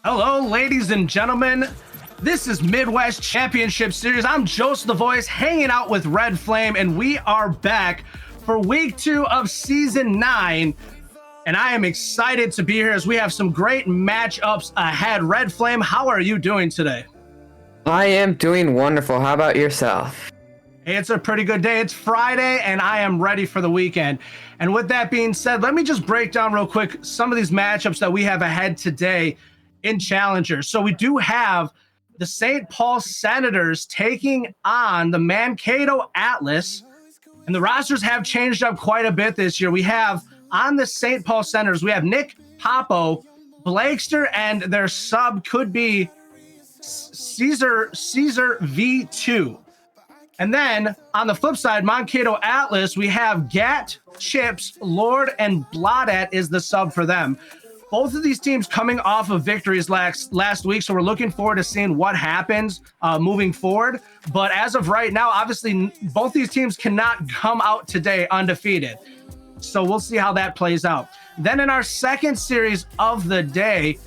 Hello, ladies and gentlemen. This is Midwest Championship Series. I'm Joseph the Voice, hanging out with Red Flame, and we are back for week 2 of season 9. And I am excited to be here as we have some great matchups ahead. Red Flame, how are you doing today? I am doing wonderful. How about yourself? It's a pretty good day. It's Friday, and I am ready for the weekend. And with that being said, let me just break down real quick some of these matchups that we have ahead today in Challengers. So we do have the St. Paul Senators taking on the Mankato Atlas, and the rosters have changed up quite a bit this year. We have on the St. Paul Senators, we have Nick Popo, Blakester, and their sub could be Caesar V2. And then on the flip side, Mankato Atlas, we have Gat, Chips, Lord, and Bladat is the sub for them. Both of these teams coming off of victories last week, so we're looking forward to seeing what happens moving forward. But as of right now, obviously, both these teams cannot come out today undefeated. So we'll see how that plays out. Then in our second series of the day,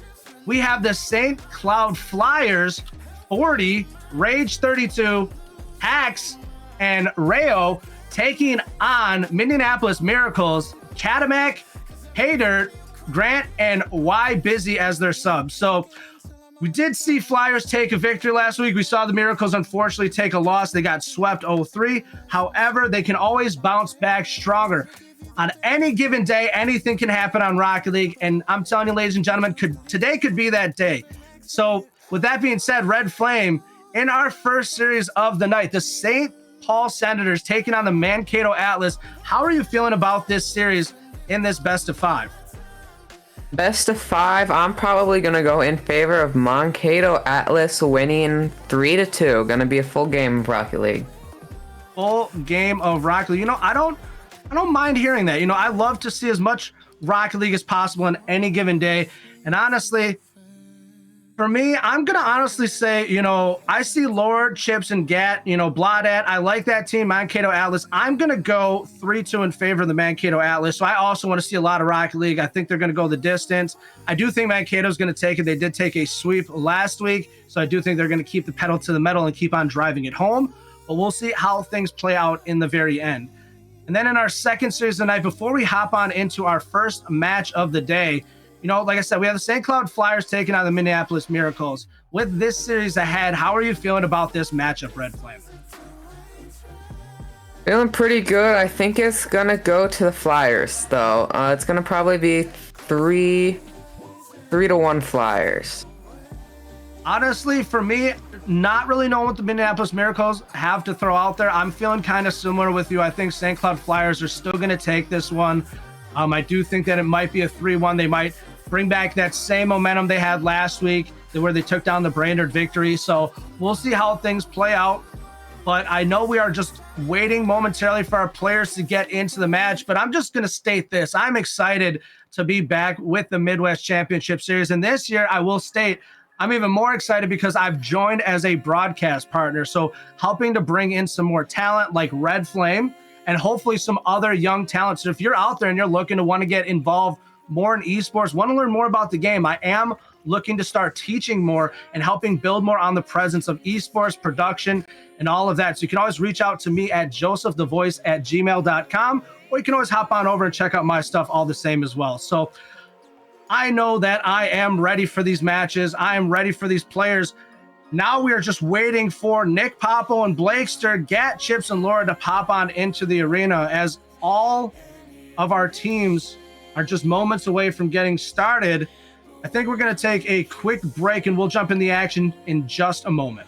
we have the St. Cloud Flyers, 40, Rage 32, Hacks, and Rayo taking on Minneapolis Miracles, Catamac, Haydirt, Grant, and Y Busy as their subs. So we did see Flyers take a victory last week. We saw the Miracles unfortunately take a loss. They got swept 0-3. However, they can always bounce back stronger. On any given day, anything can happen on Rocket League. And I'm telling you, ladies and gentlemen, today could be that day. So with that being said, Red Flame, in our first series of the night, the St. Paul Senators taking on the Mankato Atlas. How are you feeling about this series in this best of 5? Best of 5, I'm probably going to go in favor of Mankato Atlas winning 3-2. Going to be a full game of Rocket League. Full game of Rocket League. I don't mind hearing that. I love to see as much Rocket League as possible on any given day. And honestly, for me, I'm going to honestly say, I see Lord, Chips, and Gat, Bladat. I like that team, Mankato Atlas. I'm going to go 3-2 in favor of the Mankato Atlas. So I also want to see a lot of Rocket League. I think they're going to go the distance. I do think Mankato's going to take it. They did take a sweep last week. So I do think they're going to keep the pedal to the metal and keep on driving it home. But we'll see how things play out in the very end. And then in our second series of the night, before we hop on into our first match of the day, like I said, we have the St. Cloud Flyers taking on the Minneapolis Miracles. With this series ahead, how are you feeling about this matchup, Red Flame? Feeling pretty good. I think it's going to go to the Flyers, though. It's going to probably be 3-1 Flyers. Honestly, for me, not really knowing what the Minneapolis Miracles have to throw out there, I'm feeling kind of similar with you. I think St. Cloud Flyers are still going to take this one. I do think that it might be a 3-1. They might bring back that same momentum they had last week where they took down the Brainerd Victory. So we'll see how things play out. But I know we are just waiting momentarily for our players to get into the match. But I'm just going to state this. I'm excited to be back with the Midwest Championship Series. And this year, I will state, I'm even more excited because I've joined as a broadcast partner. So helping to bring in some more talent like Red Flame and hopefully some other young talent. So if you're out there and you're looking to want to get involved more in esports, want to learn more about the game, I am looking to start teaching more and helping build more on the presence of esports production and all of that. So you can always reach out to me at josephthevoice@gmail.com, or you can always hop on over and check out my stuff all the same as well. So I know that I am ready for these matches. I am ready for these players. Now we are just waiting for Nick Popo and Blakester, Gat, Chips, and Laura to pop on into the arena, as all of our teams are just moments away from getting started. I think we're going to take a quick break and we'll jump in the action in just a moment.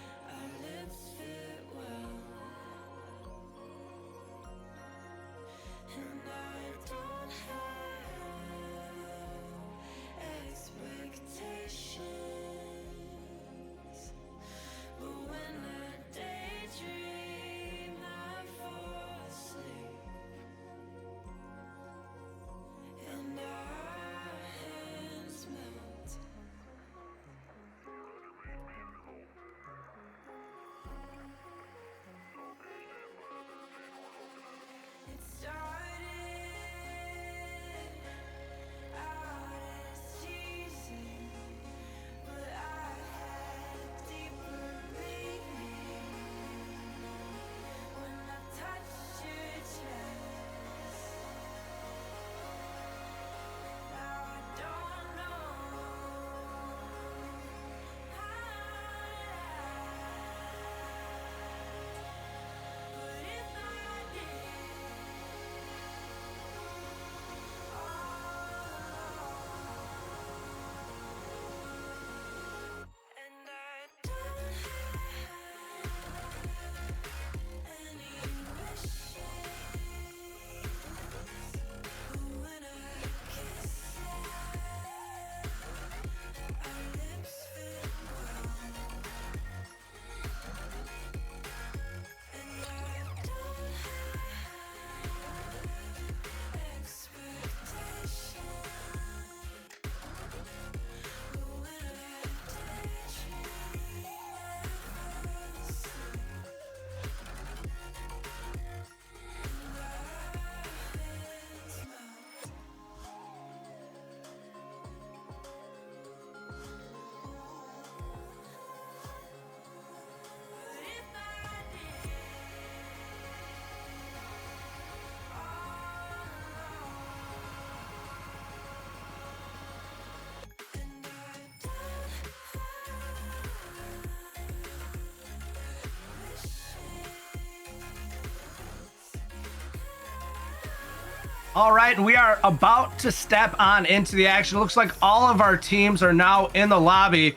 All right, and we are about to step on into the action. It looks like all of our teams are now in the lobby.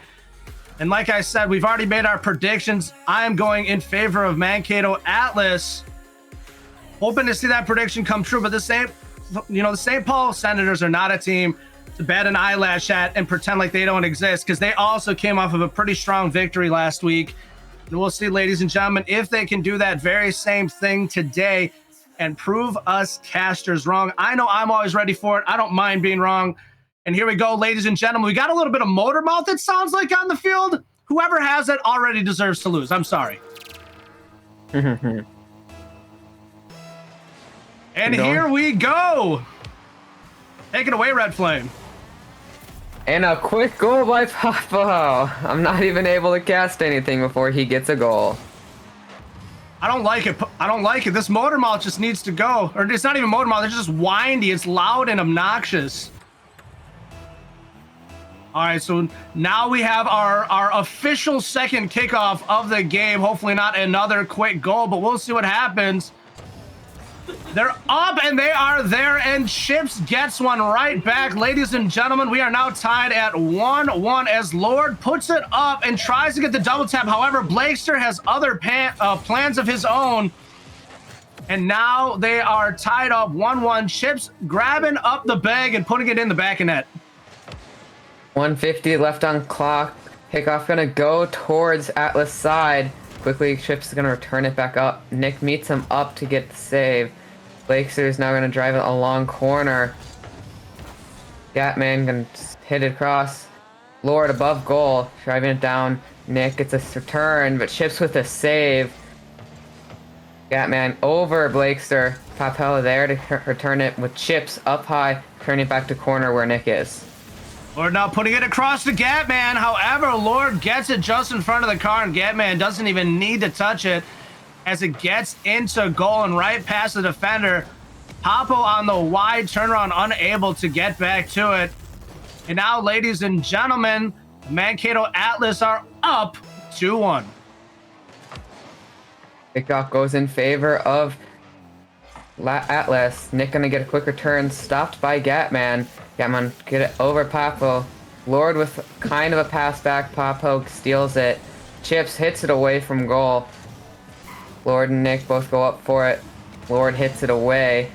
And like I said, we've already made our predictions. I am going in favor of Mankato Atlas. Hoping to see that prediction come true, but the St. Paul Senators are not a team to bat an eyelash at and pretend like they don't exist, because they also came off of a pretty strong victory last week. And we'll see, ladies and gentlemen, if they can do that very same thing today and prove us casters wrong. I know I'm always ready for it. I don't mind being wrong. And here we go, ladies and gentlemen. We got a little bit of motor mouth, it sounds like, on the field. Whoever has it already deserves to lose. I'm sorry. And here we go. Take it away, Red Flame. And a quick goal by Papa. I'm not even able to cast anything before he gets a goal. I don't like it. I don't like it. This motor mouth just needs to go. Or it's not even motor mouth. It's just windy. It's loud and obnoxious. All right, so now we have our official second kickoff of the game. Hopefully not another quick goal, but we'll see what happens. They're up and they are there, and Chips gets one right back. Ladies and gentlemen, we are now tied at 1-1 as Lord puts it up and tries to get the double tap. However, Blakester has other plans of his own, and now they are tied up 1-1. Chips grabbing up the bag and putting it in the back of net. 150 left on clock. Kickoff gonna go towards Atlas side. Quickly, Chips is gonna return it back up. Nick meets him up to get the save. Blakester is now gonna drive it a long corner. Gatman gonna hit it across. Lord above goal, driving it down. Nick gets a return, but Chips with a save. Gatman over Blakester. Papella there to return it with Chips up high, turning it back to corner where Nick is. Lord now putting it across to Gatman. However, Lord gets it just in front of the car, and Gatman doesn't even need to touch it as it gets into goal and right past the defender. Papo on the wide turnaround, unable to get back to it. And now, ladies and gentlemen, Mankato Atlas are up 2-1. Kickoff goes in favor of Atlas. Nick gonna get a quick return, stopped by Gatman. Gatman get it over Papo. Lord with kind of a pass back. Papo steals it. Chips hits it away from goal. Lord and Nick both go up for it. Lord hits it away.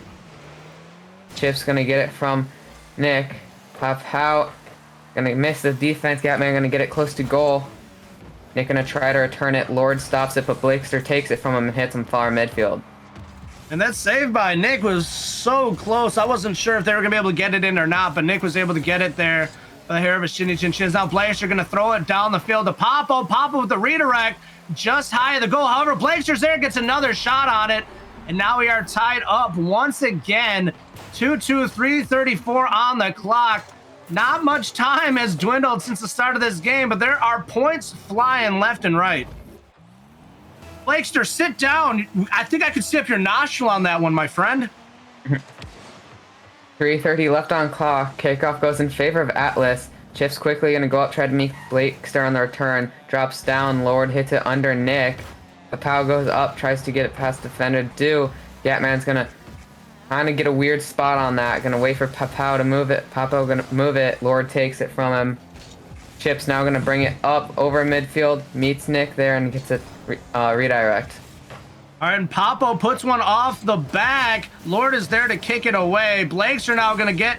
Chips gonna get it from Nick. Papo gonna miss the defense. Gatman gonna get it close to goal. Nick gonna try to return it. Lord stops it, but Blakester takes it from him and hits him far midfield. And that save by Nick was so close. I wasn't sure if they were going to be able to get it in or not, but Nick was able to get it there by the hair of his chinny chin chins. Now Blakester going to throw it down the field to Papo. Papo with the redirect just high of the goal. However, Blakester's there, gets another shot on it. And now we are tied up once again. 2-2, 3:34 on the clock. Not much time has dwindled since the start of this game, but there are points flying left and right. Blakester, sit down. I think I could see up your nostril on that one, my friend. 3:30 left on clock. Kickoff goes in favor of Atlas. Chips quickly gonna go up, try to meet Blakester on the return. Drops down. Lord hits it under Nick. Papao goes up, tries to get it past defender. Gatman's gonna kind of get a weird spot on that. Gonna wait for Papao to move it. Papao gonna move it. Lord takes it from him. Chips now gonna bring it up over midfield. Meets Nick there and gets a redirect. All right, and Papo puts one off the back. Lord is there to kick it away. Blakes are now going to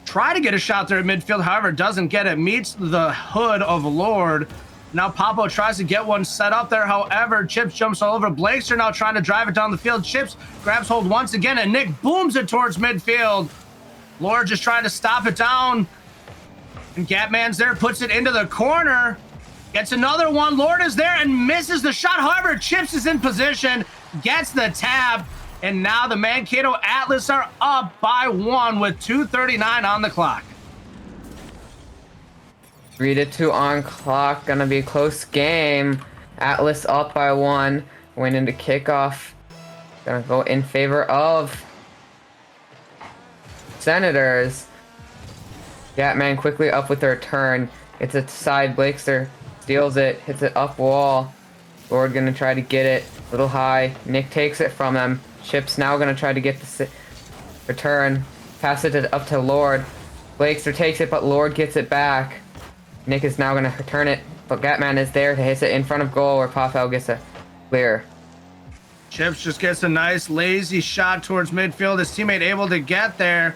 try to get a shot there at midfield. However, doesn't get it. Meets the hood of Lord. Now Papo tries to get one set up there. However, Chips jumps all over. Blakes are now trying to drive it down the field. Chips grabs hold once again, and Nick booms it towards midfield. Lord just trying to stop it down. And Gatman's there, puts it into the corner. Gets another one. Lord is there and misses the shot. However, Chips is in position, gets the tap, and now the Mankato Atlas are up by 1 with 2:39 on the clock. 3-2 on clock. Gonna be a close game. Atlas up by 1. Went into kickoff. Gonna go in favor of Senators. Gatman quickly up with the return. It's a side. Blakester steals it, hits it up wall. Lord gonna try to get it a little high. Nick takes it from him. Chips now gonna try to get the Return. Passes it up to Lord. Blakester takes it, but Lord gets it back. Nick is now going to return it, but Gatman is there to hit it in front of goal where Papel gets a clear. Chips just gets a nice lazy shot towards midfield. His teammate able to get there.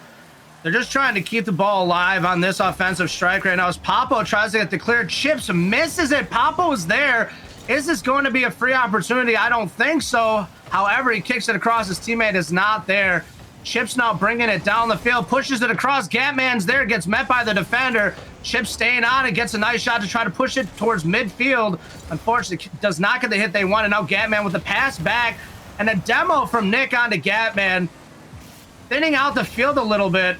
They're just trying to keep the ball alive on this offensive strike right now as Papo tries to get the clear. Chips misses it. Papo is there. Is this going to be a free opportunity? I don't think so. However, he kicks it across. His teammate is not there. Chips now bringing it down the field, pushes it across. Gatman's there, gets met by the defender. Chips staying on it, gets a nice shot to try to push it towards midfield. Unfortunately, does not get the hit they want. And now Gatman with the pass back and a demo from Nick onto Gatman. Thinning out the field a little bit.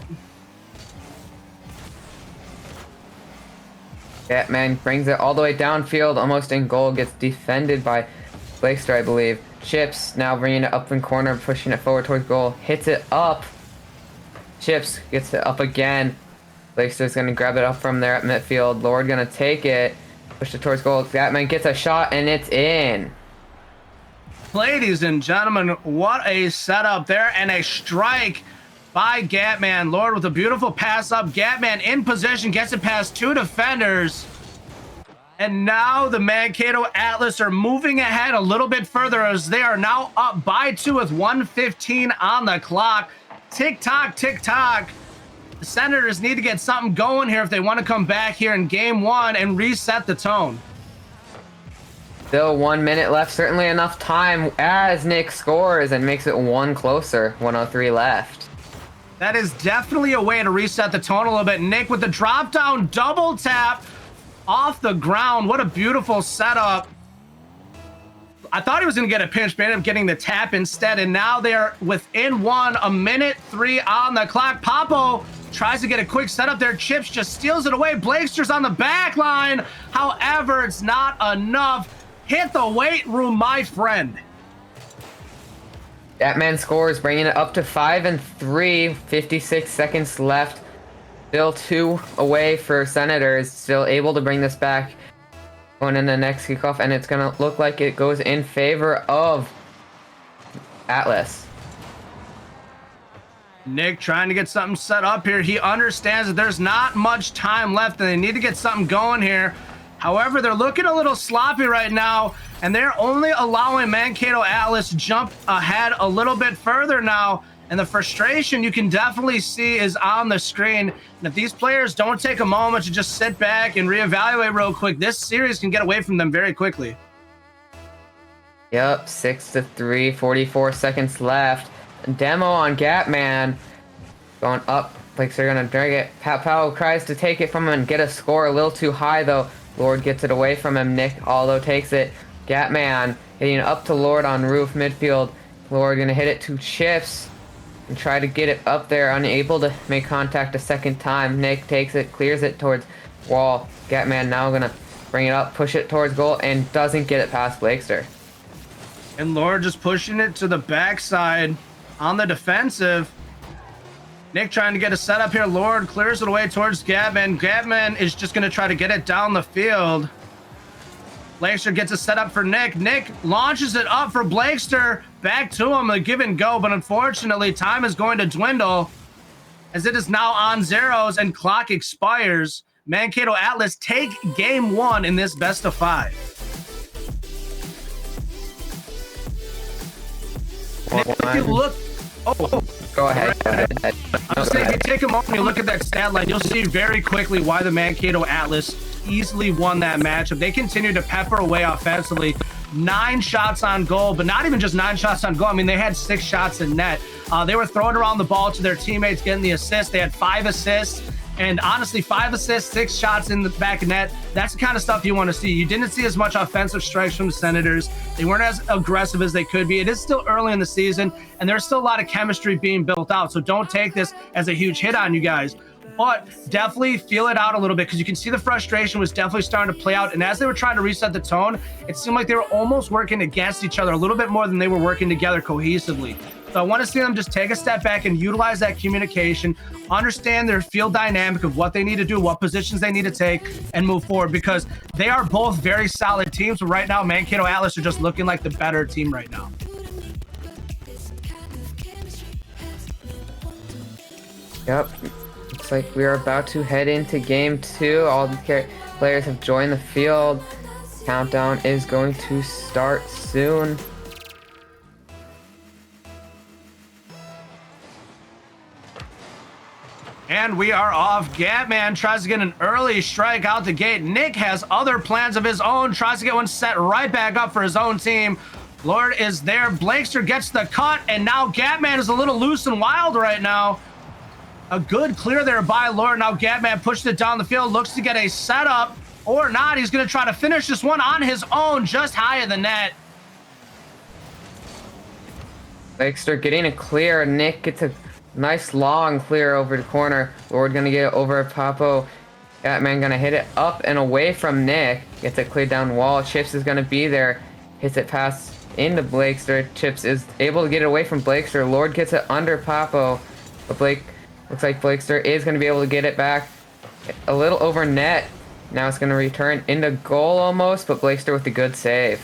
Gatman brings it all the way downfield, almost in goal. Gets defended by Blakester, I believe. Chips now bringing it up in corner, pushing it forward towards goal. Hits it up. Chips gets it up again. Blakester's going to grab it up from there at midfield. Lord going to take it. Push it towards goal. Gatman gets a shot, and it's in. Ladies and gentlemen, what a setup there, and a strike by Gatman. Lord with a beautiful pass up. Gatman in position, gets it past two defenders. And now the Mankato Atlas are moving ahead a little bit further as they are now up by 2 with 1:15 on the clock. Tick-tock, tick-tock. The Senators need to get something going here if they want to come back here in game 1 and reset the tone. Still 1 minute left. Certainly enough time as Nick scores and makes it one closer. 1:03 left. That is definitely a way to reset the tone a little bit. Nick with the drop-down double tap off the ground. What a beautiful setup. I thought he was going to get a pinch, but ended up getting the tap instead. And now they're within 1, 1:03 on the clock. Papo tries to get a quick setup there. Chips just steals it away. Blakester's on the back line. However, it's not enough. Hit the weight room, my friend. Gatman scores, bringing it up to 5-3. 56 seconds left. Still 2 away for Senators. Still able to bring this back going in the next kickoff, and it's going to look like it goes in favor of Atlas. Nick trying to get something set up here. He understands that there's not much time left and they need to get something going here. However, they're looking a little sloppy right now, and they're only allowing Mankato Atlas to jump ahead a little bit further now. And the frustration you can definitely see is on the screen. And if these players don't take a moment to just sit back and reevaluate real quick, this series can get away from them very quickly. Yep, 6-3, 44 seconds left. Demo on Gatman. Going up. Like they're going to drag it. Powell tries to take it from him and get a score a little too high, though. Lord gets it away from him. Nick, although, takes it. Gatman hitting up to Lord on roof midfield. Lord going to hit it to Chips and try to get it up there, unable to make contact a second time. Nick takes it, clears it towards wall. Gatman now gonna bring it up, push it towards goal, and doesn't get it past Blakester. And Lord just pushing it to the backside on the defensive. Nick trying to get a setup here. Lord clears it away towards Gatman. Gatman is just gonna try to get it down the field. Blakester gets a setup for Nick. Nick launches it up for Blakester. Back to him, a give and go, but unfortunately, time is going to dwindle as it is now on zeros and clock expires. Mankato Atlas take game 1 in this best of 5. If you look, Go ahead. I'm saying if you take a moment and you look at that stat line, you'll see very quickly why the Mankato Atlas easily won that matchup. They continue to pepper away offensively. 9 shots on goal, but not even just 9 shots on goal. I mean, they had 6 shots in net. They were throwing around the ball to their teammates, getting the assists. They had 5 assists. And honestly, 5 assists, 6 shots in the back of net. That's the kind of stuff you want to see. You didn't see as much offensive strikes from the Senators. They weren't as aggressive as they could be. It is still early in the season, and there's still a lot of chemistry being built out. So don't take this as a huge hit on you guys. But definitely feel it out a little bit because you can see the frustration was definitely starting to play out. And as they were trying to reset the tone, it seemed like they were almost working against each other a little bit more than they were working together cohesively. So I want to see them just take a step back and utilize that communication, understand their field dynamic of what they need to do, what positions they need to take, and move forward because they are both very solid teams. But right now, Mankato Atlas are just looking like the better team right now. Yep. Looks like we are about to head into game 2. All the players have joined the field. Countdown is going to start soon. And we are off. Gatman tries to get an early strike out the gate. Nick has other plans of his own, tries to get one set right back up for his own team. Lord is there. Blakester gets the cut, and now Gatman is a little loose and wild right now. A good clear there by Lord. Now Gatman pushed it down the field, looks to get a setup, or not. He's going to try to finish this one on his own, just high of the net. Blakester getting a clear. Nick gets a nice long clear over the corner. Lord gonna get it over Papo. Gatman gonna hit it up and away from Nick. Gets it cleared down wall. Chips is gonna be there. Hits it past into Blakester. Chips is able to get it away from Blakester. Lord gets it under Papo. But Blake looks like Blakester is gonna be able to get it back a little over net. Now it's gonna return into goal almost, but Blakester with a good save.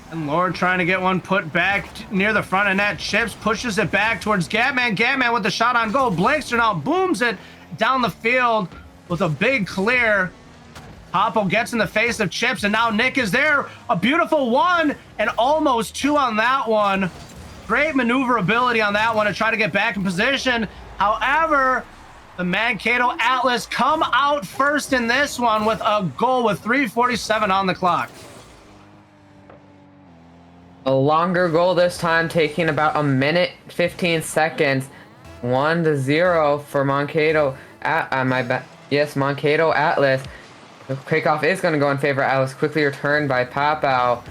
And Lord trying to get one put back near the front of net. Chips pushes it back towards Gatman. Gatman with the shot on goal. Blakester now booms it down the field with a big clear. Papo gets in the face of Chips, and now Nick is there. A beautiful one and almost two on that one. Great maneuverability on that one to try to get back in position. However, the Mankato Atlas come out first in this one with a goal with 3:47 on the clock. A longer goal this time, taking about a minute 15 seconds. 1-0 for Mankato. Mankato Atlas. The kickoff is going to go in favor of Atlas. Quickly returned by Papau.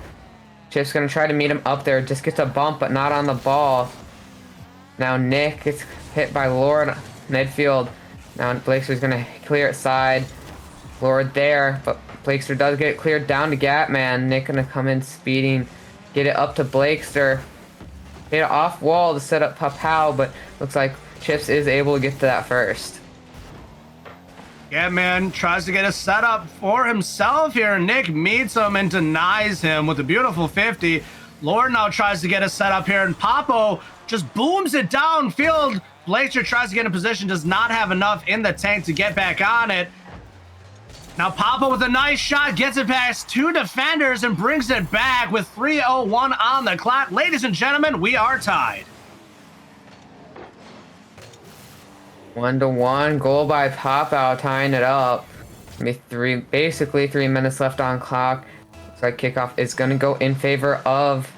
Chip's going to try to meet him up there. Just gets a bump, but not on the ball. Now Nick gets hit by Lord midfield. Now Blakester's going to clear it side. Lord there, but Blakester does get it cleared down to Gatman. Nick going to come in speeding. Get it up to Blakester. Hit it off wall to set up Papau, but looks like Chips is able to get to that first. Gatman tries to get a setup for himself here. Nick meets him and denies him with a beautiful 50. Lord now tries to get a setup here, and Papo just booms it downfield. Blakester tries to get in position, does not have enough in the tank to get back on it. Now Papo with a nice shot, gets it past two defenders and brings it back with 3:01 on the clock. Ladies and gentlemen, we are tied. 1-1, goal by Papo, tying it up. Basically 3 minutes left on clock. Looks like kickoff is going to go in favor of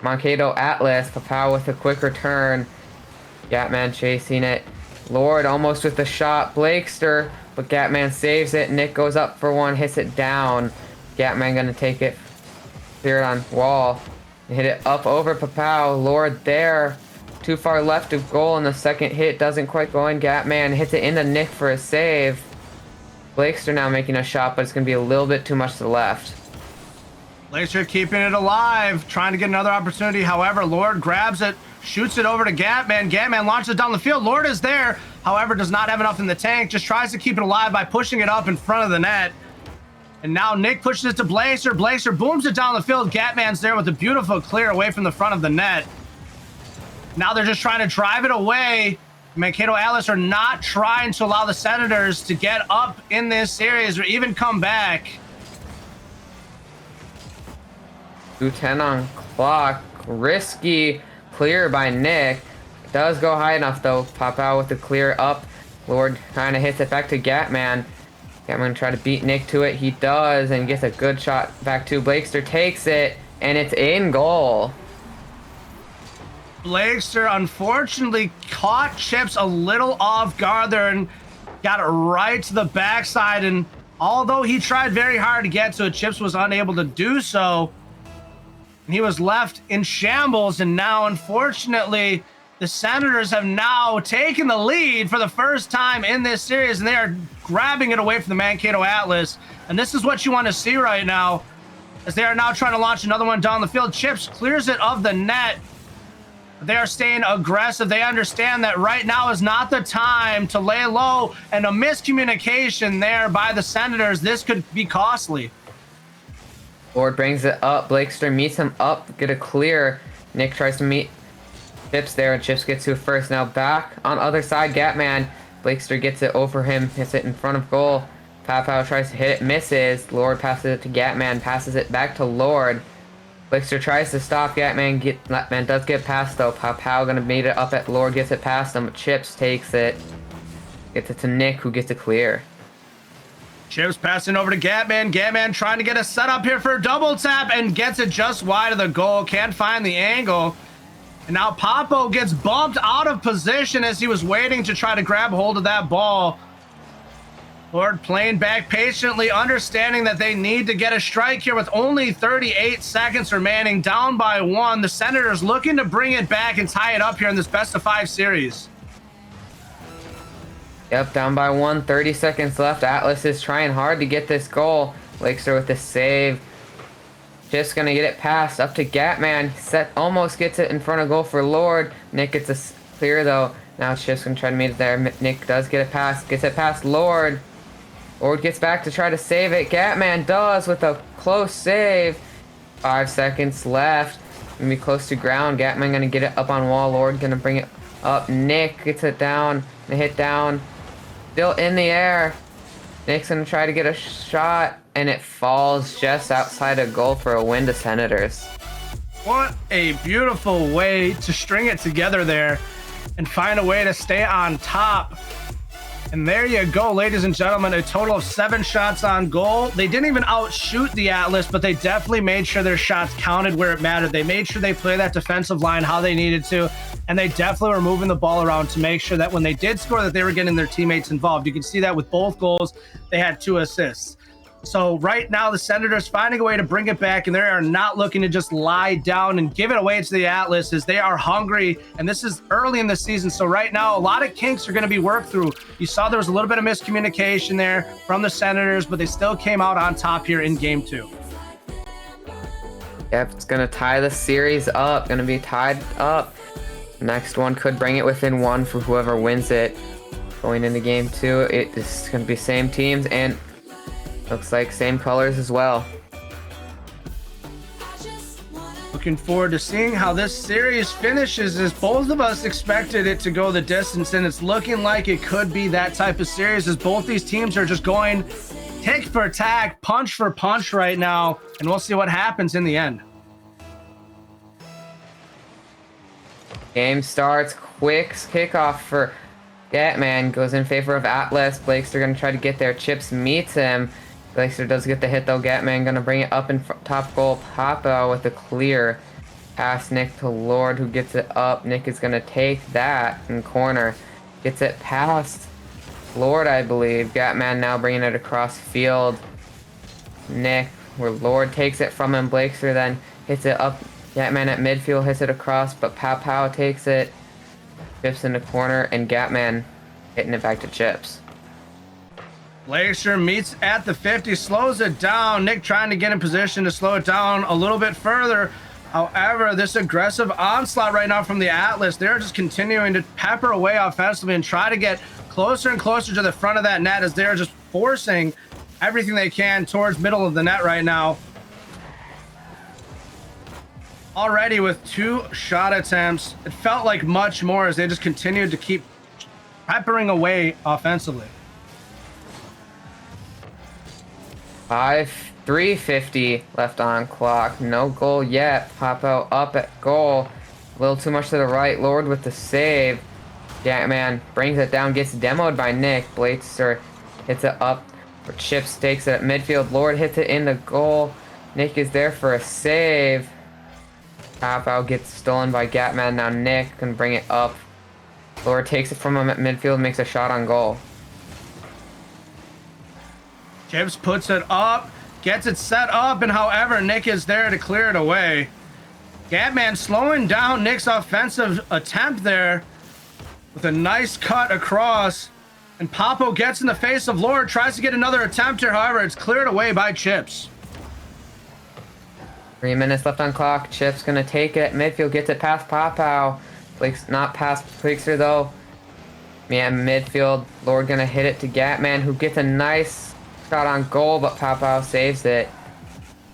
Mankato Atlas. Papo with a quick return. Gatman chasing it. Lord almost with the shot. Blakester, but Gatman saves it. Nick goes up for one, hits it down. Gatman gonna take it, clear it on wall, and hit it up over Papau. Lord there, too far left of goal, and the second hit doesn't quite go in. Gatman hits it into Nick for a save. Blakester now making a shot, but it's gonna be a little bit too much to the left. Blakester keeping it alive, trying to get another opportunity. However, Lord grabs it, shoots it over to Gatman. Gatman launches it down the field. Lord is there, however, does not have enough in the tank. Just tries to keep it alive by pushing it up in front of the net. And now Nick pushes it to Blakester. Blakester booms it down the field. Gatman's there with a beautiful clear away from the front of the net. Now they're just trying to drive it away. Mankato Atlas are not trying to allow the Senators to get up in this series or even come back. 2:10 on clock. Risky clear by Nick. Does go high enough though. Pop out with the clear up. Lord kind of hits it back to Gatman. Gatman try to beat Nick to it. He does and gets a good shot back to Blakester. Takes it and it's in goal. Blakester unfortunately caught Chips a little off guard there and got it right to the backside. And although he tried very hard to get to it, Chips was unable to do so. He was left in shambles, and now, unfortunately, the Senators have now taken the lead for the first time in this series, and they are grabbing it away from the Mankato Atlas. And this is what you want to see right now, as they are now trying to launch another one down the field. Chips clears it of the net. They are staying aggressive. They understand that right now is not the time to lay low, and a miscommunication there by the Senators. This could be costly. Lord brings it up. Blakester meets him up. Get a clear. Nick tries to meet Chips there, and Chips gets to first. Now back on other side, Gatman. Blakester gets it over him, hits it in front of goal. Pow tries to hit it, misses. Lord passes it to Gatman, passes it back to Lord. Blakester tries to stop Gatman. Gatman does get past though. Pow gonna meet it up at Lord, gets it past him. Chips takes it. Gets it to Nick, who gets a clear. Chips passing over to Gatman. Gatman trying to get a setup here for a double tap and gets it just wide of the goal. Can't find the angle. And now Papo gets bumped out of position as he was waiting to try to grab hold of that ball. Lord playing back patiently, understanding that they need to get a strike here with only 38 seconds remaining, down by 1. The Senators looking to bring it back and tie it up here in this best-of-5 series. Yep, down by 1, 30 seconds left. Atlas is trying hard to get this goal. Blakester with the save. Just gonna get it passed up to Gatman. Almost gets it in front of goal for Lord. Nick gets a clear though. Now it's just gonna try to meet it there. Nick does get it past. Gets it past Lord. Lord gets back to try to save it. Gatman does with a close save. 5 seconds left. Gonna be close to ground. Gatman gonna get it up on wall. Lord gonna bring it up. Nick gets it down. Gonna hit down. Still in the air. Nick's gonna try to get a shot, and it falls just outside of goal for a win to Senators. What a beautiful way to string it together there and find a way to stay on top. And there you go, ladies and gentlemen, a total of 7 shots on goal. They didn't even outshoot the Atlas, but they definitely made sure their shots counted where it mattered. They made sure they played that defensive line how they needed to, and they definitely were moving the ball around to make sure that when they did score that they were getting their teammates involved. You can see that with both goals. They had 2 assists. So right now, the Senators finding a way to bring it back, and they are not looking to just lie down and give it away to the Atlas, as they are hungry, and this is early in the season. So right now, a lot of kinks are going to be worked through. You saw there was a little bit of miscommunication there from the Senators, but they still came out on top here in Game 2. Yep, it's going to tie the series up. Going to be tied up. Next one could bring it within 1 for whoever wins it. Going into Game 2, it is going to be same teams, and looks like same colors as well. Looking forward to seeing how this series finishes, as both of us expected it to go the distance, and it's looking like it could be that type of series, as both these teams are just going tick for tack, punch for punch right now, and we'll see what happens in the end. Game starts. Quick kickoff for Gatman. Goes in favor of Atlas. Blakester going to try to get there. Chips meets him. Blakester does get the hit though. Gatman going to bring it up in top goal. Papa with a clear. Pass Nick to Lord, who gets it up. Nick is going to take that in corner. Gets it past Lord, I believe. Gatman now bringing it across field. Nick, where Lord takes it from him. Blakester then hits it up. Gatman at midfield hits it across, but Pow takes it. Chips in the corner, and Gatman hitting it back to Chips. Blakester meets at the 50, slows it down. Nick trying to get in position to slow it down a little bit further. However, this aggressive onslaught right now from the Atlas, they're just continuing to pepper away offensively and try to get closer and closer to the front of that net, as they're just forcing everything they can towards middle of the net right now. Already with 2 shot attempts, it felt like much more as they just continued to keep peppering away offensively. 3:50 left on clock. No goal yet. Popo up at goal. A little too much to the right. Lord with the save. Gatman brings it down. Gets demoed by Nick. Blakester hits it up. For Chips takes it at midfield. Lord hits it in the goal. Nick is there for a save. Popo gets stolen by Gatman. Now Nick can bring it up. Lord takes it from him at midfield. Makes a shot on goal. Chips puts it up, gets it set up, and however, Nick is there to clear it away. Gatman slowing down Nick's offensive attempt there with a nice cut across, and Popo gets in the face of Lord, tries to get another attempt here, however, it's cleared away by Chips. 3 minutes left on clock. Chips gonna take it at midfield, gets it past Popo. Blake's not past Blakester though. Yeah, midfield. Lord gonna hit it to Gatman, who gets a nice shot on goal, but Popo saves it.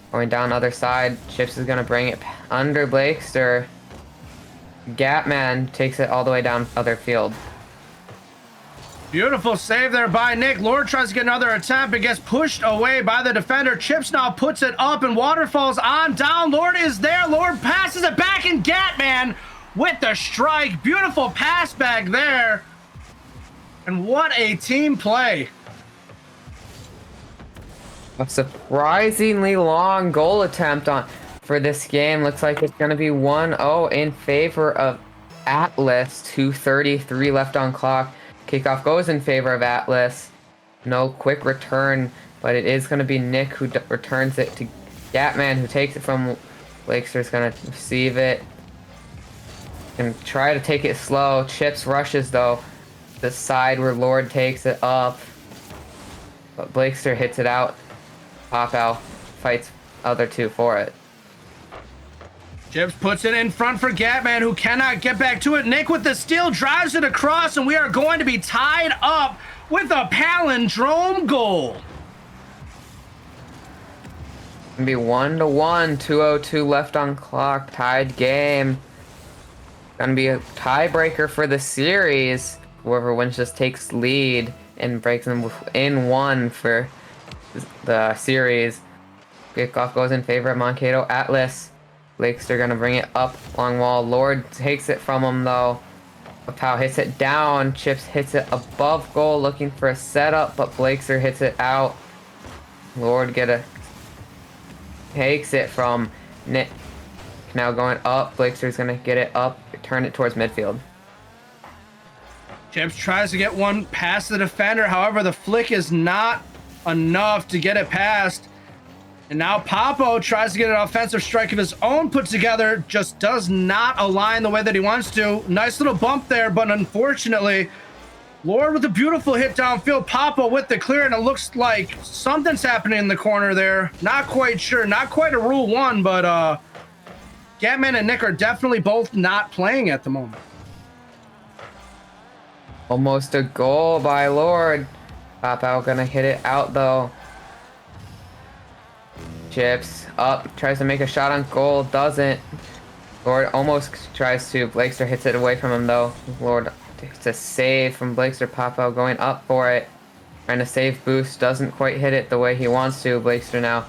Going down the other side, Chips is gonna bring it under Blakester. Gatman takes it all the way down other field. Beautiful save there by Nick. Lord tries to get another attempt, but gets pushed away by the defender. Chips now puts it up, and waterfalls on down. Lord is there. Lord passes it back, and Gatman with the strike. Beautiful pass back there. And what a team play. A surprisingly long goal attempt for this game. Looks like it's going to be 1-0 in favor of Atlas. 2:33 left on clock. Kickoff goes in favor of Atlas. No quick return, but it is going to be Nick who returns it to Gatman, who takes it from Blakester's going to receive it and try to take it slow. Chips rushes though the side where Lord takes it up, but Blakester hits it out. Pop out fights other two for it. Chips puts it in front for Gatman, who cannot get back to it. Nick with the steal drives it across, and we are going to be tied up with a palindrome goal. Gonna be 1-1, 2:02 left on clock, tied game. Gonna be a tiebreaker for the series. Whoever wins just takes lead and breaks them in one for the series. Kickoff goes in favor of Mankato Atlas. Blakester gonna bring it up long wall. Lord takes it from him though. Powell hits it down. Chips hits it above goal, looking for a setup, but Blakester hits it out. Lord takes it from Nick. Now going up. Blakester's gonna get it up, turn it towards midfield. Chips tries to get one past the defender. However, the flick is not enough to get it past. And now Papo tries to get an offensive strike of his own put together, just does not align the way that he wants to. Nice little bump there, but unfortunately, Lord with a beautiful hit downfield. Papo with the clear, and it looks like something's happening in the corner there. Not quite sure. Not quite a rule one, but Gatman and Nick are definitely both not playing at the moment. Almost a goal by Lord. Papo gonna hit it out though. Chips up, tries to make a shot on goal, doesn't. Lord almost tries to. Blakester hits it away from him though. Lord takes a save from Blakester. Papo going up for it. Trying to save boost, doesn't quite hit it the way he wants to. Blakester now.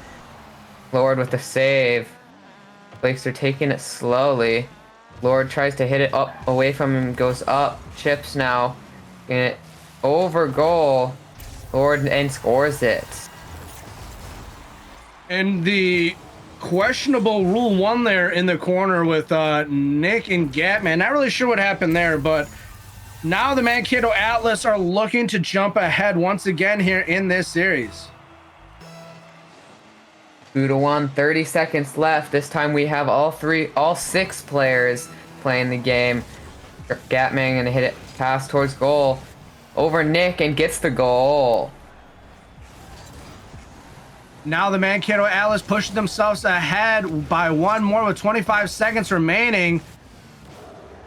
Lord with the save. Blakester taking it slowly. Lord tries to hit it up away from him, goes up. Chips now. Getting it over goal. Lord and scores it. And the questionable rule one there in the corner with Nick and Gatman. Not really sure what happened there, but now the Mankato Atlas are looking to jump ahead once again here in this series. 2-1, 30 seconds left. This time we have all six players playing the game. Gatman gonna hit it pass towards goal. Over Nick and gets the goal. Now the Mankato Atlas pushing themselves ahead by one more with 25 seconds remaining.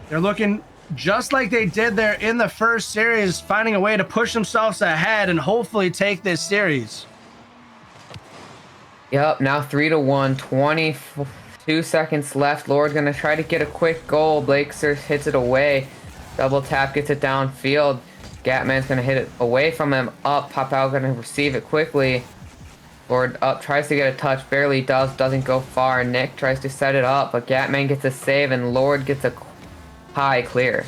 They're looking just like they did there in the first series, finding a way to push themselves ahead and hopefully take this series. Yep, now 3-1, 22 seconds left. Lord's gonna try to get a quick goal. Blakester hits it away. Double tap, gets it downfield. Gatman's gonna hit it away from him. Up, Papao gonna receive it quickly. Lord up, tries to get a touch, barely does, doesn't go far. Nick tries to set it up, but Gatman gets a save and Lord gets a high clear.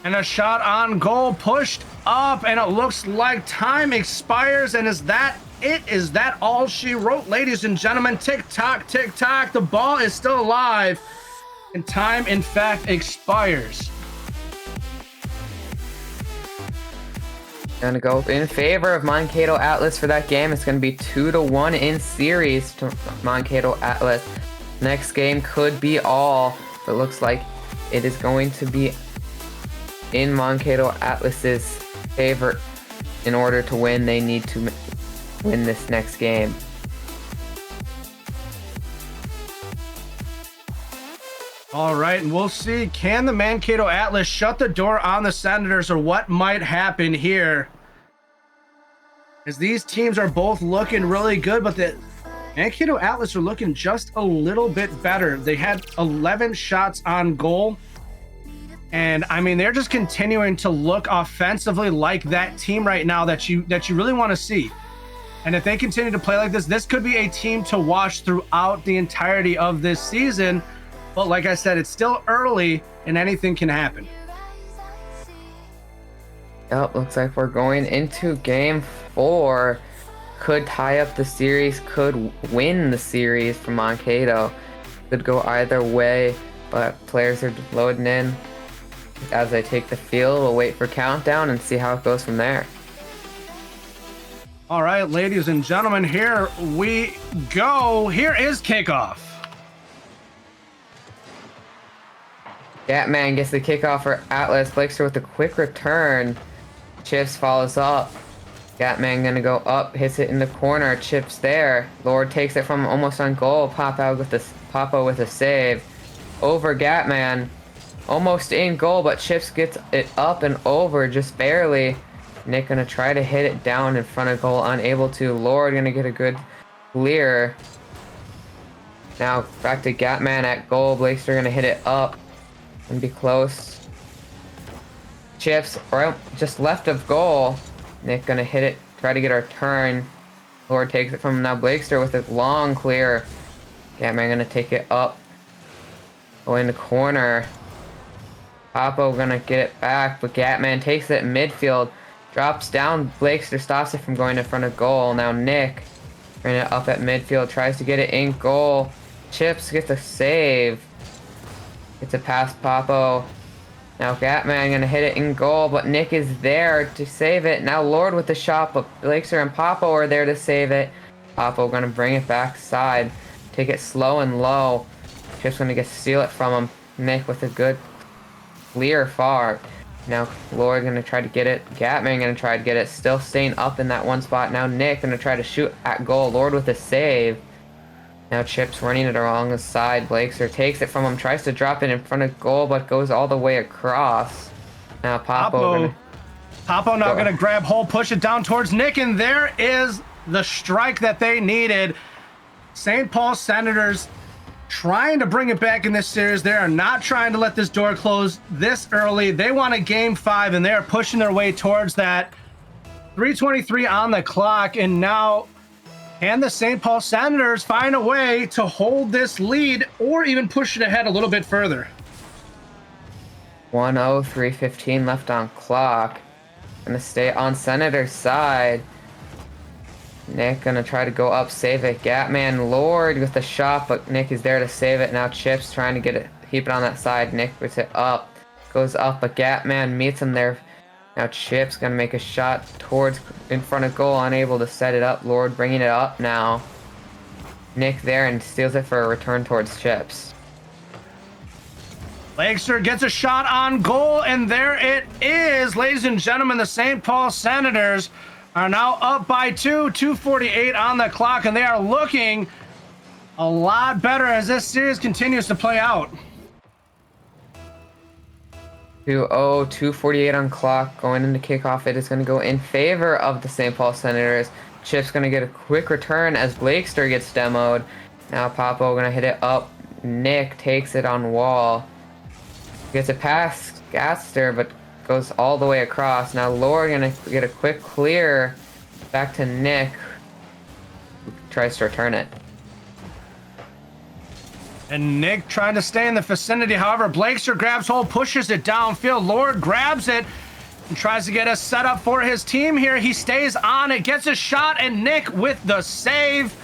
And a shot on goal pushed up, and it looks like time expires. And is that it? Is that all she wrote, ladies and gentlemen? Tick tock, tick tock. The ball is still alive, and time in fact expires. Gonna go in favor of Mankato Atlas for that game. It's gonna be 2-1 in series to Mankato Atlas. Next game could be all, but looks like it is going to be in Mankato Atlas's favor. In order to win, they need to win this next game. All right, and we'll see. Can the Mankato Atlas shut the door on the Senators, or what might happen here? As these teams are both looking really good, but the Mankato Atlas are looking just a little bit better. They had 11 shots on goal. And I mean, they're just continuing to look offensively like that team right now that you really want to see. And if they continue to play like this could be a team to watch throughout the entirety of this season. But like I said, it's still early and anything can happen. Yep, looks like we're going into game 4. Could tie up the series, could win the series for Mankato. Could go either way, but players are loading in. As they take the field, we'll wait for countdown and see how it goes from there. All right, ladies and gentlemen, here we go. Here is kickoff. Gatman gets the kickoff for Atlas. Blakester with a quick return. Chips follows up. Gatman gonna go up, hits it in the corner. Chips there. Lord takes it from almost on goal. Papo with a save. Over Gatman. Almost in goal, but Chips gets it up and over just barely. Nick gonna try to hit it down in front of goal, unable to. Lord gonna get a good clear. Now back to Gatman at goal. Blakester gonna hit it up and be close. Chips right just left of goal. Nick gonna hit it, try to get our turn. Lord takes it from now Blakester with a long clear. Gatman gonna take it up. Go in the corner. Papo gonna get it back, but Gatman takes it in midfield. Drops down. Blakester stops it from going in front of goal. Now Nick bringing it up at midfield. Tries to get it in goal. Chips gets a save. It's a pass Papo. Now Gatman gonna hit it in goal, but Nick is there to save it. Now Lord with the shot, but Blakester and Papo are there to save it. Papo gonna bring it back side. Take it slow and low. Chips gonna get steal it from him. Nick with a good clear far. Now Lord gonna try to get it. Gatman gonna try to get it. Still staying up in that one spot. Now Nick gonna try to shoot at goal. Lord with a save. Now Chips running it along the side. Blakester takes it from him. Tries to drop it in front of goal, but goes all the way across. Now Papo now gonna grab hold, push it down towards Nick, and there is the strike that they needed. St. Paul Senators trying to bring it back in this series. They are not trying to let this door close this early. They want a game 5, and they are pushing their way towards that. 3:23 on the clock, and now can the St. Paul Senators find a way to hold this lead or even push it ahead a little bit further? 1:0, 3:15 left on clock. Gonna stay on Senator's side. Nick gonna try to go up, save it. Gatman Lord with the shot, but Nick is there to save it. Now Chips trying to get it, keep it on that side. Nick puts it up, goes up, but Gatman meets him there. Now Chips gonna make a shot towards in front of goal, unable to set it up. Lord bringing it up now. Nick there and steals it for a return towards Chips. Blakester gets a shot on goal, and there it is. Ladies and gentlemen, the St. Paul Senators are now up by 2:48 on the clock, and they are looking a lot better as this series continues to play out. 2:0, 2:48 on clock. Going into kickoff, it is going to go in favor of the St. Paul Senators. Chip's going to get a quick return as Blakester gets demoed. Now Papo going to hit it up. Nick takes it on wall. Gets it past Gaster, but goes all the way across. Now Lord going to get a quick clear back to Nick, who tries to return it. And Nick trying to stay in the vicinity. However, Blakester grabs hold, pushes it downfield. Lord grabs it and tries to get a setup for his team here. He stays on it, gets a shot, and Nick with the save.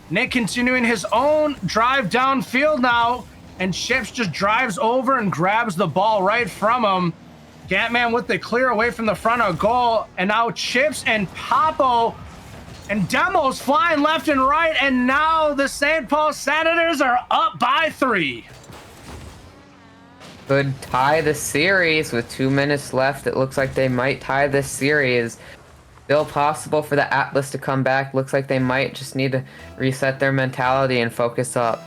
Nick continuing his own drive downfield now, and Chips just drives over and grabs the ball right from him. Gatman with the clear away from the front of goal, and now Chips and Papo and Demos flying left and right, and now the St. Paul Senators are up by 3. Could tie the series with 2 minutes left. It looks like they might tie this series. Still possible for the Atlas to come back. Looks like they might just need to reset their mentality and focus up.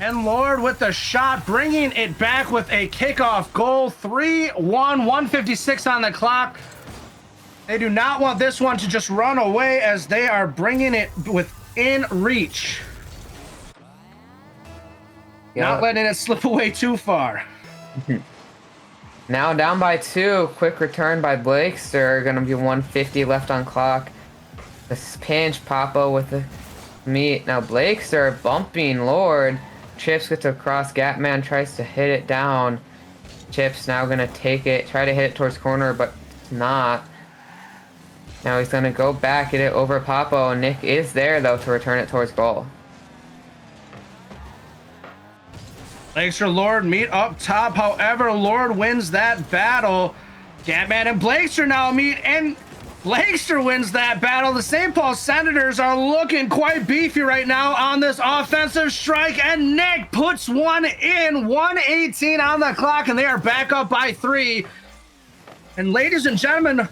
And Lord with the shot, bringing it back with a kickoff goal. 3-1, 1:56 on the clock. They do not want this one to just run away as they are bringing it within reach. Yep. Not letting it slip away too far. Now down by 2. Quick return by Blakester. Gonna be 150 left on clock. This pinch, Papo with the meat. Now Blakester bumping Lord. Chips gets across. Gatman tries to hit it down. Chips now gonna take it, try to hit it towards corner, but it's not. Now he's gonna go back, get it over Papo. Nick is there though to return it towards goal. Blakester, Lord meet up top. However, Lord wins that battle. Gatman and Blakester now meet, and Blakester wins that battle. The St. Paul Senators are looking quite beefy right now on this offensive strike, and Nick puts one in. 1:18 on the clock, and they are back up by 3. And ladies and gentlemen,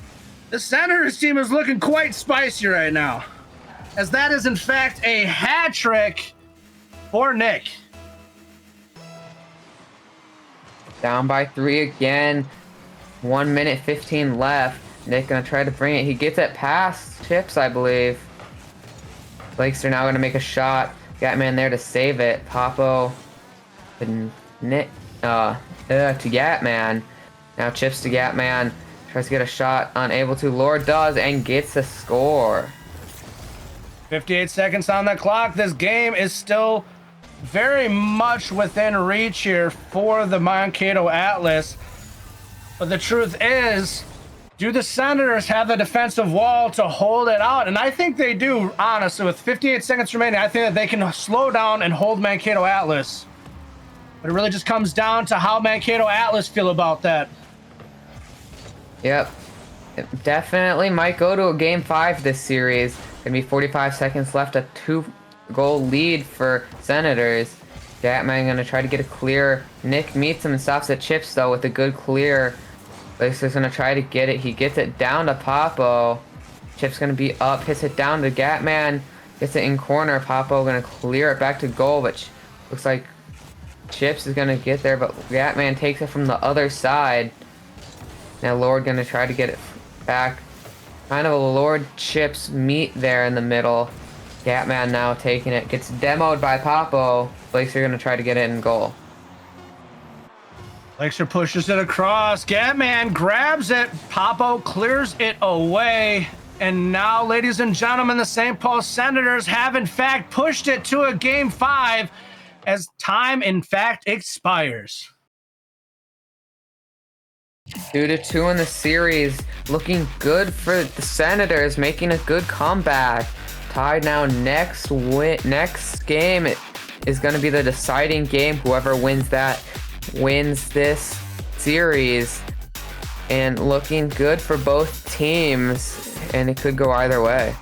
the Senators team is looking quite spicy right now, as that is in fact a hat trick for Nick. Down by 3 again. 1 minute 15 left. Nick gonna try to bring it. He gets it past Chips, I believe. Blakester now gonna make a shot. Gatman there to save it. Papo and Nick to Gatman. Now Chips to Gatman. Tries to get a shot. Unable to. Lord does and gets a score. 58 seconds on the clock. This game is still very much within reach here for the Mankato Atlas. But the truth is, do the Senators have the defensive wall to hold it out? And I think they do, honestly. With 58 seconds remaining, I think that they can slow down and hold Mankato Atlas. But it really just comes down to how Mankato Atlas feel about that. Yep. It definitely might go to a game 5 this series. Gonna be 45 seconds left. A 2-goal lead for Senators. Gatman gonna try to get a clear. Nick meets him and stops at Chips though with a good clear. Blakester's gonna try to get it. He gets it down to Papo. Chips gonna be up, hits it down to Gatman. Gets it in corner. Papo gonna clear it back to goal, but looks like Chips is gonna get there, but Gatman takes it from the other side. Now Lord gonna try to get it back. Kind of a Lord Chips meet there in the middle. Gatman now taking it. Gets demoed by Papo. Blakester gonna try to get it in goal. Blakester pushes it across. Gatman grabs it. Papo clears it away. And now, ladies and gentlemen, the St. Paul Senators have in fact pushed it to a game 5 as time in fact expires. 2-2 in the series. Looking good for the Senators, making a good comeback. Tied now. Next game is going to be the deciding game. Whoever wins that wins this series. And looking good for both teams, and it could go either way.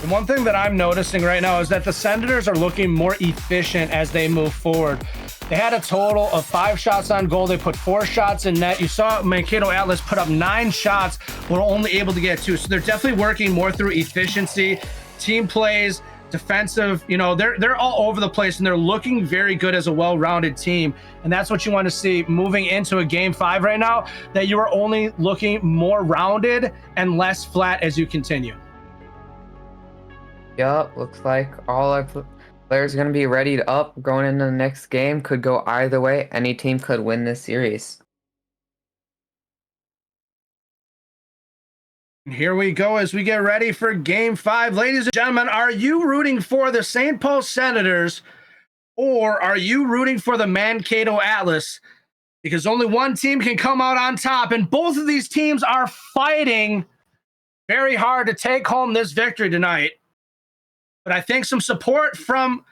And one thing that I'm noticing right now is that the Senators are looking more efficient as they move forward. They had a total of 5 shots on goal. They put 4 shots in net. You saw Mankato Atlas put up 9 shots, were only able to get 2. So they're definitely working more through efficiency, team plays, defensive. You know, they're all over the place, and they're looking very good as a well-rounded team. And that's what you want to see moving into a game 5 right now, that you are only looking more rounded and less flat as you continue. Yup, looks like all our players are going to be ready up going into the next game. Could go either way. Any team could win this series. Here we go as we get ready for game 5. Ladies and gentlemen, are you rooting for the St. Paul Senators, or are you rooting for the Mankato Atlas? Because only one team can come out on top, and both of these teams are fighting very hard to take home this victory tonight. But I think some support from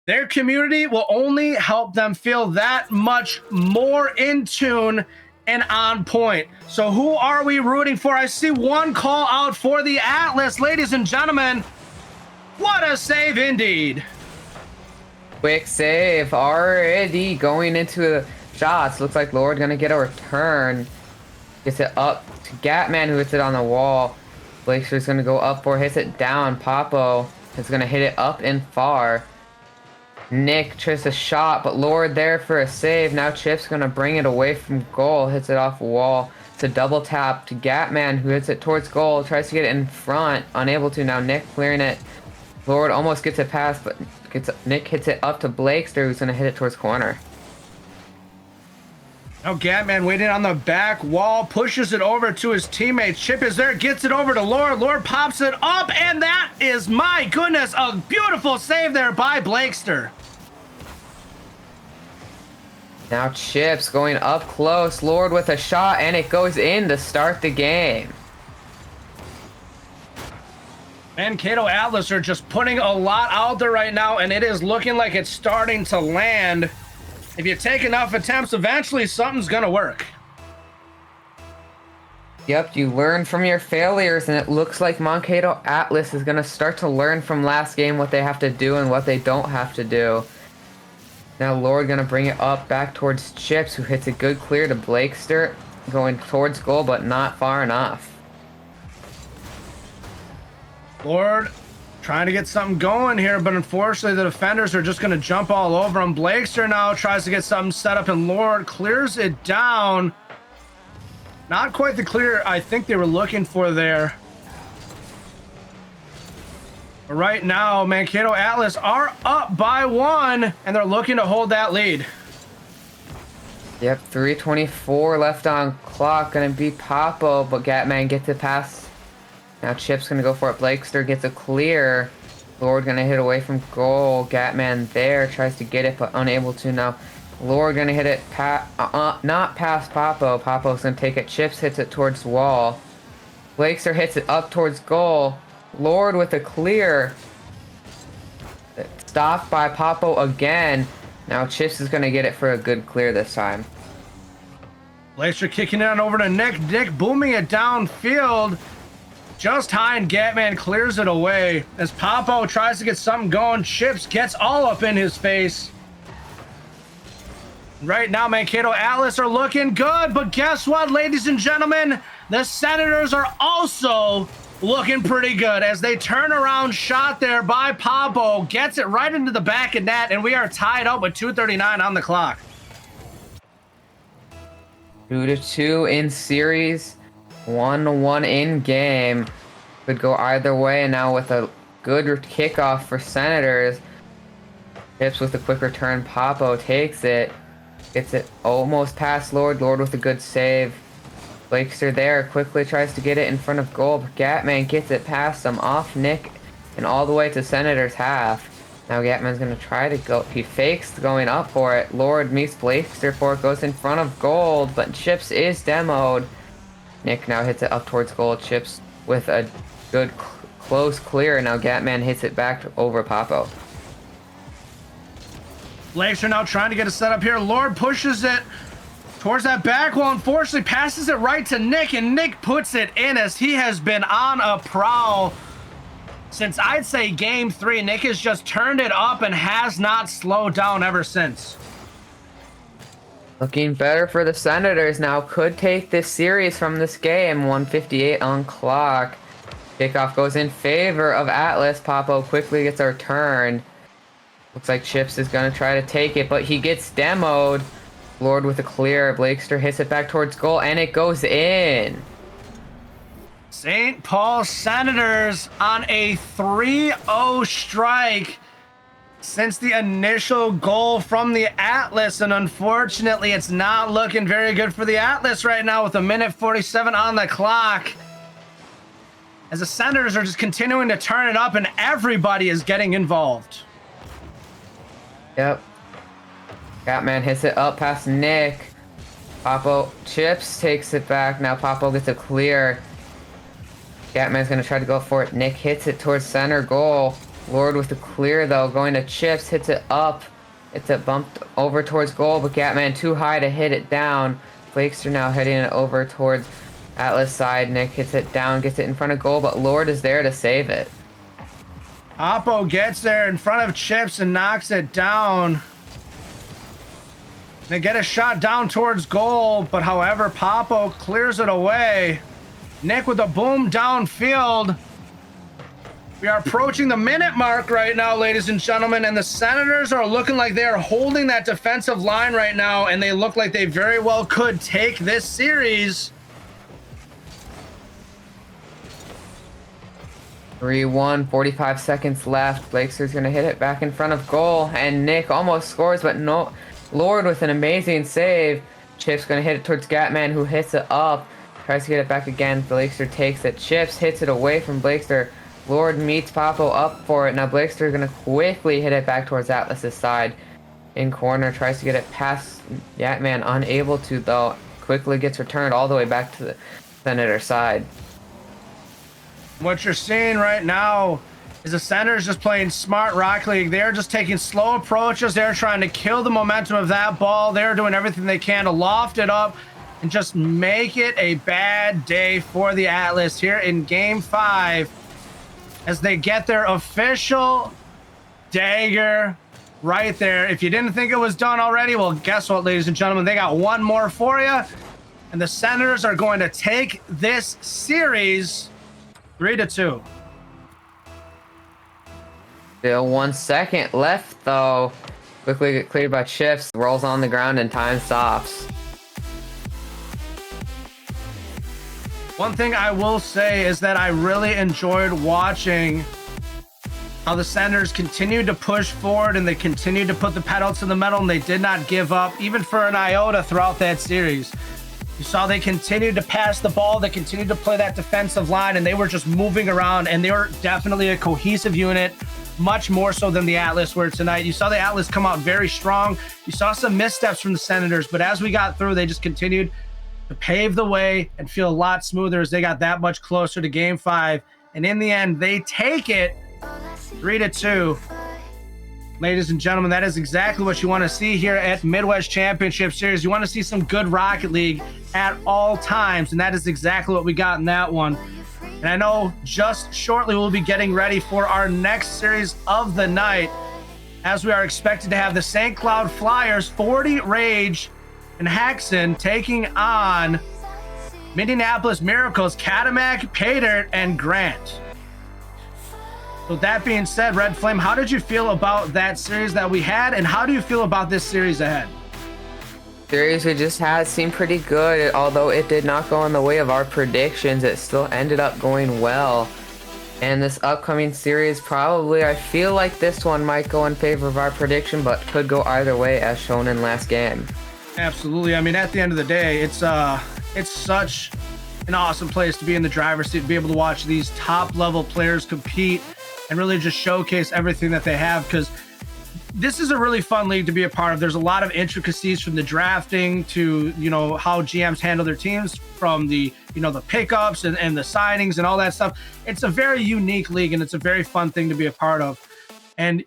their community will only help them feel that much more in tune and on point. So who are we rooting for? I see one call out for the Atlas. Ladies and gentlemen, what a save indeed. Quick save already going into the shots. Looks like Lord gonna get a return. Gets it up to Gatman, who hits it on the wall. Blakester's gonna go up for, hits it down. Papo is gonna hit it up and far. Nick tries a shot, but Lord there for a save. Now Chip's gonna bring it away from goal. Hits it off the wall. It's a double tap to Gatman, who hits it towards goal, tries to get it in front, unable to. Now Nick clearing it. Lord almost gets it past, but Nick hits it up to Blakester, who's going to hit it towards corner. Now Gatman waiting on the back wall, pushes it over to his teammate. Chip is there, gets it over to Lord. Lord pops it up, and that is, my goodness, a beautiful save there by Blakester. Now Chips going up close. Lord with a shot, and it goes in to start the game. Mankato Atlas are just putting a lot out there right now, and it is looking like it's starting to land. If you take enough attempts, eventually something's gonna work. Yep, you learn from your failures, and it looks like Mankato Atlas is gonna start to learn from last game what they have to do and what they don't have to do. Now Lord gonna bring it up back towards Chips, who hits a good clear to Blakester, going towards goal, but not far enough. Lord trying to get something going here, but unfortunately the defenders are just going to jump all over him. Blakester now tries to get something set up, and Lord clears it down. Not quite the clear I think they were looking for there. But right now, Mankato Atlas are up by 1, and they're looking to hold that lead. Yep, 3:24 left on clock. Gonna be Papo, but Gatman gets it past. Now Chip's gonna go for it. Blakester gets a clear. Lord gonna hit away from goal. Gatman there tries to get it, but unable to. Now Lord gonna hit it not past Papo. Papo's gonna take it. Chips hits it towards wall. Blakester hits it up towards goal. Lord with a clear. Stopped by Papo again. Now Chips is gonna get it for a good clear this time. Blakester kicking it on over to Nick. Nick booming it downfield. Just high, and Gatman clears it away. As Papo tries to get something going, Chips gets all up in his face. Right now, Mankato Atlas are looking good, but guess what, ladies and gentlemen? The Senators are also looking pretty good as they turn around shot there by Papo, gets it right into the back of net, and we are tied up with 2:39 on the clock. 2-2 in series. 1-1 in game. Could go either way, and now with a good kickoff for Senators. Chips with a quick return. Papo takes it. Gets it almost past Lord. Lord with a good save. Blakester there quickly tries to get it in front of goal, but Gatman gets it past him, off Nick, and all the way to Senators half. Now Gatman's going to try to go. He fakes going up for it. Lord meets Blakester for it. Goes in front of goal, but Chips is demoed. Nick now hits it up towards goal. Chips with a good close clear. Now Gatman hits it back over Papo. Blakester now trying to get a setup here. Lord pushes it towards that back wall. Unfortunately, passes it right to Nick, and Nick puts it in as he has been on a prowl since I'd say game 3. Nick has just turned it up and has not slowed down ever since. Looking better for the Senators now. Could take this series from this game. 1:58 on clock. Kickoff goes in favor of Atlas. Papo quickly gets our turn. Looks like Chips is going to try to take it, but he gets demoed. Lord with a clear. Blakester hits it back towards goal, and it goes in. St. Paul Senators on a 3-0 strike since the initial goal from the Atlas, and unfortunately it's not looking very good for the Atlas right now with 1:47 on the clock, as the Senators are just continuing to turn it up and everybody is getting involved. Yep. Gatman hits it up past Nick. Papo Chips takes it back. Now Papo gets a clear. Gatman's going to try to go for it. Nick hits it towards center goal. Lord with the clear, though, going to Chips, hits it up. It's a bumped over towards goal, but Gatman too high to hit it down. Blakester now heading it over towards Atlas side. Nick hits it down, gets it in front of goal, but Lord is there to save it. Papo gets there in front of Chips and knocks it down. They get a shot down towards goal, but however, Papo clears it away. Nick with a boom downfield. We are approaching the minute mark right now, ladies and gentlemen, and the Senators are looking like they are holding that defensive line right now, and they look like they very well could take this series. 3-1, 45 seconds left. Blakester's gonna hit it back in front of goal, and Nick almost scores, but no. Lord with an amazing save. Chip's gonna hit it towards Gatman, who hits it up. Tries to get it back again. Blakester takes it. Chips hits it away from Blakester. Lord meets Papo up for it. Now Blakester gonna quickly hit it back towards Atlas's side. In corner, tries to get it past Gatman, unable to though. Quickly gets returned all the way back to the Senator side. What you're seeing right now is the Senators just playing smart Rocket League. They're just taking slow approaches. They're trying to kill the momentum of that ball. They're doing everything they can to loft it up and just make it a bad day for the Atlas here in Game 5 as they get their official dagger right there. If you didn't think it was done already, well, guess what, ladies and gentlemen? They got one more for you, and the Senators are going to take this series 3-2. Still 1 second left though. Quickly get cleared by Chips. Rolls on the ground and time stops. One thing I will say is that I really enjoyed watching how the Senators continued to push forward and they continued to put the pedal to the metal and they did not give up, even for an iota throughout that series. You saw they continued to pass the ball, they continued to play that defensive line, and they were just moving around, and they were definitely a cohesive unit, much more so than the Atlas were tonight. You saw the Atlas come out very strong. You saw some missteps from the Senators, but as we got through, they just continued to pave the way and feel a lot smoother as they got that much closer to Game 5. And in the end, they take it 3-2. Ladies and gentlemen, that is exactly what you want to see here at Midwest Championship Series. You want to see some good Rocket League at all times, and that is exactly what we got in that one. And I know just shortly we'll be getting ready for our next series of the night, as we are expected to have the St. Cloud Flyers, 40 Rage, and Haxon taking on Minneapolis Miracles, Katamak, Paydirt, and Grant. So that being said, Red Flame, how did you feel about that series that we had, and how do you feel about this series ahead? Series we just had seemed pretty good, although it did not go in the way of our predictions. It still ended up going well. And this upcoming series, probably, I feel like this one might go in favor of our prediction, but could go either way as shown in last game. Absolutely. I mean, at the end of the day, it's such an awesome place to be in the driver's seat, to be able to watch these top-level players compete and really just showcase everything that they have, because this is a really fun league to be a part of. There's a lot of intricacies from the drafting to, how GMs handle their teams, from the, the pickups and the signings and all that stuff. It's a very unique league, and it's a very fun thing to be a part of. And,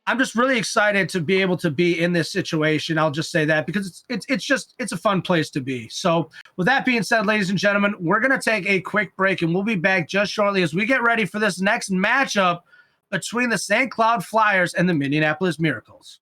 I'm just really excited to be able to be in this situation. I'll just say that because it's a fun place to be. So with that being said, ladies and gentlemen, we're going to take a quick break, and we'll be back just shortly as we get ready for this next matchup between the St. Cloud Flyers and the Minneapolis Miracles.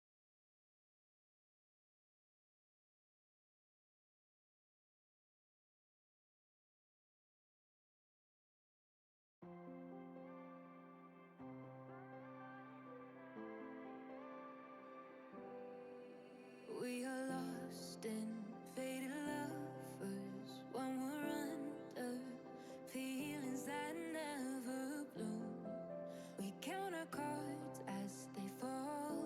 We are lost and faded lovers when we're under feelings that never bloom. We count our cards as they fall.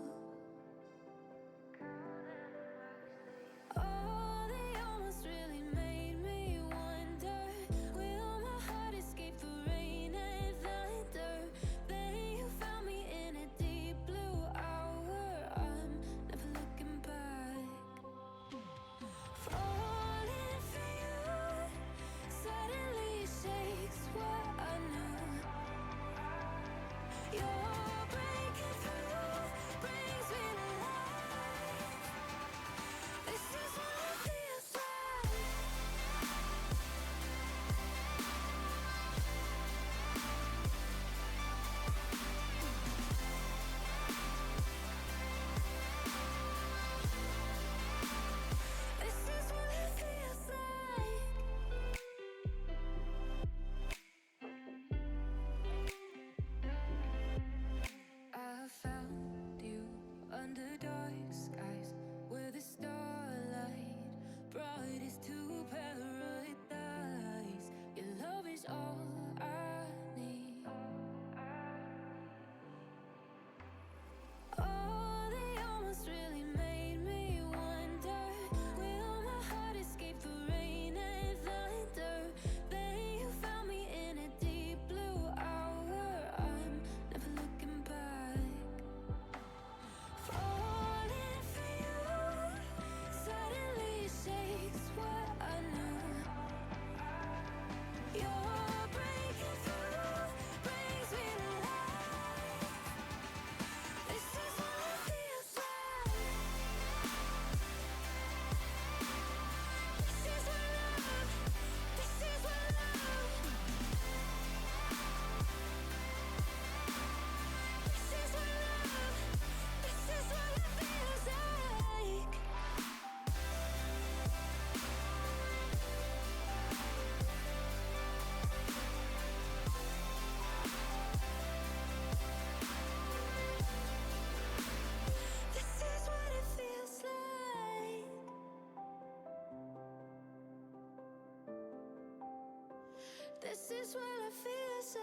just when I feel sad.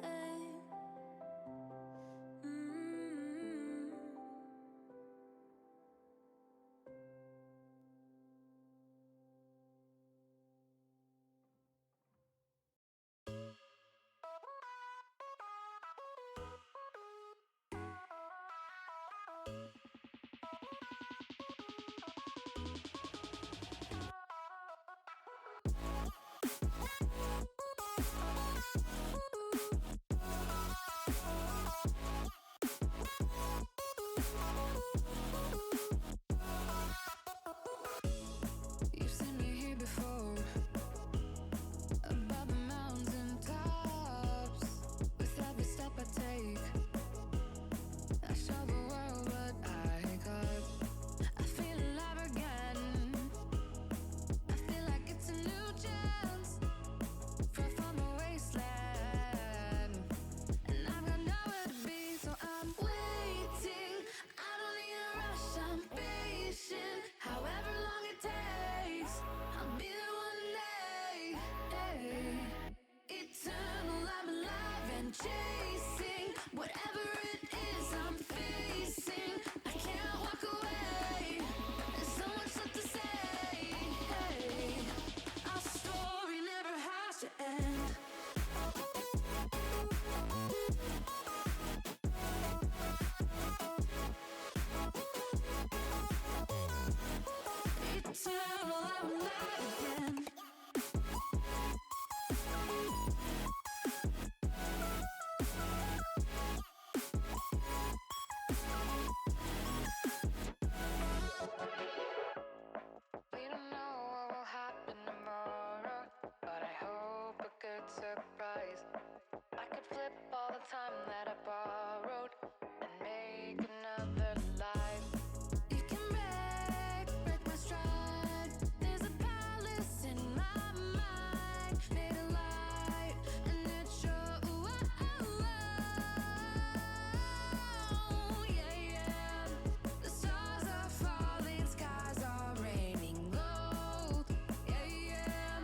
Mm. You've seen me here before, above the mountain tops. With every step I take, I show the world what I got. I feel alive again. I feel like it's a new chance, free from the wasteland. And I've got nowhere to be, so I'm waiting. I don't need a rush, I'm patient. However long it takes, I'll be there one day. Eternal, I'm alive and chasing whatever it is I'm facing. I can't walk away. There's so much left to say. Our story never has to end. Eternal, I'm alive again. We don't know what will happen tomorrow, but I hope a good surprise. I could flip all the time that I borrowed and make another life. You can break my stride. There's a palace in my mind, made of light, and it shows. Yeah, yeah. The stars are falling, skies are raining gold. Yeah, yeah.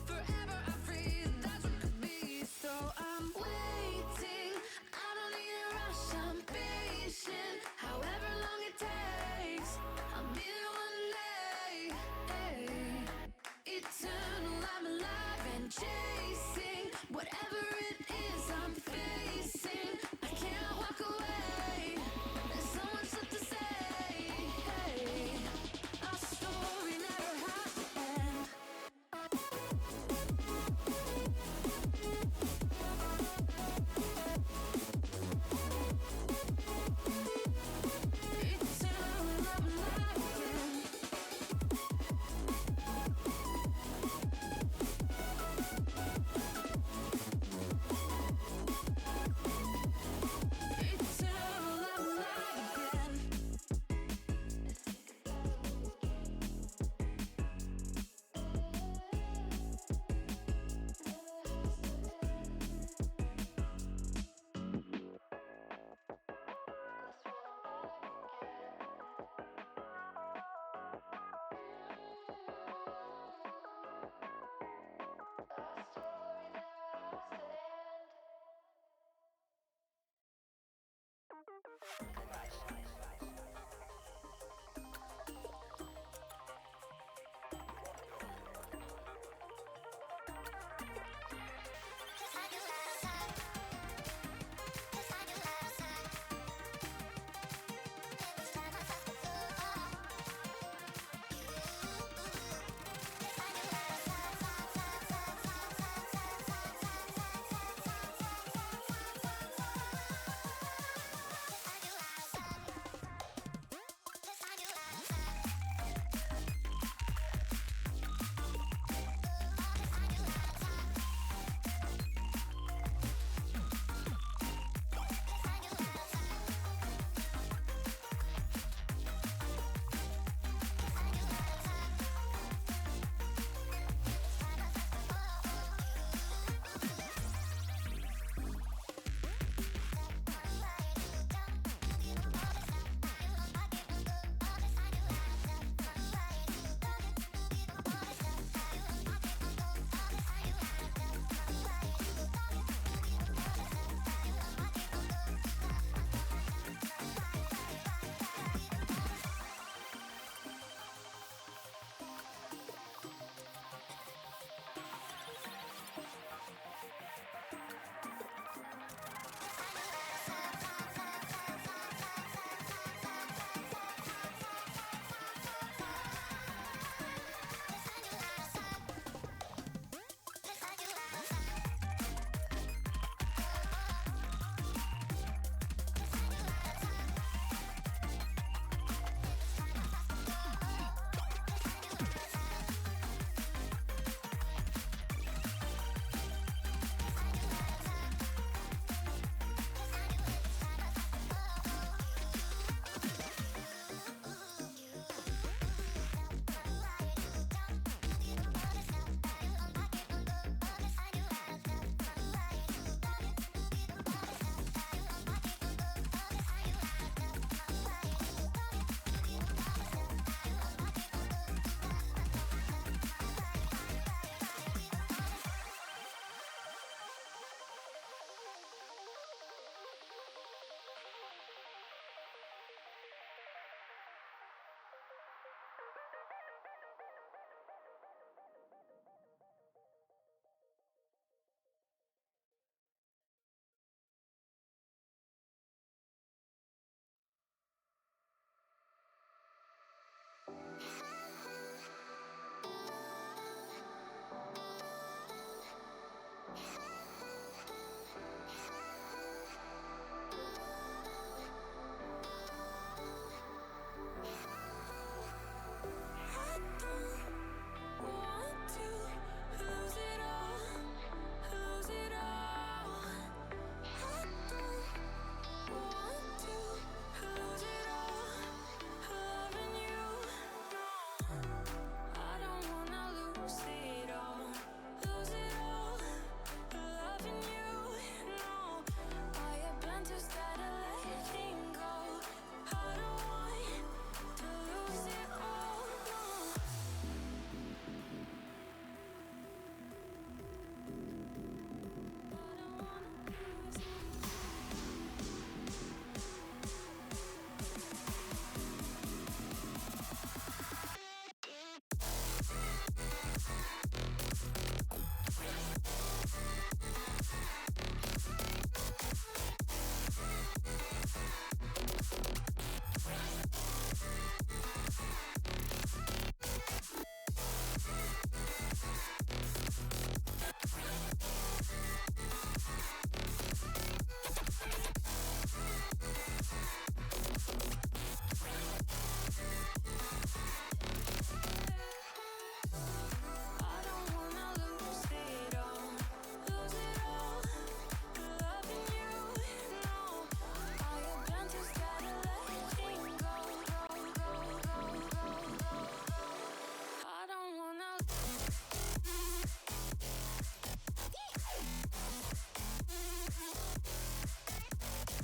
Forever I'm free, that's what could be. So I'm waiting. I don't need a rush, I'm patient. However long it takes, I'll be there one day. Eternal, I'm alive and chasing whatever it is I'm facing. I can't walk away. There's so much left to say. Our story never has to end. Eternal, I'm alive again.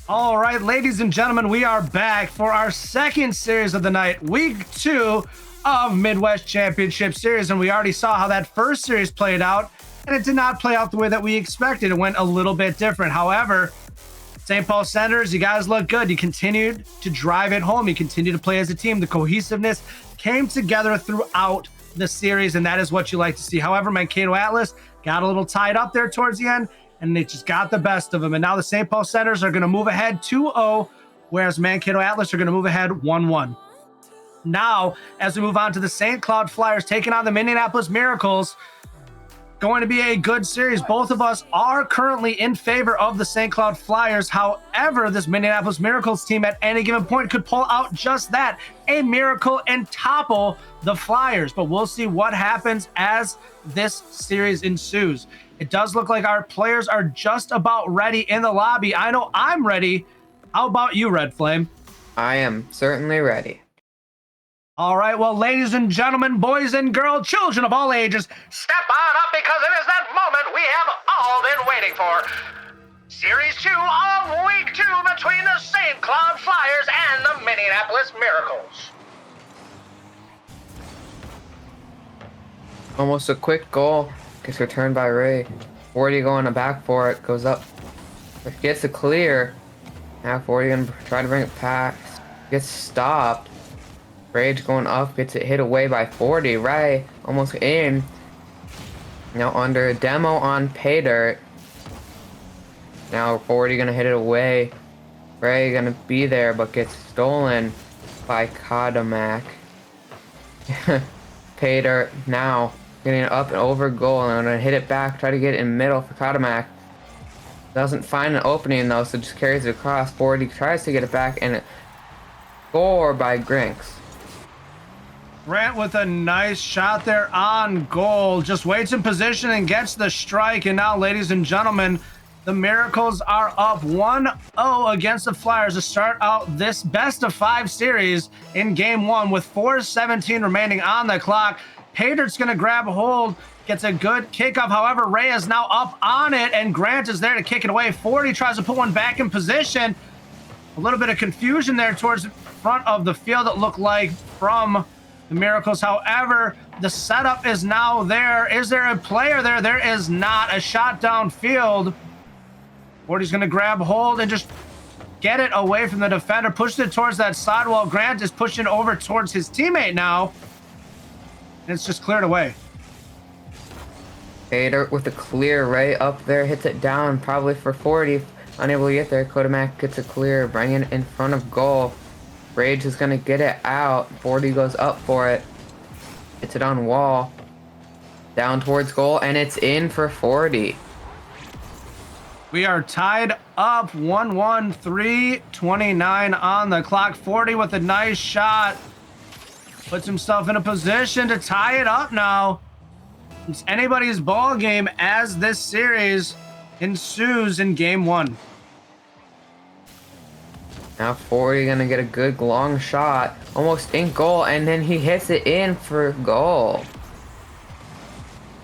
All right, ladies and gentlemen, we are back for our second series of the night, week 2 of Midwest Championship Series. And we already saw how that first series played out, and it did not play out the way that we expected. It went a little bit different. However, St. Paul Senators, you guys look good. You continued to drive it home. You continued to play as a team. The cohesiveness came together throughout the series, and that is what you like to see. However, Mankato Atlas got a little tied up there towards the end, and they just got the best of them. And now the St. Paul Senators are going to move ahead 2-0, whereas Mankato Atlas are going to move ahead 1-1. Now, as we move on to the St. Cloud Flyers taking on the Minneapolis Miracles, going to be a good series. Both of us are currently in favor of the St. Cloud Flyers. However, this Minneapolis Miracles team at any given point could pull out just that, a miracle, and topple the Flyers. But we'll see what happens as this series ensues. It does look like our players are just about ready in the lobby. I know I'm ready. How about you, Red Flame? I am certainly ready. All right, well, ladies and gentlemen, boys and girls, children of all ages, step on up because it is that moment we have all been waiting for. Series 2 of Week 2 between the St. Cloud Flyers and the Minneapolis Miracles. Almost a quick goal. Gets returned by Ray. 40 going back for it. Goes up. Gets a clear. Now 40 gonna try to bring it past. Gets stopped. Rage going up. Gets it hit away by 40. Ray almost in. Now under a demo on pay dirt. Now 40 gonna hit it away. Ray gonna be there but gets stolen by Kodamak. Pay dirt now. Getting it up and over goal, and I'm gonna hit it back, try to get it in middle for Kodamak. Doesn't find an opening though, so just carries it across. 40 tries to get it back, and it scored by Grinks. Grant with a nice shot there on goal. Just waits in position and gets the strike. And now, ladies and gentlemen, the Miracles are up 1-0 against the Flyers to start out this best-of-5 series in Game 1 with 4:17 remaining on the clock. Paydirt's going to grab a hold, gets a good kickoff. However, Ray is now up on it, and Grant is there to kick it away. 40 tries to put one back in position. A little bit of confusion there towards the front of the field, it looked like, from the Miracles. However, the setup is now there. Is there a player there? There is not. A shot downfield. 40's going to grab hold and just get it away from the defender. Pushed it towards that sidewall. Grant is pushing over towards his teammate now. And it's just cleared away. Paydirt with a clear right up there. Hits it down probably for 40. Unable to get there. Kodamak gets a clear. Bringing it in front of goal. Rage is going to get it out. 40 goes up for it. Hits it on wall. Down towards goal. And it's in for 40. We are tied up 1-1, 3:29 on the clock. 40 with a nice shot. Puts himself in a position to tie it up now. It's anybody's ball game as this series ensues in Game 1. Now 40 gonna get a good long shot. Almost in goal, and then he hits it in for goal.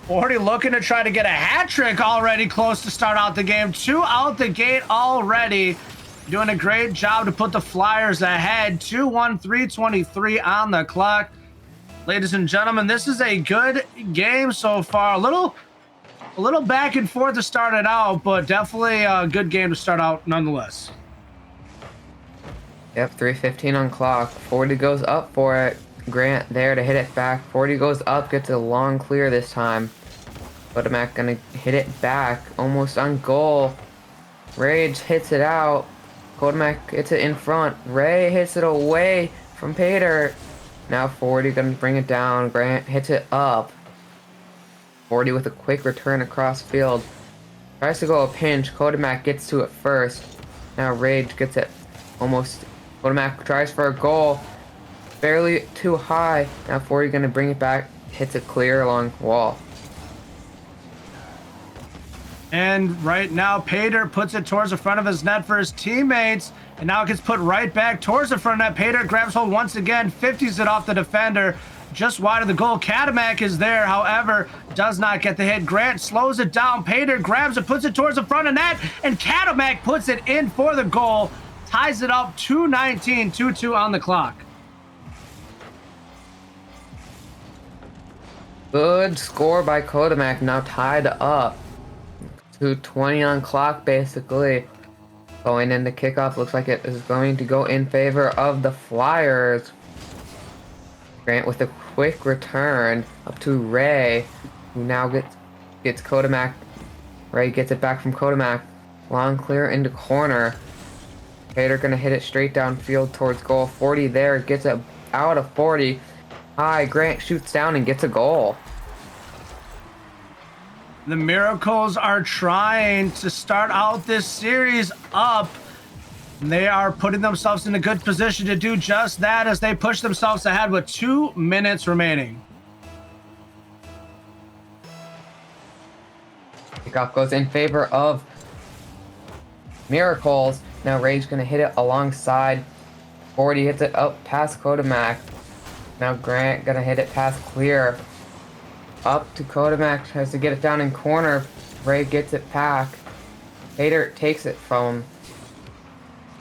40 looking to try to get a hat trick already, close to start out the game. 2 out the gate already. Doing a great job to put the Flyers ahead. 2-1, 3:23 on the clock. Ladies and gentlemen, this is a good game so far. A little back and forth to start it out, but definitely a good game to start out nonetheless. Yep, 3:15 on clock. 40 goes up for it. Grant there to hit it back. 40 goes up, gets a long clear this time. Kodamak gonna hit it back, almost on goal. Rage hits it out. Kodamak hits it in front. Ray hits it away from Paydirt. Now 40 gonna bring it down. Grant hits it up. 40 with a quick return across field. Tries to go a pinch. Kodamak gets to it first. Now Rage gets it almost. Kodamak tries for a goal. Barely too high. Now 40 gonna bring it back. Hits it clear along wall. And right now, Paydirt puts it towards the front of his net for his teammates. And now it gets put right back towards the front net. Paydirt grabs hold once again, 50s it off the defender. just wide of the goal. Katamak is there, however, does not get the hit. Grant slows it down. Pater grabs it, puts it towards the front of net, and Katamak puts it in for the goal. Ties it up 2:19, 2-2 on the clock. Good score by Kodamak, now tied up. 2:20 on clock, basically. Going into kickoff, looks like it is going to go in favor of the Flyers. Grant with a quick return up to Ray, who now gets Kodamak. Ray gets it back from Kodamak. Long clear into corner. Pater gonna hit it straight downfield towards goal. 40 there, gets it out of 40. High, Grant shoots down and gets a goal. The Miracles are trying to start out this series up. They are putting themselves in a good position to do just that as they push themselves ahead with 2 minutes remaining. Kickoff goes in favor of Miracles. Now Rage gonna hit it alongside. 40 hits it up past Kodamak. Now Grant gonna hit it past clear. Up to Kodamak, tries to get it down in corner. Ray gets it back. Pater takes it from him.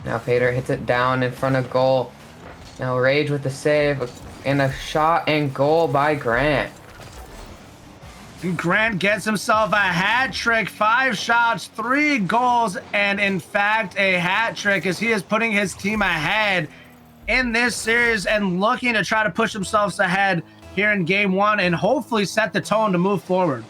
Now Pater hits it down in front of goal. Now Rage with the save and a shot and goal by Grant. Grant gets himself a hat trick, 5 shots, 3 goals, and in fact a hat trick as he is putting his team ahead in this series and looking to try to push themselves ahead here in game 1 and hopefully set the tone to move forward.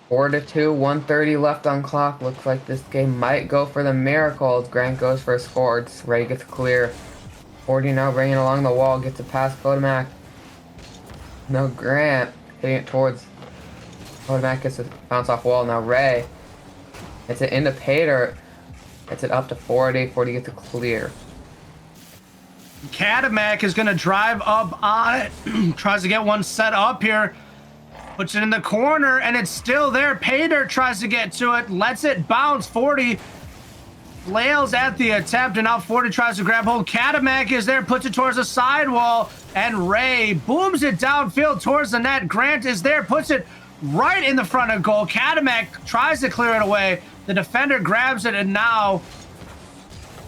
4-2, 1:30 left on clock. Looks like this game might go for the Miracles. Grant goes for a score. Ray gets clear. 40 now bringing along the wall, gets it past Kodamak. Now Grant hitting it towards Kodamak, gets a bounce off wall. Now Ray hits it into Pater. Hits it up to 40. 40 gets it clear. Katamak is going to drive up on it. Tries to get one set up here. Puts it in the corner, and it's still there. Pater tries to get to it. Lets it bounce. 40 flails at the attempt, and now 40 tries to grab hold. Katamak is there. Puts it towards the sidewall, and Ray booms it downfield towards the net. Grant is there. Puts it right in the front of goal. Katamak tries to clear it away. The defender grabs it, and now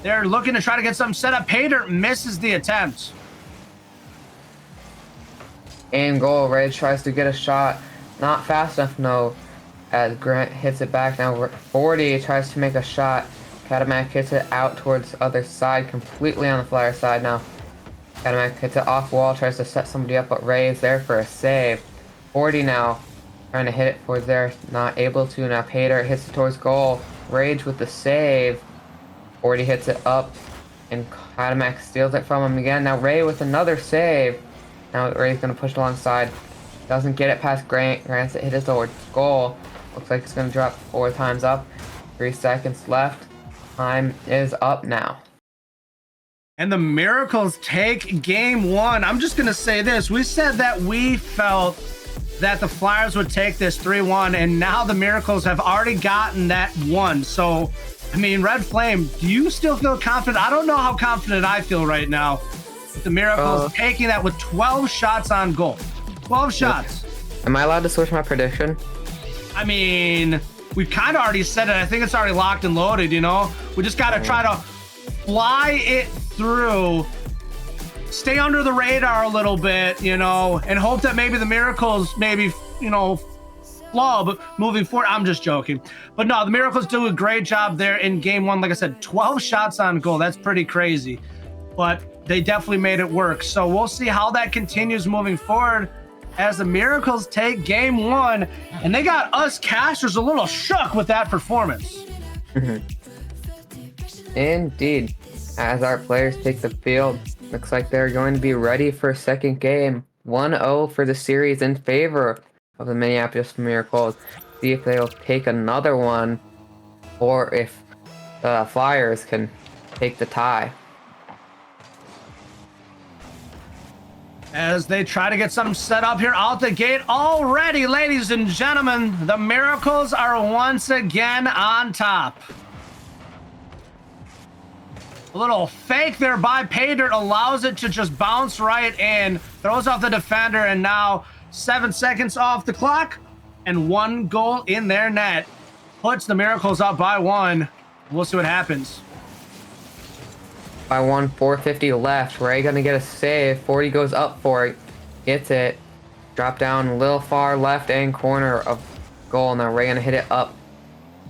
they're looking to try to get something set up. Pater misses the attempt. In goal, Ray tries to get a shot. Not fast enough, no. As Grant hits it back. Now 40 tries to make a shot. Katamak hits it out towards the other side, completely on the Flyer side now. Katamak hits it off wall, tries to set somebody up, but Ray is there for a save. 40 now, trying to hit it towards there, not able to. Now Pater hits it towards goal. Rage with the save. 40 hits it up, and Katamak steals it from him again. Now Ray with another save. Now Ray's going to push alongside. Doesn't get it past Grant. Grant's hit it towards goal. Looks like it's going to drop 4 times up. 3 seconds left. Time is up now. And the Miracles take game 1. I'm just going to say this. We said that we felt that the Flyers would take this 3-1, and now the Miracles have already gotten that 1. So, I mean, Red Flame, do you still feel confident? I don't know how confident I feel right now. The Miracles taking that with 12 shots on goal. 12 shots. Am I allowed to switch my prediction? I mean, we've kind of already said it. I think it's already locked and loaded, you know? We just got to try to fly it through, stay under the radar a little bit, you know, and hope that maybe the Miracles maybe, you know, flub moving forward. I'm just joking. But no, the Miracles do a great job there in game 1. Like I said, 12 shots on goal. That's pretty crazy. But they definitely made it work. So we'll see how that continues moving forward as the Miracles take game 1. And they got us casters a little shook with that performance. Indeed. As our players take the field, looks like they're going to be ready for a second game. 1-0 for the series in favor of the Minneapolis Miracles. See if they'll take another one or if the Flyers can take the tie. As they try to get something set up here out the gate already, ladies and gentlemen, the Miracles are once again on top. A little fake there by Paydirt allows it to just bounce right in, throws off the defender, and now 7 seconds off the clock and 1 goal in their net. Puts the Miracles up by 1. We'll see what happens. By 1, 4:50 left. Ray gonna get a save. 40 goes up for it. Gets it. Drop down a little far left and corner of goal. Now Ray gonna hit it up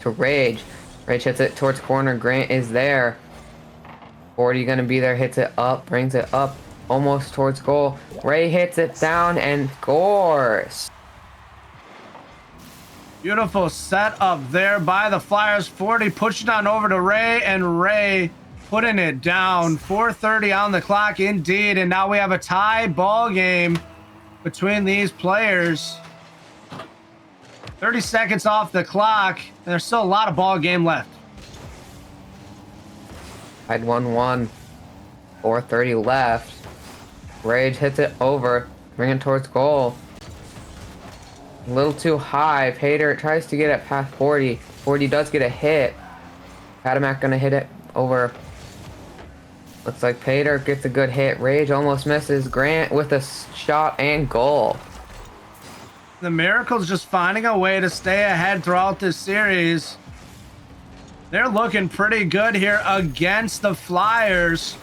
to Rage. Rage hits it towards corner. Grant is there. 40 gonna be there, hits it up, brings it up, almost towards goal. Ray hits it down and scores. Beautiful setup there by the Flyers. 40 pushing on over to Ray, and Ray putting it down. 4:30 on the clock indeed, and now we have a tie ball game between these players. 30 seconds off the clock, and there's still a lot of ball game left. Tied 1-1. 4:30 left. Rage hits it over, bringing towards goal. A little too high. Paydirt tries to get it past 40. 40 does get a hit. Katamak gonna hit it over. Looks like Paydirt gets a good hit. Rage almost misses. Grant with a shot and goal. The Miracles just finding a way to stay ahead throughout this series. They're looking pretty good here against the Flyers.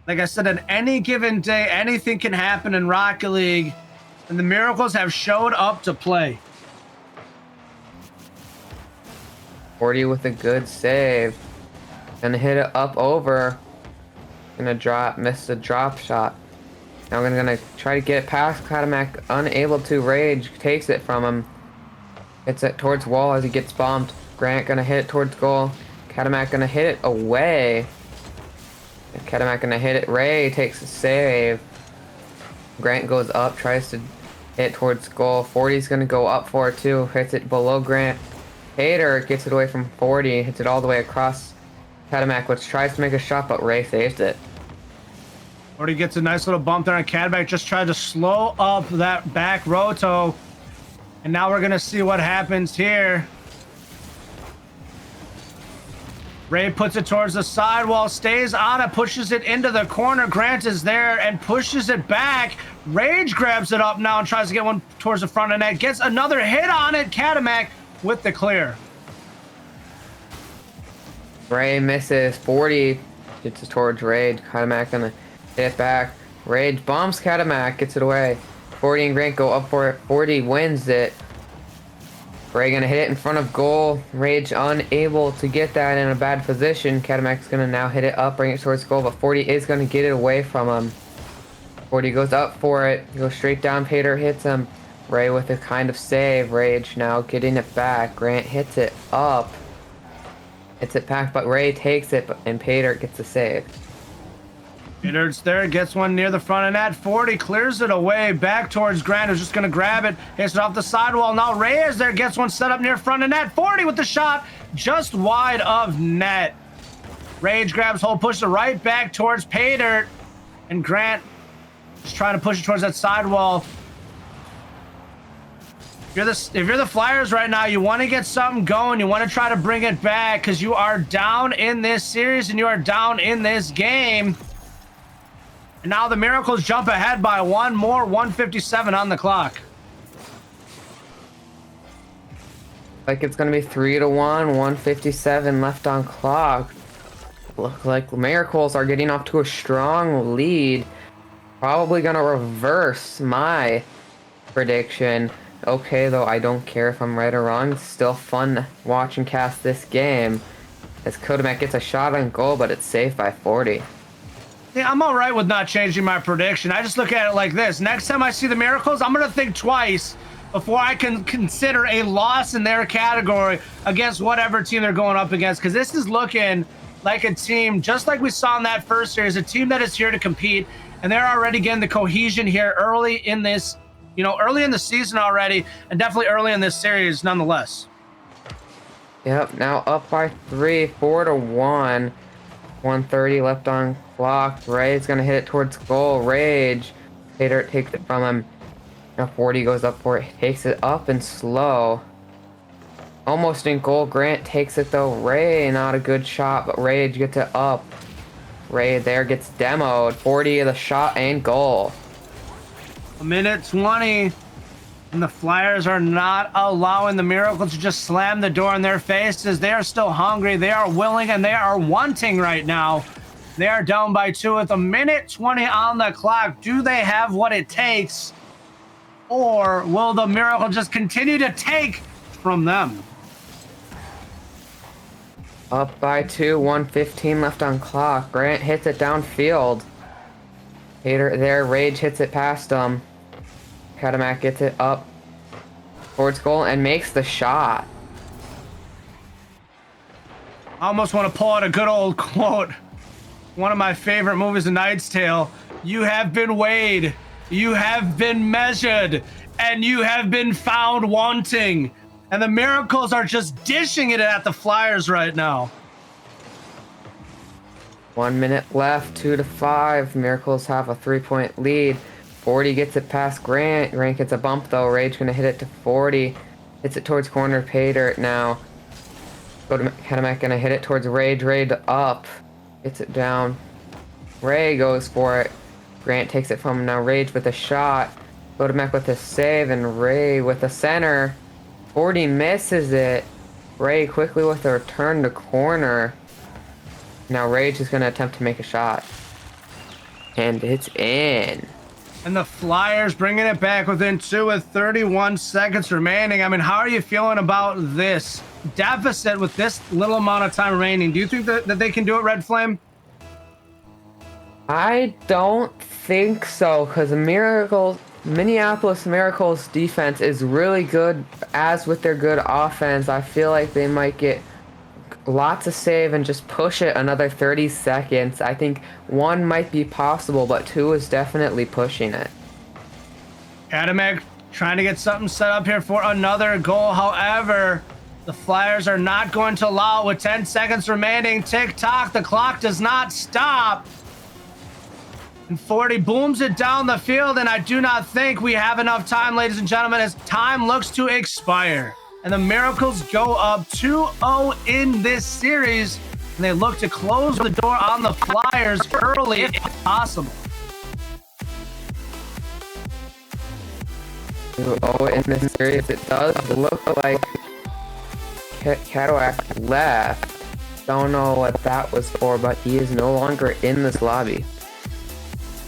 Like I said, on any given day, anything can happen in Rocket League, and the Miracles have showed up to play. 40 with a good save. Gonna hit it up over. Gonna drop, miss the drop shot. Now we're gonna try to get it past Katamak, unable to. Rage takes it from him. Hits it towards wall as he gets bumped. Grant gonna hit it towards goal. Katamak gonna hit it away. Katamak gonna hit it. Ray takes a save. Grant goes up, tries to hit towards goal. 40's gonna go up for it too. Hits it below Grant. Paydirt gets it away from 40. Hits it all the way across Katamak, which tries to make a shot, but Ray saves it. 40 gets a nice little bump there on Katamak. Just tried to slow up that back roto. And now we're gonna see what happens here. Ray puts it towards the sidewall, stays on it, pushes it into the corner. Grant is there and pushes it back. Rage grabs it up now and tries to get one towards the front of the net. Gets another hit on it. Katamak with the clear. Ray misses. 40 gets it towards Rage. Katamak gonna hit it back. Rage bumps Katamak, gets it away. 40 and Grant go up for it. 40 wins it. Ray gonna hit it in front of goal. Rage unable to get that in a bad position. Katamak's gonna now hit it up, bring it towards goal, but 40 is gonna get it away from him. 40 goes up for it, goes straight down. Paydirt hits him. Ray with a kind of save. Rage now getting it back. Grant hits it up. Hits it back, but Ray takes it, and Paydirt gets a save. Paydirt's there, gets one near the front of net. 40 clears it away back towards Grant, who's just going to grab it. Hits it off the sidewall. Now Ray is there, gets one set up near front of net. 40 with the shot, just wide of net. Rage grabs hold, pushes it right back towards Paydirt. And Grant just trying to push it towards that sidewall. If you're the Flyers right now, you want to get something going. You want to try to bring it back because you are down in this series and you are down in this game. And now the Miracles jump ahead by one more. 1:57 on the clock. Like it's gonna be 3-1, 1:57 left on clock. Look like the Miracles are getting off to a strong lead. Probably gonna reverse my prediction. Okay, though, I don't care if I'm right or wrong. It's still fun watching cast this game. As Katamak gets a shot on goal, but it's saved by 40. Yeah, I'm all right with not changing my prediction. I just look at it like this. Next time I see the Miracles, I'm going to think twice before I can consider a loss in their category against whatever team they're going up against. Because this is looking like a team, just like we saw in that first series, a team that is here to compete. And they're already getting the cohesion here early in this, early in the season already. And definitely early in this series nonetheless. Yep, now up by 3, 4-1. 1:30 left on clock. Ray's gonna hit it towards goal. Rage. Paydirt takes it from him. Now 40 goes up for it. Takes it up and slow. Almost in goal. Grant takes it though. Ray, not a good shot, but Rage gets it up. Ray there gets demoed. 40 of the shot and goal. A minute 20. And the Flyers are not allowing the Miracles to just slam the door in their faces. They are still hungry. They are willing and they are wanting right now. They are down by 2 with a minute 20 on the clock. Do they have what it takes? Or will the Miracle just continue to take from them? Up by 2, 1:15 left on clock. Grant hits it downfield. Hater there, Rage hits it past him. Kadamak gets it up towards goal and makes the shot. I almost want to pull out a good old quote. One of my favorite movies, A Knight's Tale. You have been weighed, you have been measured, and you have been found wanting. And the Miracles are just dishing it at the Flyers right now. 1 minute left, 2-5. Miracles have a 3-point lead. 40 gets it past Grant. Grant gets a bump though. Rage gonna hit it to 40. Hits it towards corner pay dirt now. Go to Kadamak, gonna hit it towards Rage. Rage up. Gets it down. Ray goes for it. Grant takes it from him now. Rage with a shot. Go to Mac with a save and Ray with a center. 40 misses it. Ray quickly with a return to corner. Now Rage is gonna attempt to make a shot. And it's in. And the Flyers bringing it back within 2 with 31 seconds remaining. I mean, how are you feeling about this deficit with this little amount of time remaining? Do you think that they can do it, Red Flame? I don't think so, because Minneapolis Miracles defense is really good, as with their good offense. I feel like they might get lots of save and just push it another 30 seconds. I think 1 might be possible, but 2 is definitely pushing it. Kadamak trying to get something set up here for another goal. However, the Flyers are not going to allow it with 10 seconds remaining. Tick-tock, the clock does not stop. And 40 booms it down the field, and I do not think we have enough time, ladies and gentlemen, as time looks to expire. And the Miracles go up 2-0 in this series, and they look to close the door on the Flyers early if possible. 2-0 in this series. It does look like Cadillac left. Don't know what that was for, but he is no longer in this lobby.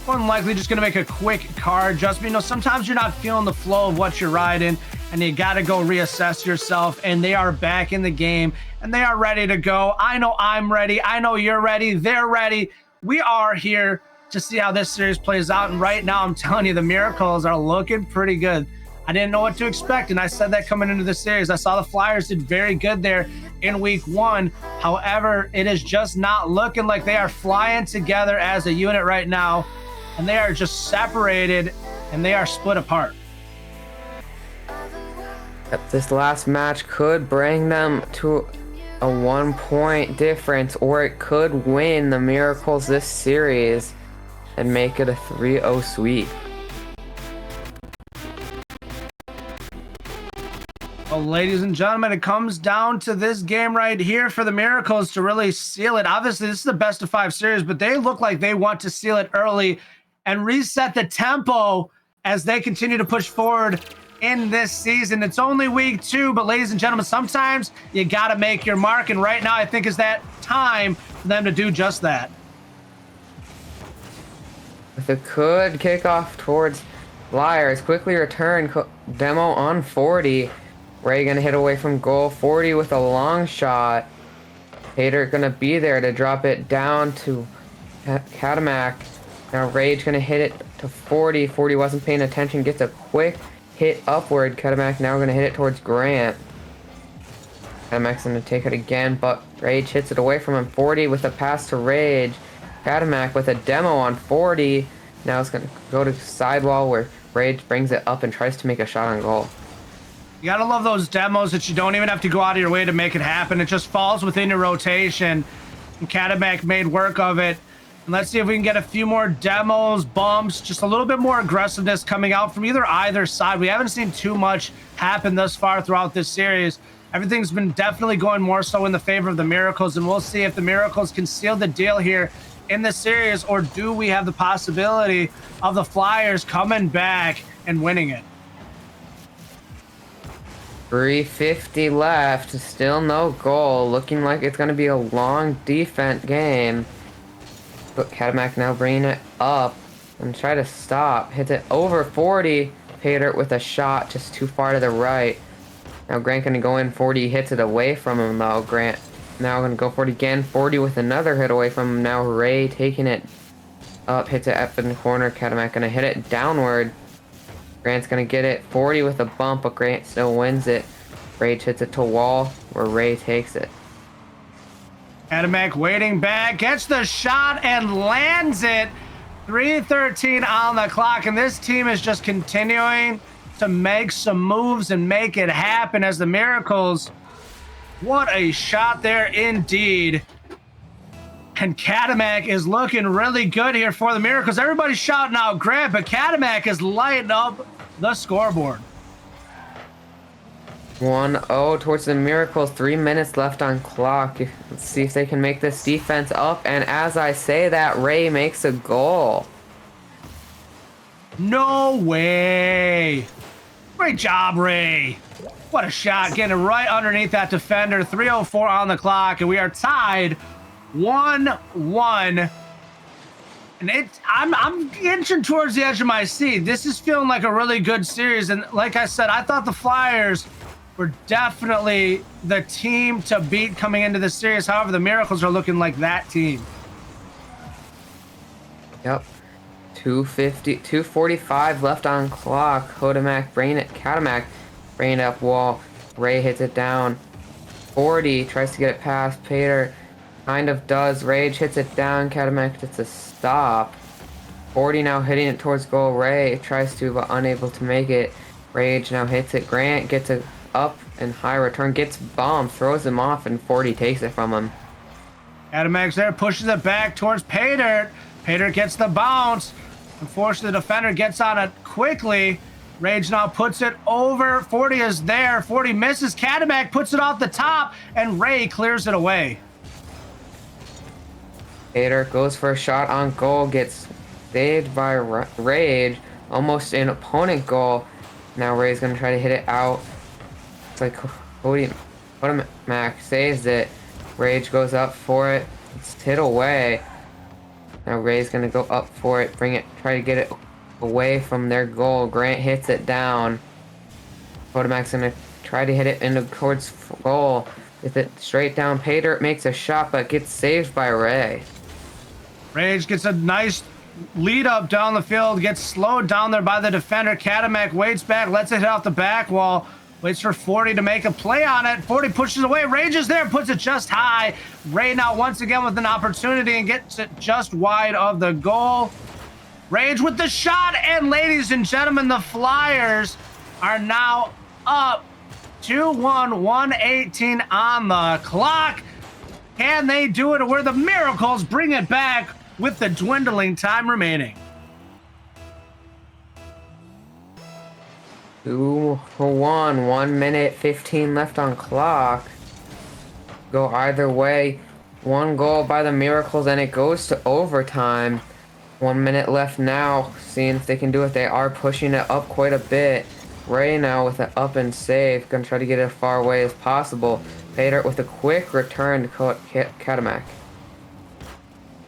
More than likely just going to make a quick car adjustment. You know, sometimes you're not feeling the flow of what you're riding, and you got to go reassess yourself, and they are back in the game, and they are ready to go. I know I'm ready. I know you're ready. They're ready. We are here to see how this series plays out, and right now I'm telling you, the Miracles are looking pretty good. I didn't know what to expect, and I said that coming into the series. I saw the Flyers did very good there in week 1. However, it is just not looking like they are flying together as a unit right now, and they are just separated, and they are split apart. This last match could bring them to a 1-point difference, or it could win the Miracles this series and make it a 3-0 sweep. Well, ladies and gentlemen, it comes down to this game right here for the Miracles to really seal it. Obviously, this is the best of 5 series, but they look like they want to seal it early and reset the tempo as they continue to push forward in this season. It's only week 2, but ladies and gentlemen, sometimes you got to make your mark, and right now I think is that time for them to do just that. If it could kick off towards Flyers, quickly return demo on 40. Ray gonna hit away from goal. 40 with a long shot. Hater gonna be there to drop it down to Kadamak. Now Rage gonna hit it to 40. 40 wasn't paying attention, gets a quick hit upward. Kadamak now gonna hit it towards Grant. Kadamak's gonna take it again, but Rage hits it away from him. 40 with a pass to Rage. Kadamak with a demo on 40. Now it's gonna go to sidewall where Rage brings it up and tries to make a shot on goal. You gotta love those demos that you don't even have to go out of your way to make it happen. It just falls within your rotation. And Kadamak made work of it. And let's see if we can get a few more demos, bumps, just a little bit more aggressiveness coming out from either side. We haven't seen too much happen thus far throughout this series. Everything's been definitely going more so in the favor of the Miracles, and we'll see if the Miracles can seal the deal here in the series, or do we have the possibility of the Flyers coming back and winning it? 3:50 left, still no goal. Looking like it's going to be a long defense game. But Katimak now bringing it up and try to stop. Hits it over 40. Pater with a shot just too far to the right. Now Grant going to go in 40. Hits it away from him though. Grant now going to go 40 again. 40 with another hit away from him. Now Ray taking it up. Hits it up in the corner. Katimak going to hit it downward. Grant's going to get it. 40 with a bump, but Grant still wins it. Rage hits it to wall where Ray takes it. Katimak waiting back, gets the shot and lands it. 3:13 on the clock, and this team is just continuing to make some moves and make it happen as the Miracles. What a shot there indeed. And Katimak is looking really good here for the Miracles. Everybody's shouting out Grant, but Katimak is lighting up the scoreboard. 1-0 towards the Miracles. 3 minutes left on clock. Let's see if they can make this defense up. And as I say that, Ray makes a goal. No way. Great job, Ray. What a shot. Getting it right underneath that defender. 3:04 on the clock, and we are tied 1-1. And I'm inching towards the edge of my seat. This is feeling like a really good series. And like I said, I thought the Flyers were definitely the team to beat coming into this series. However, the Miracles are looking like that team. Yep. 2:45 left on clock. Katimak bringing it up wall. Ray hits it down. 40 tries to get it past Pater. Kind of does. Rage hits it down. Katimak gets a stop. 40 now hitting it towards goal. Ray tries to, but unable to make it. Rage now hits it. Grant gets it up and high return. Gets bombed. Throws him off, and 40 takes it from him. Katimak's there. Pushes it back towards Pater. Pater gets the bounce. Unfortunately, the defender gets on it quickly. Rage now puts it over. 40 is there. 40 misses. Katimak puts it off the top, and Ray clears it away. Pater goes for a shot on goal, gets saved by Rage, almost an opponent goal. Now Ray's gonna try to hit it out. It's like Katimak saves it. Rage goes up for it. It's hit away. Now Ray's gonna go up for it, try to get it away from their goal. Grant hits it down. Katimak's gonna try to hit it towards goal. With it straight down, Pater makes a shot, but gets saved by Ray. Rage gets a nice lead up down the field, gets slowed down there by the defender. Katimak waits back, lets it hit off the back wall, waits for 40 to make a play on it. 40 pushes away. Rage is there, puts it just high. Ray now once again with an opportunity and gets it just wide of the goal. Rage with the shot, and ladies and gentlemen, the Flyers are now up 2-1, 1:18 on the clock. Can they do it, or will the Miracles bring it back with the dwindling time remaining? 2-1, 1 minute 15 left on clock. Go either way. One goal by the Miracles, and it goes to overtime. 1 minute left now, seeing if they can do it. They are pushing it up quite a bit. Ray now with an up and save, gonna try to get it as far away as possible. Pater with a quick return to Katimak.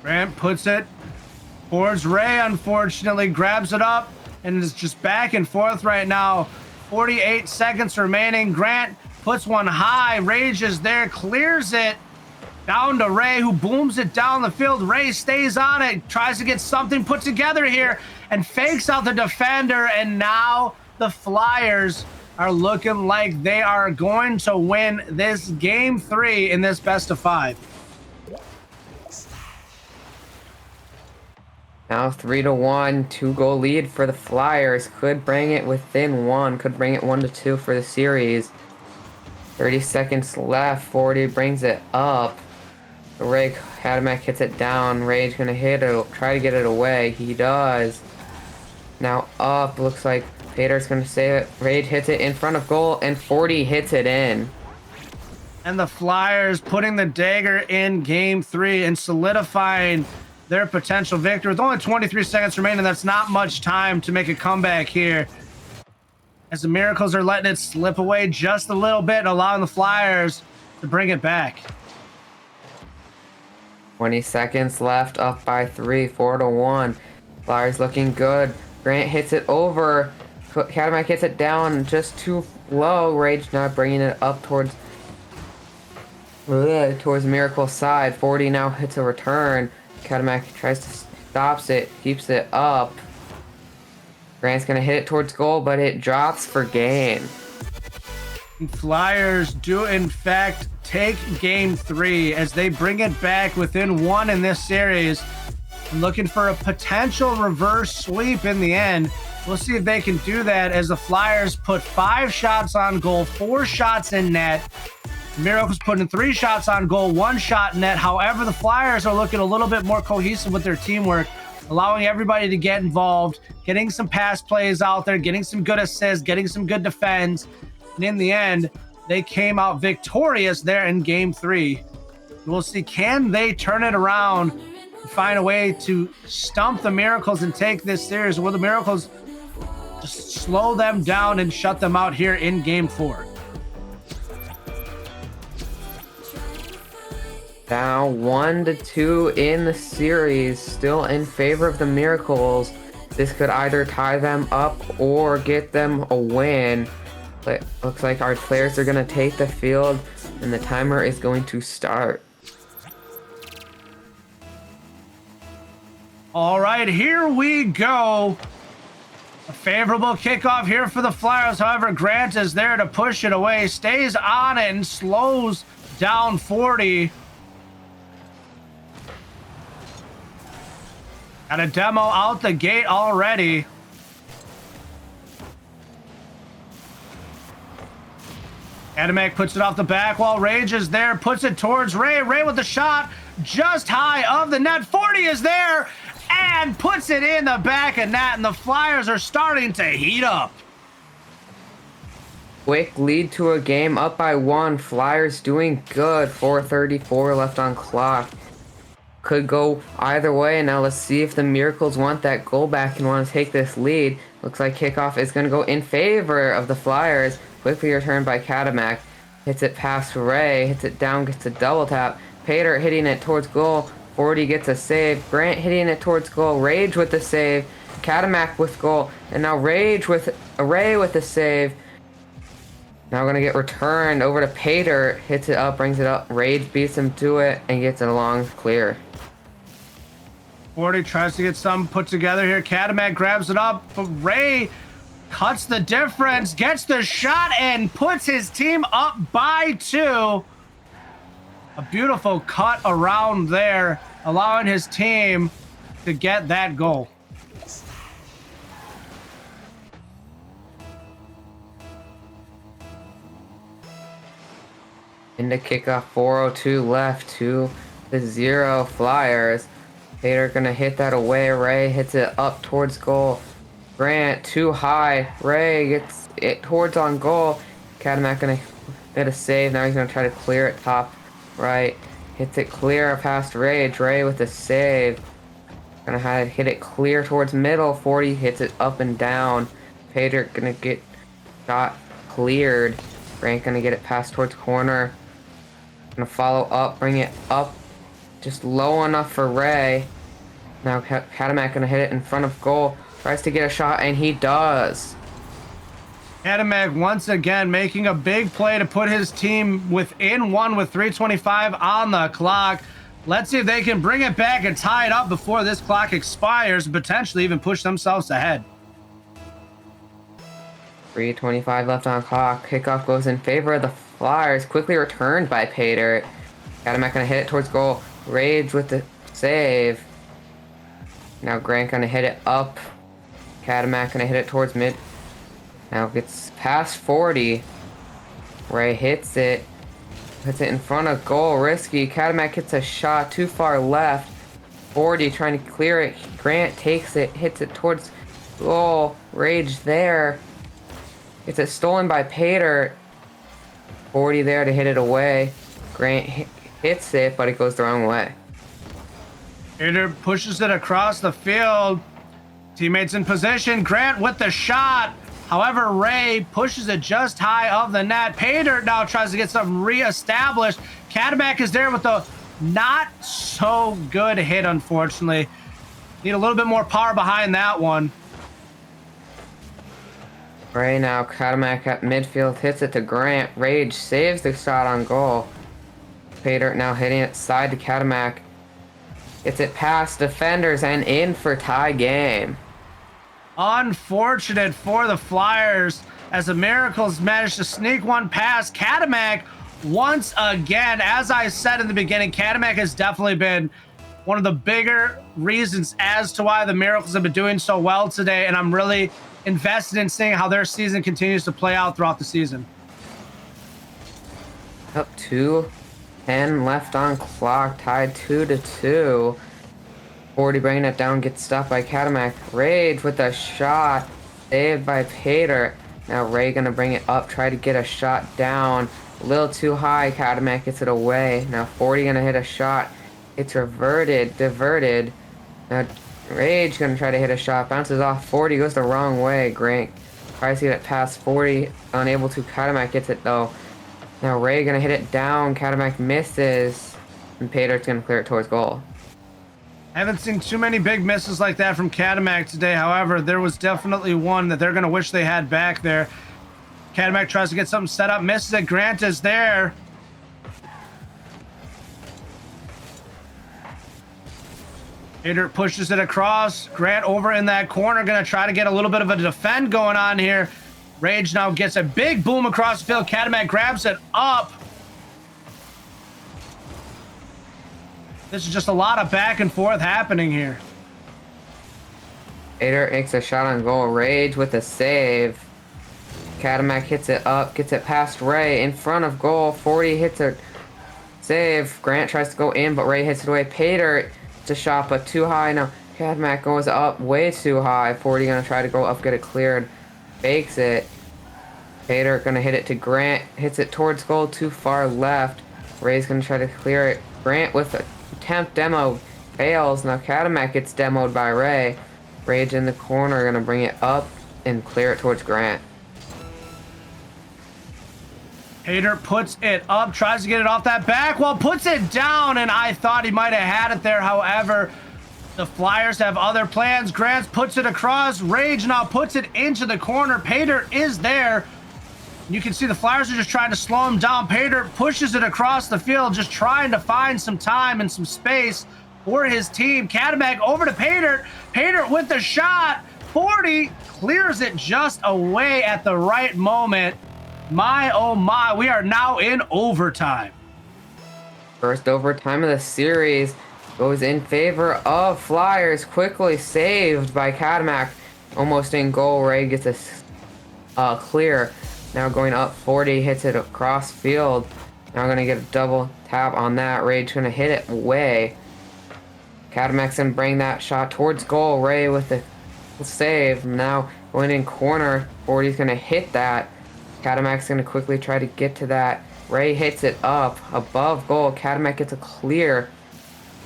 Grant puts it towards Ray, unfortunately, grabs it up, and is just back and forth right now. 48 seconds remaining. Grant puts one high. Rage is there, clears it down to Ray, who booms it down the field. Ray stays on it, tries to get something put together here, and fakes out the defender, and now the Flyers are looking like they are going to win this game 3 in this best of 5. Now 3-1, 2-goal lead for the Flyers. Could bring it within 1, could bring it 1-2 for the series. 30 seconds left. 40 brings it up. Ray Katimak hits it down. Rage gonna hit it, try to get it away. He does. Now up, looks like Pater's gonna save it. Rage hits it in front of goal, and 40 hits it in. And the Flyers putting the dagger in game 3 and solidifying their potential victory. With only 23 seconds remaining, that's not much time to make a comeback here. As the Miracles are letting it slip away just a little bit and allowing the Flyers to bring it back. 20 seconds left, up by 3, 4-1. Flyers looking good. Grant hits it over. Cadillac hits it down just too low. Rage now bringing it up towards Miracle's side. 40 now hits a return. Cadillac tries to stops it, keeps it up. Grant's gonna hit it towards goal, but it drops for game. Flyers do in fact take game 3 as they bring it back within 1 in this series. And looking for a potential reverse sweep in the end. We'll see if they can do that as the Flyers put 5 shots on goal, 4 shots in net. Miracles putting 3 shots on goal, 1 shot in net. However, the Flyers are looking a little bit more cohesive with their teamwork, allowing everybody to get involved, getting some pass plays out there, getting some good assists, getting some good defense. And in the end, they came out victorious there in game 3. We'll see, can they turn it around and find a way to stump the Miracles and take this series? Or will the Miracles just slow them down and shut them out here in game 4? Now 1-2 in the series, still in favor of the Miracles. This could either tie them up or get them a win. But looks like our players are going to take the field and the timer is going to start. All right, here we go. A favorable kickoff here for the Flyers. However, Grant is there to push it away, stays on it and slows down 40. Got a demo out the gate already. Adamek puts it off the back wall. Rage is there, puts it towards Ray. Ray with the shot just high of the net. 40 is there and puts it in the back of net, and the Flyers are starting to heat up. Quick lead to a game, up by 1. Flyers doing good. 4:34 left on clock. Could go either way. Now let's see if the Miracles want that goal back and want to take this lead. Looks like kickoff is going to go in favor of the Flyers. Quickly returned by Cadillac. Hits it past Ray. Hits it down, gets a double tap. Pater hitting it towards goal. 40 gets a save. Grant hitting it towards goal. Rage with the save. Cadillac with goal. And now Ray with the save. Now we're going to get returned over to Pater. Hits it up, brings it up. Rage beats him to it and gets it along clear. 40 tries to get something put together here. Cadillac grabs it up, but Ray cuts the difference, gets the shot, and puts his team up by 2. A beautiful cut around there, allowing his team to get that goal. Into kickoff, 4:02 left, 2-0 Flyers. Pater gonna hit that away. Ray hits it up towards goal. Grant too high. Ray gets it towards on goal. Cadillac gonna get a save. Now he's gonna try to clear it top right. Hits it clear past Rage. Ray with a save. Gonna hit it clear towards middle. 40 hits it up and down. Pater gonna get shot cleared. Grant gonna get it past towards corner. Gonna follow up, bring it up just low enough for Ray. Now Cadillac gonna hit it in front of goal. Tries to get a shot, and he does. Cadillac once again making a big play to put his team within 1 with 3:25 on the clock. Let's see if they can bring it back and tie it up before this clock expires and potentially even push themselves ahead. 3:25 left on clock. Kickoff goes in favor of the Flyers. Quickly returned by Pater. Cadillac gonna hit it towards goal. Rage with the save. Now Grant gonna hit it up. Cadillac gonna hit it towards mid. Now gets past 40. Ray hits it. Puts it in front of goal. Risky. Cadillac hits a shot too far left. 40 trying to clear it. Grant takes it. Hits it towards goal. Rage there. Gets it stolen by Pater. 40 there to hit it away. Grant hits it, but it goes the wrong way. Hader pushes it across the field. Teammates in position. Grant with the shot. However, Ray pushes it just high of the net. Pater now tries to get something reestablished. Cadillac is there with the not so good hit, unfortunately. Need a little bit more power behind that one. Ray now, Cadillac at midfield, hits it to Grant. Rage saves the shot on goal. Pater now hitting it side to Cadillac. Gets it past defenders and in for tie game. Unfortunate for the Flyers as the Miracles managed to sneak one past Cadillac once again. As I said in the beginning, Cadillac has definitely been one of the bigger reasons as to why the Miracles have been doing so well today, and I'm really invested in seeing how their season continues to play out throughout the season. Up 2:10 left on clock, tied 2-2. 40 bringing it down, gets stopped by Cadillac. Rage with a shot, saved by Pater. Now Ray gonna bring it up, try to get a shot down. A little too high, Cadillac gets it away. Now 40 gonna hit a shot. It's diverted. Now Rage gonna try to hit a shot, bounces off 40, goes the wrong way. Grant tries to get it past 40, unable to. Cadillac gets it though. Now Ray gonna hit it down, Cadillac misses, and Pater's gonna clear it towards goal. I haven't seen too many big misses like that from Cadillac today. However, there was definitely one that they're going to wish they had back there. Cadillac tries to get something set up, misses it. Grant is there. Hader pushes it across. Grant over in that corner, going to try to get a little bit of a defend going on here. Rage now gets a big boom across the field. Cadillac grabs it up. This is just a lot of back and forth happening here. Pater makes a shot on goal. Rage with a save. Cadillac hits it up, gets it past Ray in front of goal. 40 hits a save. Grant tries to go in, but Ray hits it away. Pater hits a shot, but too high. Now Cadillac goes up way too high. 40 gonna try to go up, get it cleared. Fakes it. Pater gonna hit it to Grant. Hits it towards goal, too far left. Ray's gonna try to clear it. Grant with a attempt demo fails. Now Cadillac gets demoed by Ray. Rage in the corner, gonna bring it up and clear it towards Grant. Hader puts it up, tries to get it off that back wall, puts it down, and I thought he might have had it there. However, the Flyers have other plans. Grant puts it across. Rage now puts it into the corner. Pater is there. You can see the Flyers are just trying to slow him down. Pater pushes it across the field, just trying to find some time and some space for his team. Cadillac over to Pater. Pater with the shot. 40 clears it just away at the right moment. My, oh my, we are now in overtime. First overtime of the series goes in favor of Flyers. Quickly saved by Cadillac. Almost in goal. Ray gets a clear. Now going up 40, hits it across field. Now gonna get a double tap on that. Rage gonna hit it away. Cadillac's gonna bring that shot towards goal. Ray with the save. Now going in corner. 40's gonna hit that. Cadillac's gonna quickly try to get to that. Ray hits it up above goal. Cadillac gets a clear.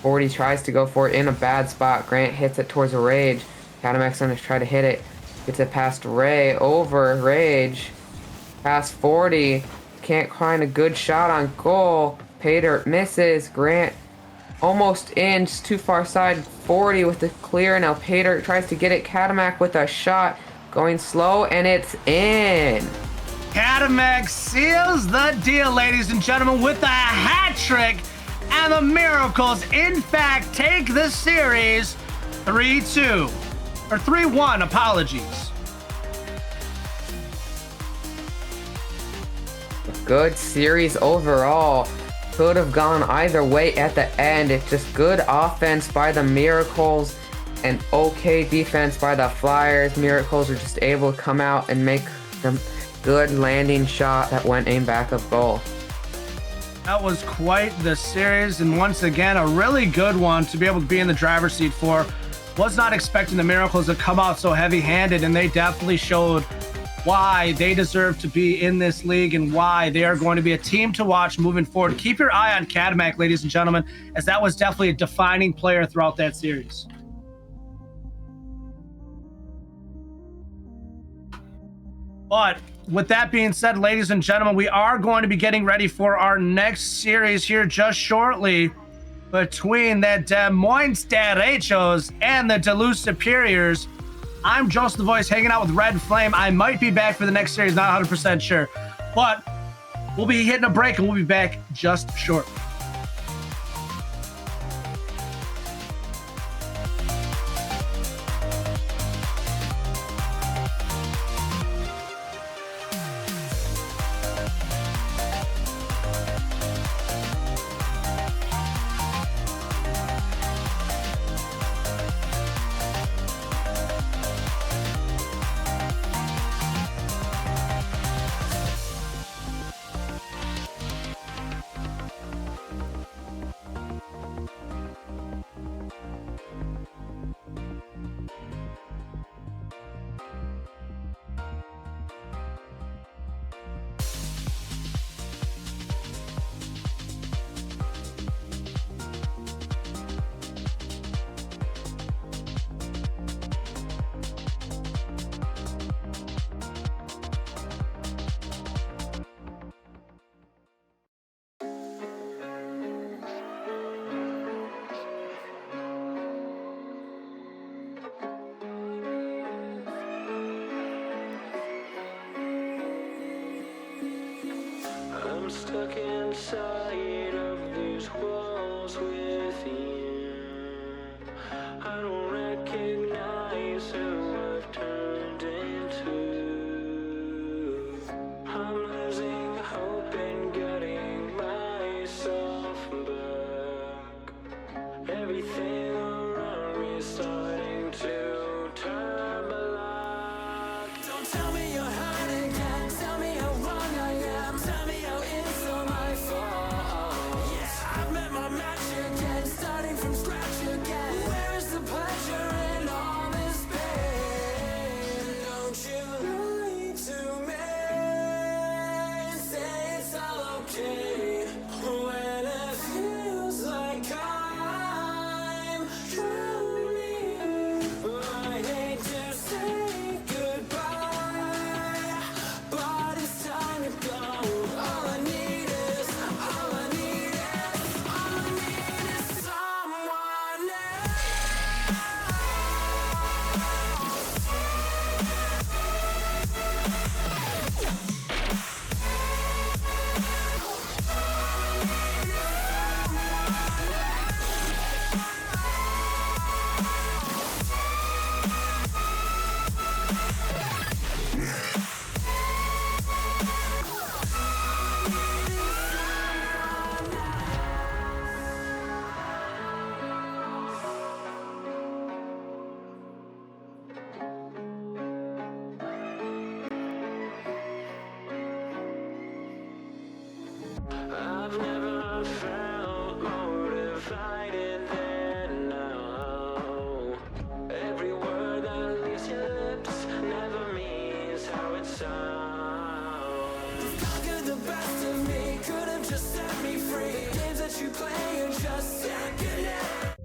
40 tries to go for it in a bad spot. Grant hits it towards Rage. Cadillac's gonna try to hit it. Gets it past Ray. Over Rage. Past 40. Can't find a good shot on goal. Pater misses. Grant almost in. Just too far side. 40 with the clear. Now Pater tries to get it. Cadillac with a shot. Going slow, and it's in. Cadillac seals the deal, ladies and gentlemen, with a hat trick. And the Miracles, in fact, take the series 3-2. Or 3-1, apologies. Good series overall. Could have gone either way at the end. It's just good offense by the Miracles and okay defense by the Flyers. Miracles were just able to come out and make some good landing shot that went in back of goal. That was quite the series, and once again, a really good one to be able to be in the driver's seat for. Was not expecting the Miracles to come out so heavy-handed, and they definitely showed why they deserve to be in this league and why they are going to be a team to watch moving forward. Keep your eye on Cadillac, ladies and gentlemen, as that was definitely a defining player throughout that series. But with that being said, ladies and gentlemen, we are going to be getting ready for our next series here just shortly between the Des Moines Derechos and the Duluth Superiors. I'm Joseph the Voice hanging out with Red Flame. I might be back for the next series, not 100% sure. But we'll be hitting a break and we'll be back just shortly. I'm stuck inside of these walls with you. I don't recognize who I've turned into. I'm losing hope and getting myself back. Everything around me is starting to turn black. Don't tell me you're hurt again. Tell me how wrong I am. Tell me how it's all my fault. Yeah, I've met my match again, starting from scratch again. Where is the pleasure in all this pain? Don't you lie to me. Say it's all okay when it feels like I'm drowning. I hate to say goodbye, but it's time to go. All I need is someone I've never felt more divided than now. Every word that leaves your lips never means how it sounds. You've conquered the best of me, could have just set me free. Games that you play are just second hand.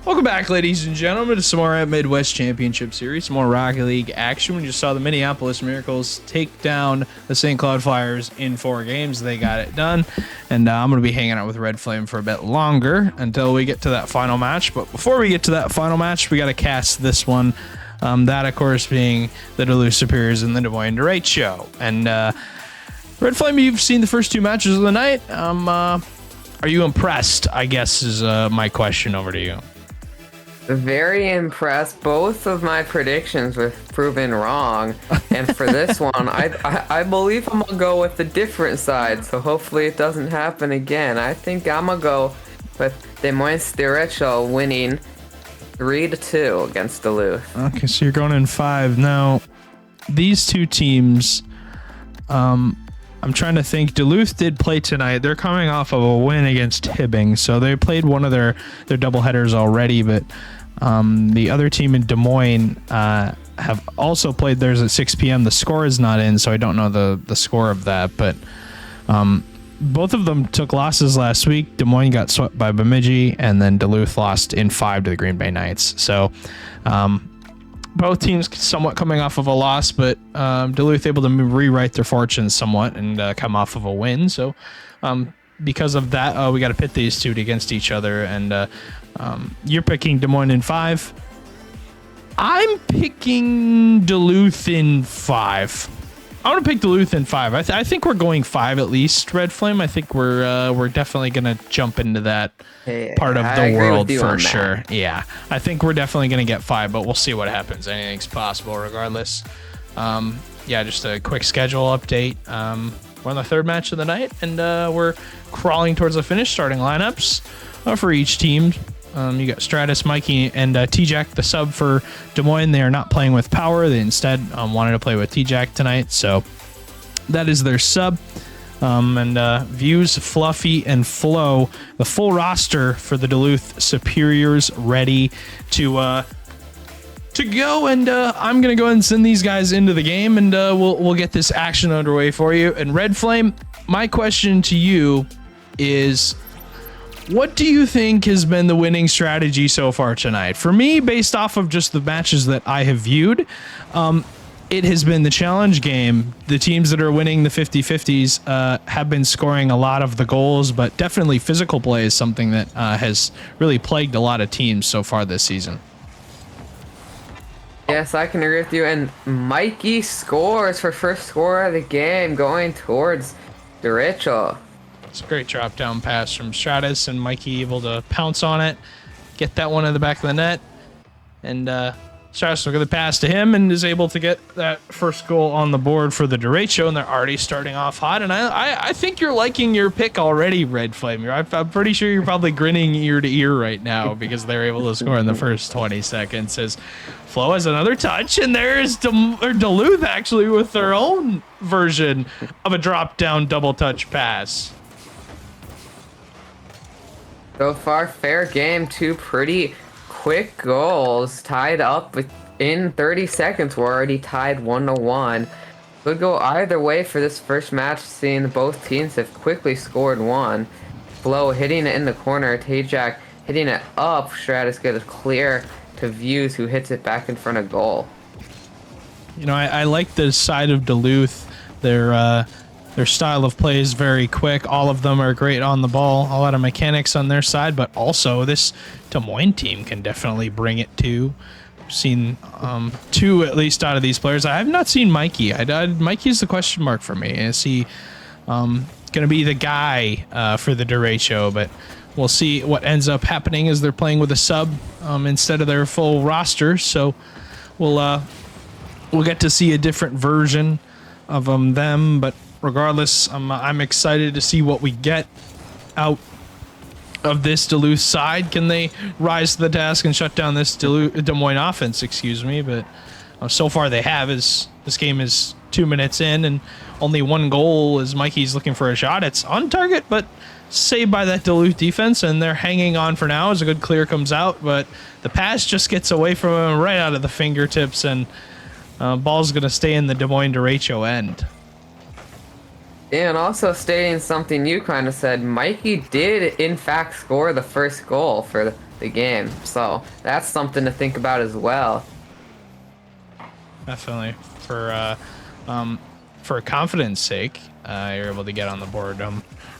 Welcome back, ladies and gentlemen, to some more Midwest Championship Series, some more Rocket League action. We just saw the Minneapolis Miracles take down the St. Cloud Flyers in 4 games. They got it done, and I'm going to be hanging out with Red Flame for a bit longer until we get to that final match. But before we get to that final match, we got to cast this one. That, of course, being the Duluth Superiors and the Des Moines Derecho. And Red Flame, you've seen the first 2 matches of the night. Are you impressed, I guess, is my question over to you. Very impressed. Both of my predictions were proven wrong, and for this one, I believe I'm gonna go with the different side. So hopefully it doesn't happen again. I think I'm gonna go with Des Moines Derecho winning 3-2 against Duluth. Okay, so you're going in 5 now. These 2 teams, I'm trying to think. Duluth did play tonight. They're coming off of a win against Hibbing, so they played one of their doubleheaders already, but the other team in Des Moines have also played theirs at 6 p.m. The score is not in, so I don't know the score of that, but both of them took losses last week. Des Moines got swept by Bemidji, and then Duluth lost in 5 to the Green Bay Knights. So both teams somewhat coming off of a loss, but Duluth able to rewrite their fortunes somewhat and come off of a win. So because of that, we got to pit these 2 against each other, and you're picking Des Moines in 5. I'm picking Duluth in 5. I want to pick Duluth in 5. I think we're going 5 at least, Red Flame. I think we're definitely gonna jump into that part of the world for sure. Yeah, I think we're definitely gonna get 5, but we'll see what happens. Anything's possible regardless. Yeah, just a quick schedule update. We're on the 3rd match of the night, and we're crawling towards the finish. Starting lineups for each team. You got Stratus, Mikey, and T-Jack, the sub for Des Moines. They are not playing with Power. They instead wanted to play with T-Jack tonight, so that is their sub. And Views, Fluffy, and Flo, the full roster for the Duluth Superiors, ready to go. And I'm gonna go ahead and send these guys into the game, and we'll get this action underway for you. And Red Flame, my question to you is, what do you think has been the winning strategy so far tonight? For me, based off of just the matches that I have viewed, it has been the challenge game. The teams that are winning the 50-50s have been scoring a lot of the goals, but definitely physical play is something that has really plagued a lot of teams so far this season. Yes, I can agree with you. And Mikey scores for first score of the game, going towards Derecho. It's a great drop down pass from Stratus, and Mikey able to pounce on it, get that one in the back of the net, and Stratus look at the pass to him and is able to get that first goal on the board for the Derecho, and they're already starting off hot. And I think you're liking your pick already, Red Flame. I'm pretty sure you're probably grinning ear to ear right now because they're able to score in the first 20 seconds. As Flo has another touch, and there's Duluth actually with their own version of a drop down double touch pass. So far, fair game. 2 pretty quick goals tied up within 30 seconds. We're already tied 1-1. Could go either way for this first match, seeing both teams have quickly scored 1. Flo hitting it in the corner. T-Jack hitting it up. Stratus gets clear to Views, who hits it back in front of goal. You know, I like the side of Duluth. Their style of play is very quick. All of them are great on the ball. A lot of mechanics on their side, but also this Des Moines team can definitely bring it too. I've seen 2 at least out of these players. I have not seen Mikey. Mikey's the question mark for me. Is he going to be the guy for the Derecho? But we'll see what ends up happening as they're playing with a sub instead of their full roster. So we'll get to see a different version of them, but regardless, I'm excited to see what we get out of this Duluth side. Can they rise to the task and shut down this Des Moines offense? Excuse me, but so far they have. This game is 2 minutes in, and only 1 goal as Mikey's looking for a shot. It's on target, but saved by that Duluth defense, and they're hanging on for now as a good clear comes out. But the pass just gets away from him right out of the fingertips, and ball's going to stay in the Des Moines Derecho end. And also stating something you kind of said, Mikey did in fact score the first goal for the game. So that's something to think about as well. Definitely. For confidence sake, you're able to get on the board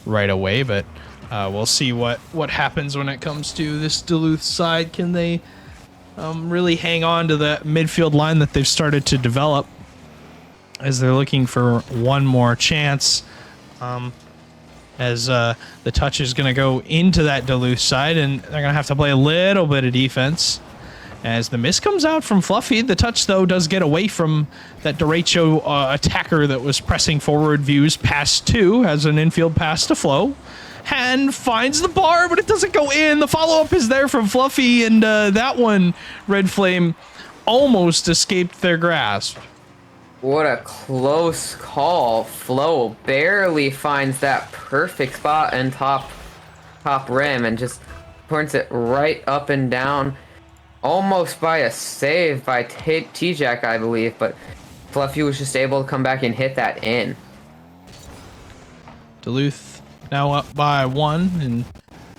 right away, but we'll see what happens when it comes to this Duluth side. Can they really hang on to the midfield line that they've started to develop, as they're looking for one more chance, as the touch is going to go into that Duluth side, and they're going to have to play a little bit of defense. As the miss comes out from Fluffy, the touch, though, does get away from that derecho attacker that was pressing forward. Views pass 2, has an infield pass to Flo, and finds the bar, but it doesn't go in. The follow-up is there from Fluffy, and that one, Red Flame, almost escaped their grasp. What a close call. Flo barely finds that perfect spot in top rim and just points it right up and down. Almost by a save by T-Jack, I believe, but Fluffy was just able to come back and hit that in. Duluth now up by 1, and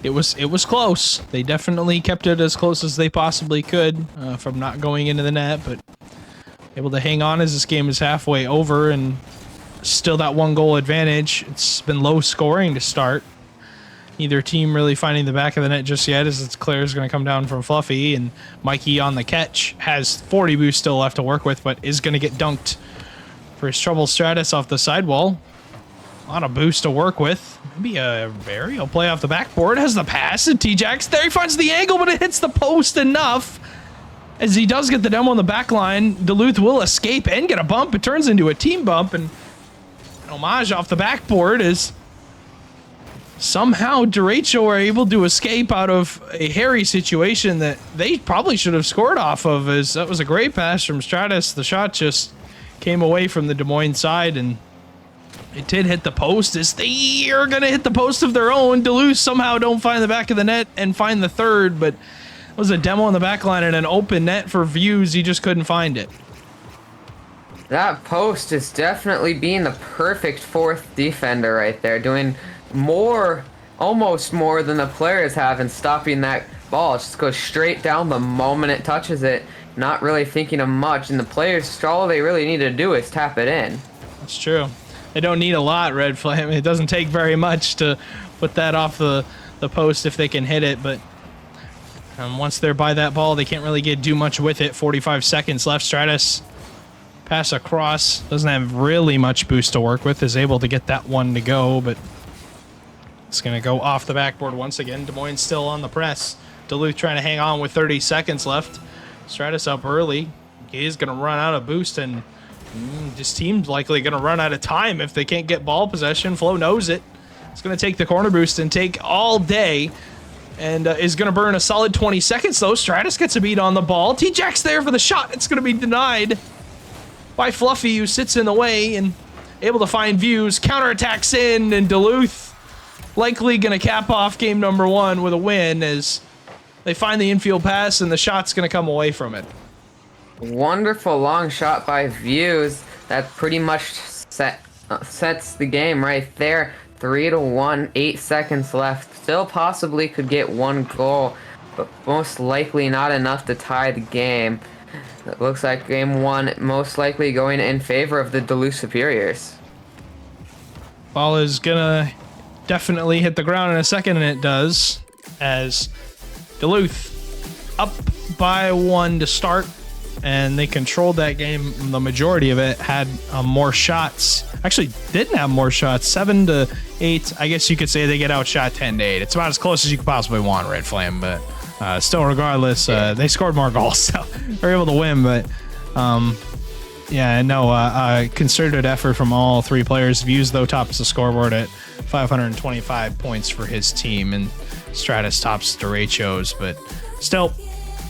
it was close. They definitely kept it as close as they possibly could from not going into the net, but able to hang on as this game is halfway over, and still that 1-goal advantage. It's been low scoring to start. Neither team really finding the back of the net just yet, as it's clear is going to come down from Fluffy, and Mikey on the catch has 40 boost still left to work with, but is going to get dunked for his trouble. Stratus off the sidewall. A lot of boost to work with. Maybe a aerial play off the backboard. Has the pass, and T-Jax there. He finds the angle, but it hits the post enough. As he does get the demo on the back line, Duluth will escape and get a bump. It turns into a team bump, and an homage off the backboard is somehow Derecho are able to escape out of a hairy situation that they probably should have scored off of, as that was a great pass from Stratus. The shot just came away from the Des Moines side, and it did hit the post, as they are going to hit the post of their own. Duluth somehow don't find the back of the net and find the third, but it was a demo on the back line and an open net for Views. He just couldn't find it. That post is definitely being the perfect fourth defender right there, doing more, almost more than the players have in stopping that ball. It just goes straight down the moment it touches it, not really thinking of much, and the players, all they really need to do is tap it in. That's true. They don't need a lot, Red Flame. It doesn't take very much to put that off the post if they can hit it, but once they're by that ball, they can't really do much with it. 45 seconds left. Stratus pass across. Doesn't have really much boost to work with. Is able to get that one to go, but it's going to go off the backboard once again. Des Moines still on the press. Duluth trying to hang on with 30 seconds left. Stratus up early. He's going to run out of boost, and this team's likely going to run out of time if they can't get ball possession. Flo knows it. It's going to take the corner boost and take all day, and is going to burn a solid 20 seconds, though. Stratus gets a beat on the ball. T-Jack's there for the shot. It's going to be denied by Fluffy, who sits in the way and able to find Views. Counterattacks in, and Duluth likely going to cap off game number 1 with a win, as they find the infield pass, and the shot's going to come away from it. Wonderful long shot by Views. That pretty much sets the game right there. 3-1, 8 seconds left. Still possibly could get 1 goal, but most likely not enough to tie the game. It looks like game 1 most likely going in favor of the Duluth Superiors. Ball is gonna definitely hit the ground in a second, and it does, as Duluth up by 1 to start, and they controlled that game. The majority of it had more shots. Actually, didn't have more shots. 7-8. I guess you could say they get outshot 10-8. It's about as close as you could possibly want, Red Flame. But still, regardless, they scored more goals, so they're able to win. But yeah, no, concerted effort from all 3 players. Views, though, tops the scoreboard at 525 points for his team, and Stratus tops Derechos, but still,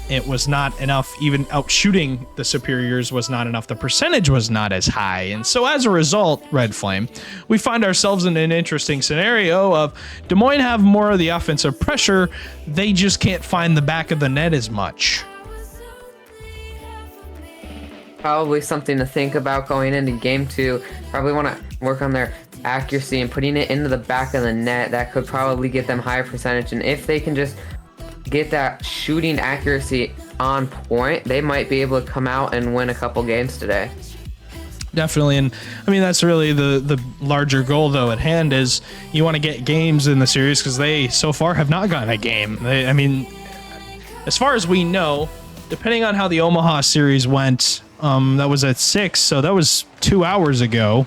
it was not enough. Even outshooting the Superiors was not enough. The percentage was not as high. And so as a result, Red Flame, we find ourselves in an interesting scenario of Des Moines have more of the offensive pressure. They just can't find the back of the net as much. Probably something to think about going into game 2. Probably want to work on their accuracy and putting it into the back of the net. That could probably get them higher percentage. And if they can just get that shooting accuracy on point, they might be able to come out and win a couple games today. Definitely, and I mean that's really the larger goal though at hand is you want to get games in the series because they so far have not gotten a game. I mean, as far as we know, depending on how the Omaha series went, that was at 6, so that was 2 hours ago.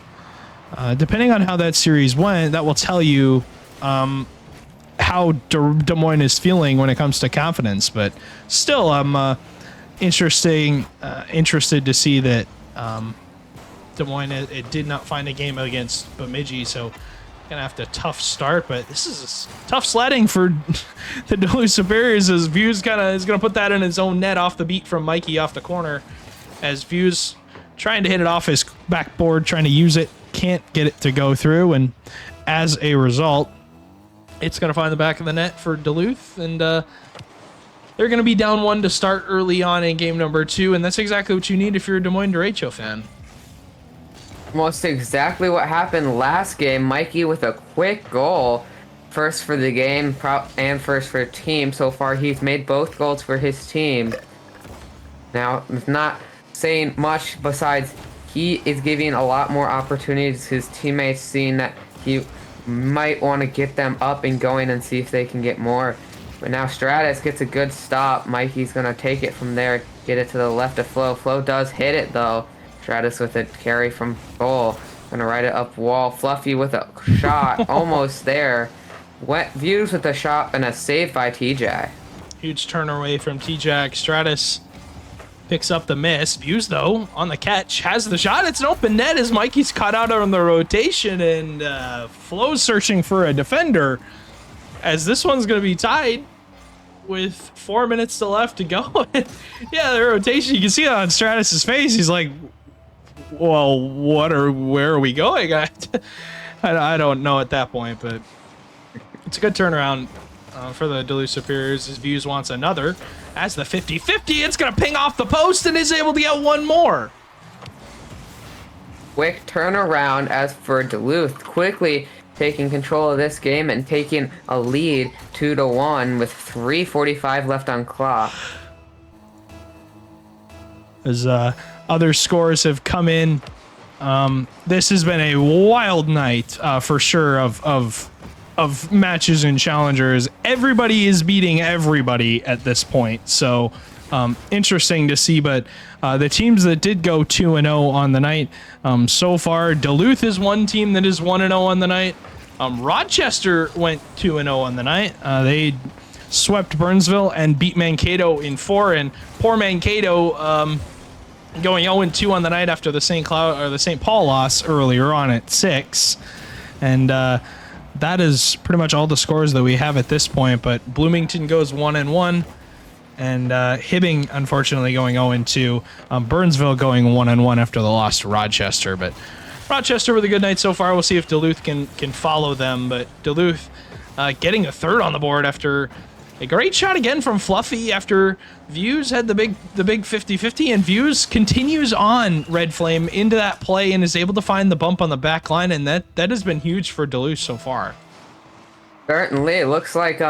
Depending on how that series went, that will tell you how Des Moines is feeling when it comes to confidence. But still, I'm interested to see that. Des Moines, it did not find a game against Bemidji, so gonna have to tough start. But this is tough sledding for the Duluth Superiors as Views is gonna put that in his own net off the beat from Mikey off the corner. As Views trying to hit it off his backboard, trying to use it, can't get it to go through, and as a result, it's gonna find the back of the net for Duluth, and they're going to be down 1 to start early on in game number 2, and that's exactly what you need if you're a Des Moines Derecho fan. Almost exactly what happened last game. Mikey with a quick goal. First for the game and first for team. So far, he's made both goals for his team. Now, not saying much besides he is giving a lot more opportunities to his teammates, seeing that he might want to get them up and going and see if they can get more. But now Stratus gets a good stop. Mikey's going to take it from there, get it to the left of Flo. Flo does hit it, though. Stratus with a carry from goal. Gonna ride it up wall. Fluffy with a shot. Almost there. Wet Views with a shot and a save by TJ. Huge turn away from T-Jack. Stratus picks up the miss. Views, though, on the catch. Has the shot. It's an open net as Mikey's caught out on the rotation. And Flo's searching for a defender. As this one's going to be tied with 4 minutes to left to go. Yeah, the rotation. You can see it on Stratus's face. He's like, well, where are we going? I don't know at that point, but it's a good turnaround for the Duluth Superiors. His Views wants another. As the 50-50, it's going to ping off the post and is able to get one more. Quick turnaround as for Duluth. Quickly taking control of this game and taking a lead 2-1 with 3:45 left on clock. As other scores have come in, this has been a wild night for sure of matches and challengers. Everybody is beating everybody at this point, so interesting to see. But the teams that did go 2-0 on the night so far, Duluth is one team that is 1-0 on the night. Rochester went 2-0 on the night. They swept Burnsville and beat Mankato in 4, and poor Mankato going 0-2 on the night after the St. Paul loss earlier on at 6. And that is pretty much all the scores that we have at this point. But Bloomington goes 1-1, and Hibbing unfortunately going 0-2. Burnsville going 1-1 after the loss to Rochester. But Rochester with a good night so far. We'll see if Duluth can follow them. But Duluth getting a third on the board after a great shot again from Fluffy after Views had the big 50-50, and Views continues on Red Flame into that play and is able to find the bump on the back line, and that has been huge for Duluth so far. Certainly, it looks like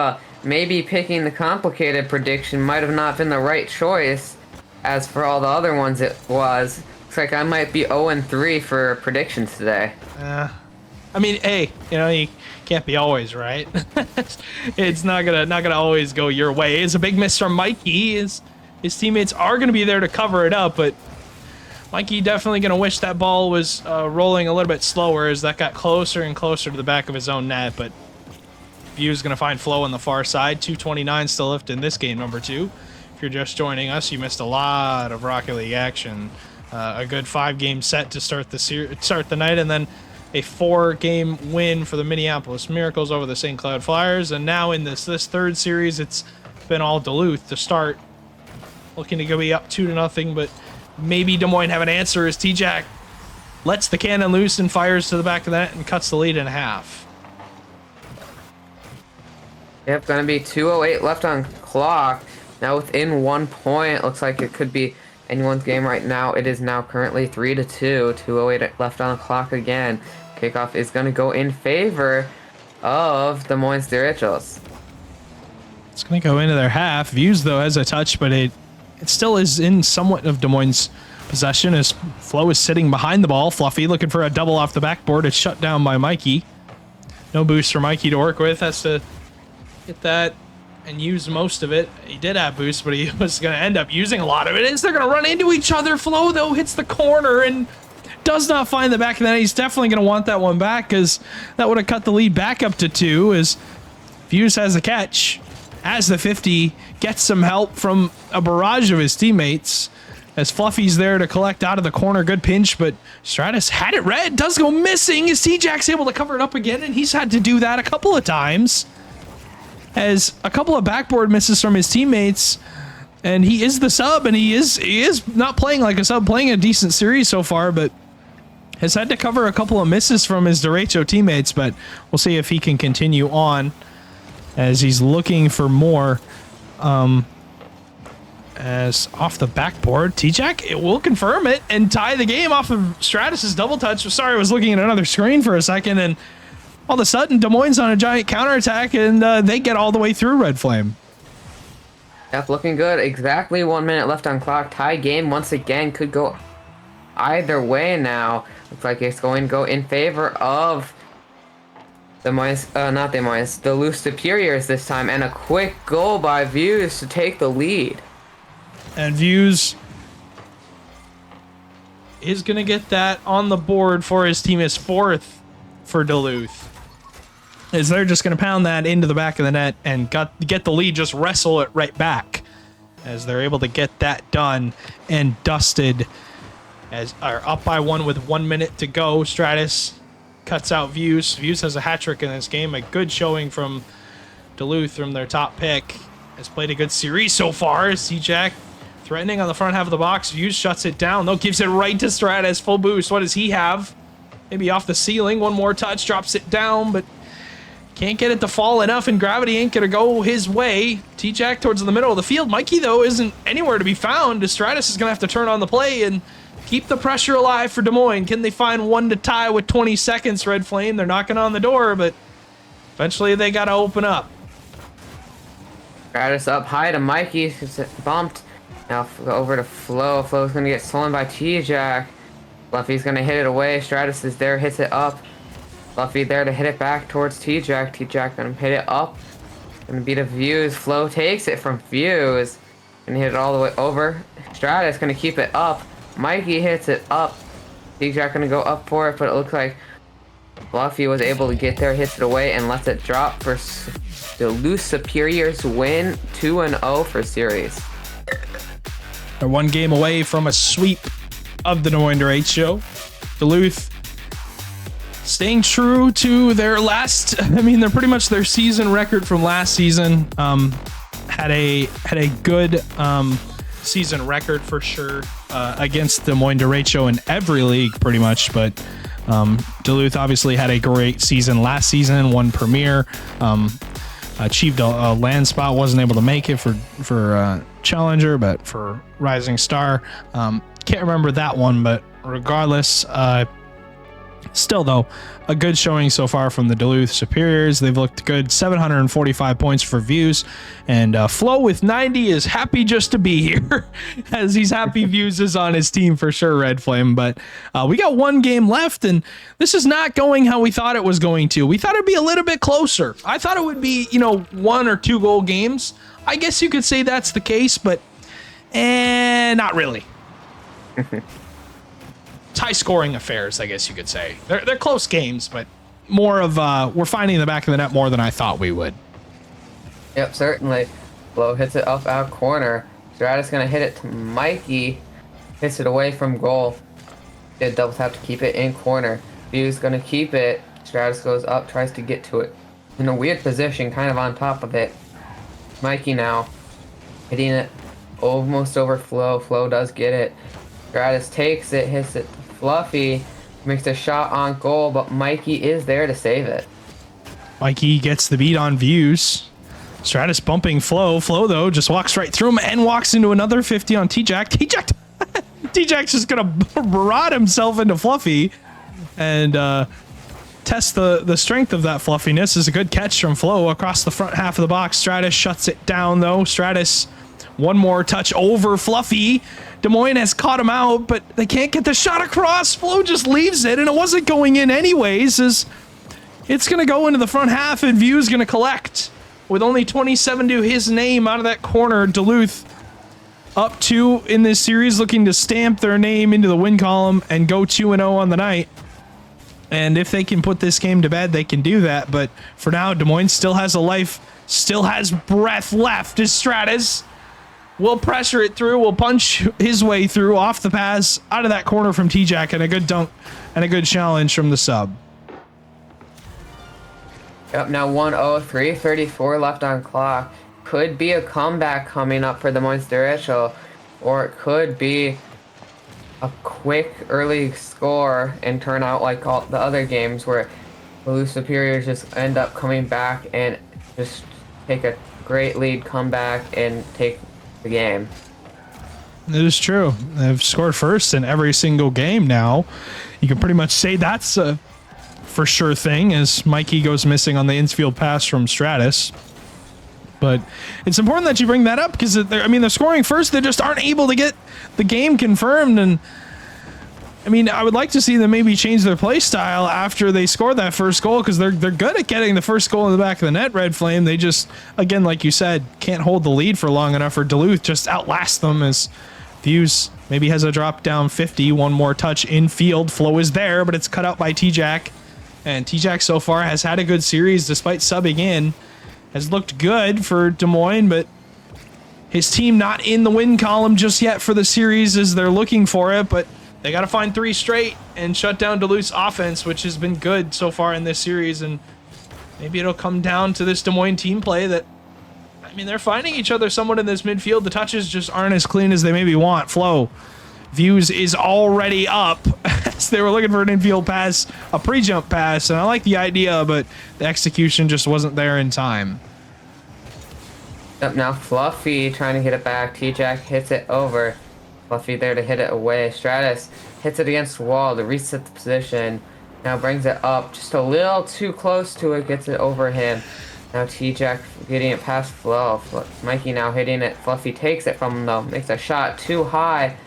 maybe picking the complicated prediction might have not been the right choice. As for all the other ones, it was. Looks like I might be 0-3 for predictions today. I mean, hey, you can't be always right. It's not gonna always go your way. It's a big miss from Mikey. His teammates are gonna be there to cover it up, but Mikey definitely gonna wish that ball was rolling a little bit slower as that got closer and closer to the back of his own net. But View's gonna find Flo on the far side. 2:29 still left in this game number 2. If you're just joining us, you missed a lot of Rocket League action. A good 5-game set to start the night, and then a 4-game win for the Minneapolis Miracles over the St. Cloud Flyers. And now in this third series, it's been all Duluth to start. Looking to go be up 2-0, but maybe Des Moines have an answer as T-Jack lets the cannon loose and fires to the back of the net and cuts the lead in half. Yep, gonna be 2:08 left on clock. Now within 1 point, looks like it could be anyone's game right now. It is now currently 3-2, 2:08 left on the clock again. Kickoff is going to go in favor of Des Moines Derechos. It's going to go into their half. Views, though, has a touch, but it still is in somewhat of Des Moines' possession as Flo is sitting behind the ball. Fluffy looking for a double off the backboard. It's shut down by Mikey. No boost for Mikey to work with. Has to get that and use most of it. He did have boost, but he was going to end up using a lot of it. They're going to run into each other. Flo, though, hits the corner and does not find the back of the net. He's definitely going to want that one back because that would have cut the lead back up to 2 as Fuse has the catch. As the 50 gets some help from a barrage of his teammates as Fluffy's there to collect out of the corner. Good pinch, but Stratus had it red. Does go missing as T-Jack's able to cover it up again, and he's had to do that a couple of times as a couple of backboard misses from his teammates. And he is the sub, and he is not playing like a sub, playing a decent series so far, but has had to cover a couple of misses from his derecho teammates. But we'll see if he can continue on as he's looking for more. As off the backboard, T-Jack, it will confirm it and tie the game off of Stratus's double touch. Sorry, I was looking at another screen for a second, and all of a sudden, Des Moines on a giant counterattack, and they get all the way through Red Flame. Yep, looking good. Exactly 1 minute left on clock. Tie game once again. Could go either way now. Looks like it's going to go in favor of the loose Superiors this time, and a quick goal by Views to take the lead. And Views is going to get that on the board for his team, his 4th for Duluth. As they're just going to pound that into the back of the net and get the lead, just wrestle it right back. As they're able to get that done and dusted. As are up by 1 with 1 minute to go. Stratus cuts out Views. Views has a hat trick in this game. A good showing from Duluth from their top pick. Has played a good series so far. C-Jack threatening on the front half of the box. Views shuts it down, though. Gives it right to Stratus. Full boost. What does he have? Maybe off the ceiling. One more touch. Drops it down, but can't get it to fall enough, and gravity ain't going to go his way. T-Jack towards the middle of the field. Mikey, though, isn't anywhere to be found. Stratus is going to have to turn on the play and keep the pressure alive for Des Moines. Can they find one to tie with 20 seconds, Red Flame? They're knocking on the door, but eventually they got to open up. Stratus up high to Mikey, who's bumped. Now over to Flo. Flo's going to get stolen by T-Jack. Fluffy's going to hit it away. Stratus is there, hits it up. Fluffy there to hit it back towards T-Jack. T-Jack going to hit it up. Going to beat a Views. Flo takes it from Views. And hit it all the way over. Stratus going to keep it up. Mikey hits it up. T-Jack going to go up for it, but it looks like Fluffy was able to get there, hits it away, and lets it drop for Duluth Superiors win 2-0 for series. They're 1 game away from a sweep of the Des Moines derecho. Duluth staying true to their they're pretty much their season record from last season. Had a good season record for sure against Des Moines derecho in every league pretty much, but Duluth obviously had a great season last season, won Premier, achieved a land spot, wasn't able to make it for Challenger, but for Rising Star. Can't remember that one, but regardless, still, though, a good showing so far from the Duluth Superiors. They've looked good. 745 points for Views. And Flo with 90 is happy just to be here, as he's happy Views is on his team for sure, Red Flame. But we got 1 game left, and this is not going how we thought it was going to. We thought it'd be a little bit closer. I thought it would be, 1 or 2 goal games. I guess you could say that's the case, but not really. High scoring affairs, I guess you could say. They're close games, but more of we're finding the back of the net more than I thought we would. Yep, certainly. Flo hits it up out corner. Stratus gonna hit it to Mikey. Hits it away from goal. Did double tap to keep it in corner. Views gonna keep it. Stratus goes up, tries to get to it. In a weird position, kind of on top of it. Mikey now hitting it almost over Flo. Flo does get it. Stratus takes it, hits it to Fluffy, makes a shot on goal, but Mikey is there to save it. Mikey gets the beat on Views. Stratus bumping Flo. Flo, though, just walks right through him and walks into another 50 on T-Jack. T-Jack's just going to rot himself into Fluffy. And test the strength of that fluffiness is a good catch from Flo across the front half of the box. Stratus shuts it down though. Stratus, one more touch over Fluffy. Des Moines has caught him out, but they can't get the shot across. Flo just leaves it, and it wasn't going in anyways, as it's going to go into the front half, and View's going to collect. With only 27 to his name out of that corner, Duluth up 2 in this series, looking to stamp their name into the win column and go 2-0 on the night. And if they can put this game to bed, they can do that. But for now, Des Moines still has a life, still has breath left as Stratus will pressure it through, will punch his way through off the pass out of that corner from T-Jack, and a good dunk and a good challenge from the sub. Yep, now 1:03, 34 left on clock. Could be a comeback coming up for the Des Moines Derecho, or it could be a quick early score and turn out like all the other games where the Superiors just end up coming back and just take a great lead, come back, and take the game. It is true. They've scored first in every single game now. You can pretty much say that's a for sure thing, as Mikey goes missing on the infield pass from Stratus. But it's important that you bring that up because, I mean, they're scoring first. They just aren't able to get the game confirmed. And, I mean, I would like to see them maybe change their play style after they score that first goal, because they're good at getting the first goal in the back of the net, Red Flame. They just, again, like you said, can't hold the lead for long enough, or Duluth just outlast them as Views maybe has a drop down 50. One more touch in field. Flow is there, but it's cut out by T-Jack. And T-Jack so far has had a good series despite subbing in. Has looked good for Des Moines, but his team not in the win column just yet for the series as they're looking for it, but they got to find 3 straight and shut down Duluth's offense, which has been good so far in this series. And maybe it'll come down to this Des Moines team play that, I mean, they're finding each other somewhat in this midfield. The touches just aren't as clean as they maybe want. Flo, Views is already up as they were looking for an infield pass, a pre-jump pass, and I like the idea, but the execution just wasn't there in time. Up now, Fluffy trying to hit it back. T-Jack hits it over. Fluffy there to hit it away. Stratus hits it against the wall to reset the position. Now brings it up just a little too close to it, gets it over him. Now T-Jack getting it past Flo. Mikey now hitting it. Fluffy takes it from him though, makes a shot too high.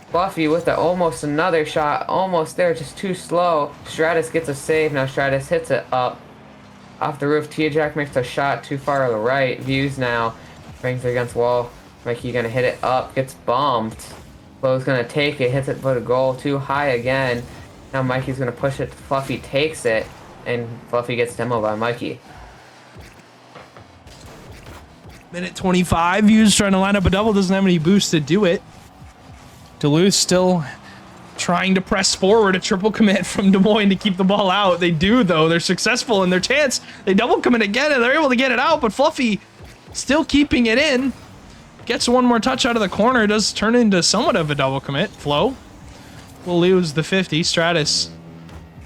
Fluffy with almost another shot, almost there, just too slow. Stratus gets a save. Now Stratus hits it up off the roof. T-Jack makes a shot too far to the right. Views now brings it against wall. Mikey gonna hit it up, gets bumped. Flo's gonna take it, hits it for the goal, too high again. Now Mikey's gonna push it. Fluffy takes it, and Fluffy gets demoed by Mikey. Minute 25, Views trying to line up a double, doesn't have any boost to do it. Duluth still trying to press forward, a triple commit from Des Moines to keep the ball out. They do, though. They're successful in their chance. They double commit again, and they're able to get it out, but Fluffy still keeping it in. Gets one more touch out of the corner. Does turn into somewhat of a double commit. Flo will lose the 50. Stratus,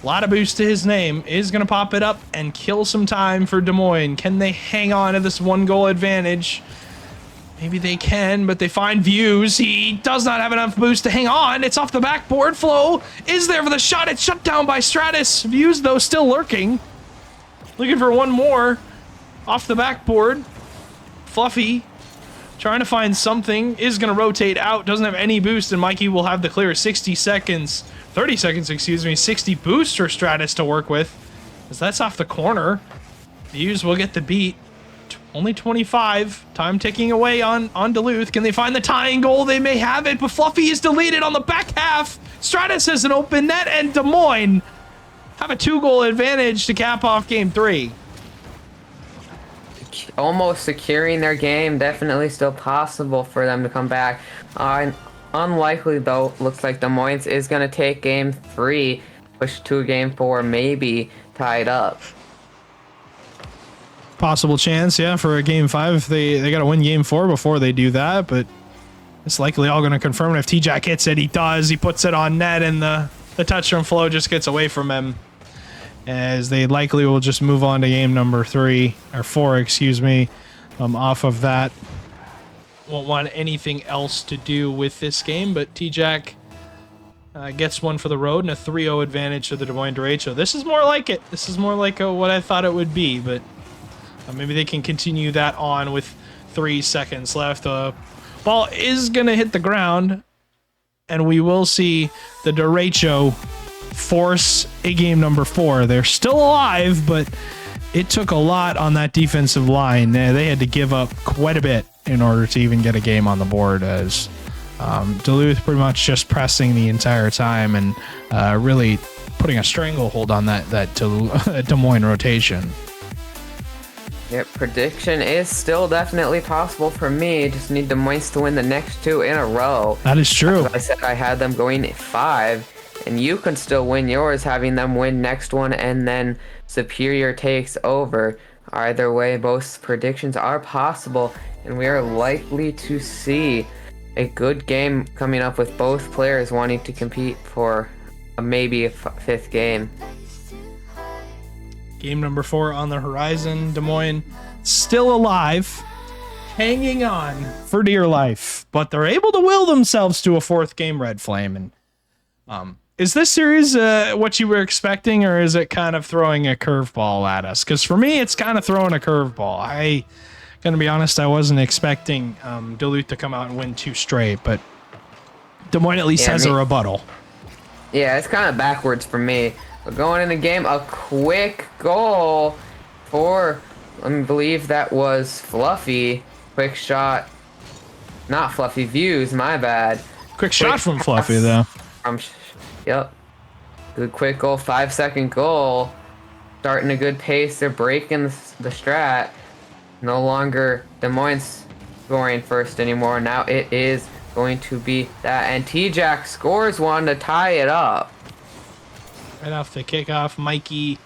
a lot of boost to his name, is going to pop it up and kill some time for Des Moines. Can they hang on to this 1-goal advantage? Maybe they can, but they find Views. He does not have enough boost to hang on. It's off the backboard. Flo is there for the shot. It's shut down by Stratus. Views, though, still lurking. Looking for one more. Off the backboard. Fluffy trying to find something. Is going to rotate out. Doesn't have any boost, and Mikey will have the clear. 30 seconds, excuse me. 60 boost for Stratus to work with, as that's off the corner. Views will get the beat. Only 25. Time ticking away on Duluth. Can they find the tying goal? They may have it, but Fluffy is deleted on the back half. Stratus has an open net, and Des Moines have a 2-goal advantage to cap off game 3. Almost securing their game. Definitely still possible for them to come back. Unlikely, though. Looks like Des Moines is going to take game 3. Push to game 4, maybe tied up. Possible chance, yeah, for a game 5. They got to win game 4 before they do that, but it's likely all going to confirm it. If T-Jack hits it, he does. He puts it on net, and the touch from Flo just gets away from him, as they likely will just move on to game number 4, excuse me, off of that. Won't want anything else to do with this game, but T-Jack gets one for the road and a 3-0 advantage to the Des Moines Derecho. This is more like it. This is more like what I thought it would be, but maybe they can continue that on with 3 seconds left. The ball is going to hit the ground, and we will see the Derecho force a game number 4. They're still alive, but it took a lot on that defensive line. They had to give up quite a bit in order to even get a game on the board, as Duluth pretty much just pressing the entire time and really putting a stranglehold on that Des Moines rotation. Yep, prediction is still definitely possible for me. Just need Des Moines to win the next 2 in a row. That is true. I said I had them going 5, and you can still win yours having them win next one and then Superior takes over. Either way, both predictions are possible, and we are likely to see a good game coming up with both players wanting to compete for maybe a 5th game. Game number 4 on the horizon. Des Moines still alive, hanging on for dear life, but they're able to will themselves to a 4th game, Red Flame. And is this series what you were expecting, or is it kind of throwing a curveball at us? Because for me, it's kind of throwing a curveball. Gonna be honest, I wasn't expecting Duluth to come out and win 2 straight, but Des Moines at least has a rebuttal. Yeah, it's kind of backwards for me. But going in the game, a quick goal for, I believe that was Fluffy. Quick shot. Not Fluffy Views, my bad. Quick shot from Fluffy, though. Yep. Good quick goal, 5-second goal. Starting a good pace. They're breaking the strat. No longer Des Moines scoring first anymore. Now it is going to be that. And T-Jack scores one to tie it up. Right off the kickoff, Mikey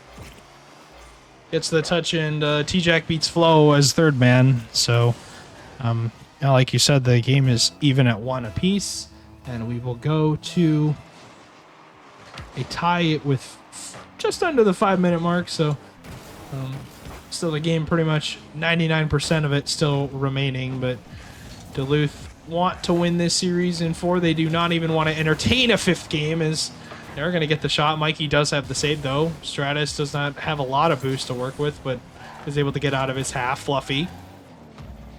gets the touch, and T-Jack beats Flo as 3rd man. So, like you said, the game is even at 1 apiece, and we will go to a tie with just under the 5-minute mark. So, still the game pretty much 99% of it still remaining, but Duluth want to win this series in 4. They do not even want to entertain a 5th game, as they're going to get the shot. Mikey does have the save, though. Stratus does not have a lot of boost to work with, but is able to get out of his half. Fluffy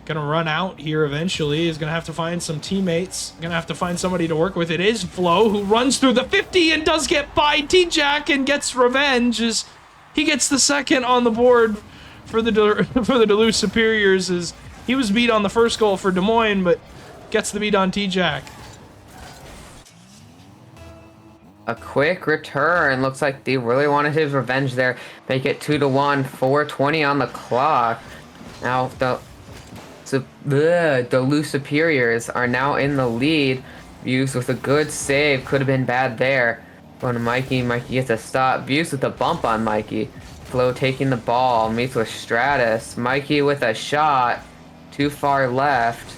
going to run out here eventually. Is going to have to find some teammates. Going to have to find somebody to work with. It is Flo, who runs through the 50 and does get by T-Jack and gets revenge, as he gets the 2nd on the board for the Duluth Superiors, as he was beat on the 1st goal for Des Moines, but gets the beat on T-Jack. A quick return. Looks like they really wanted his revenge there. Make it 2-1, 4:20 on the clock. Now the Duluth Superiors are now in the lead. Views with a good save. Could have been bad there. Going to Mikey. Mikey gets a stop. Views with a bump on Mikey. Flo taking the ball. Meets with Stratus. Mikey with a shot. Too far left.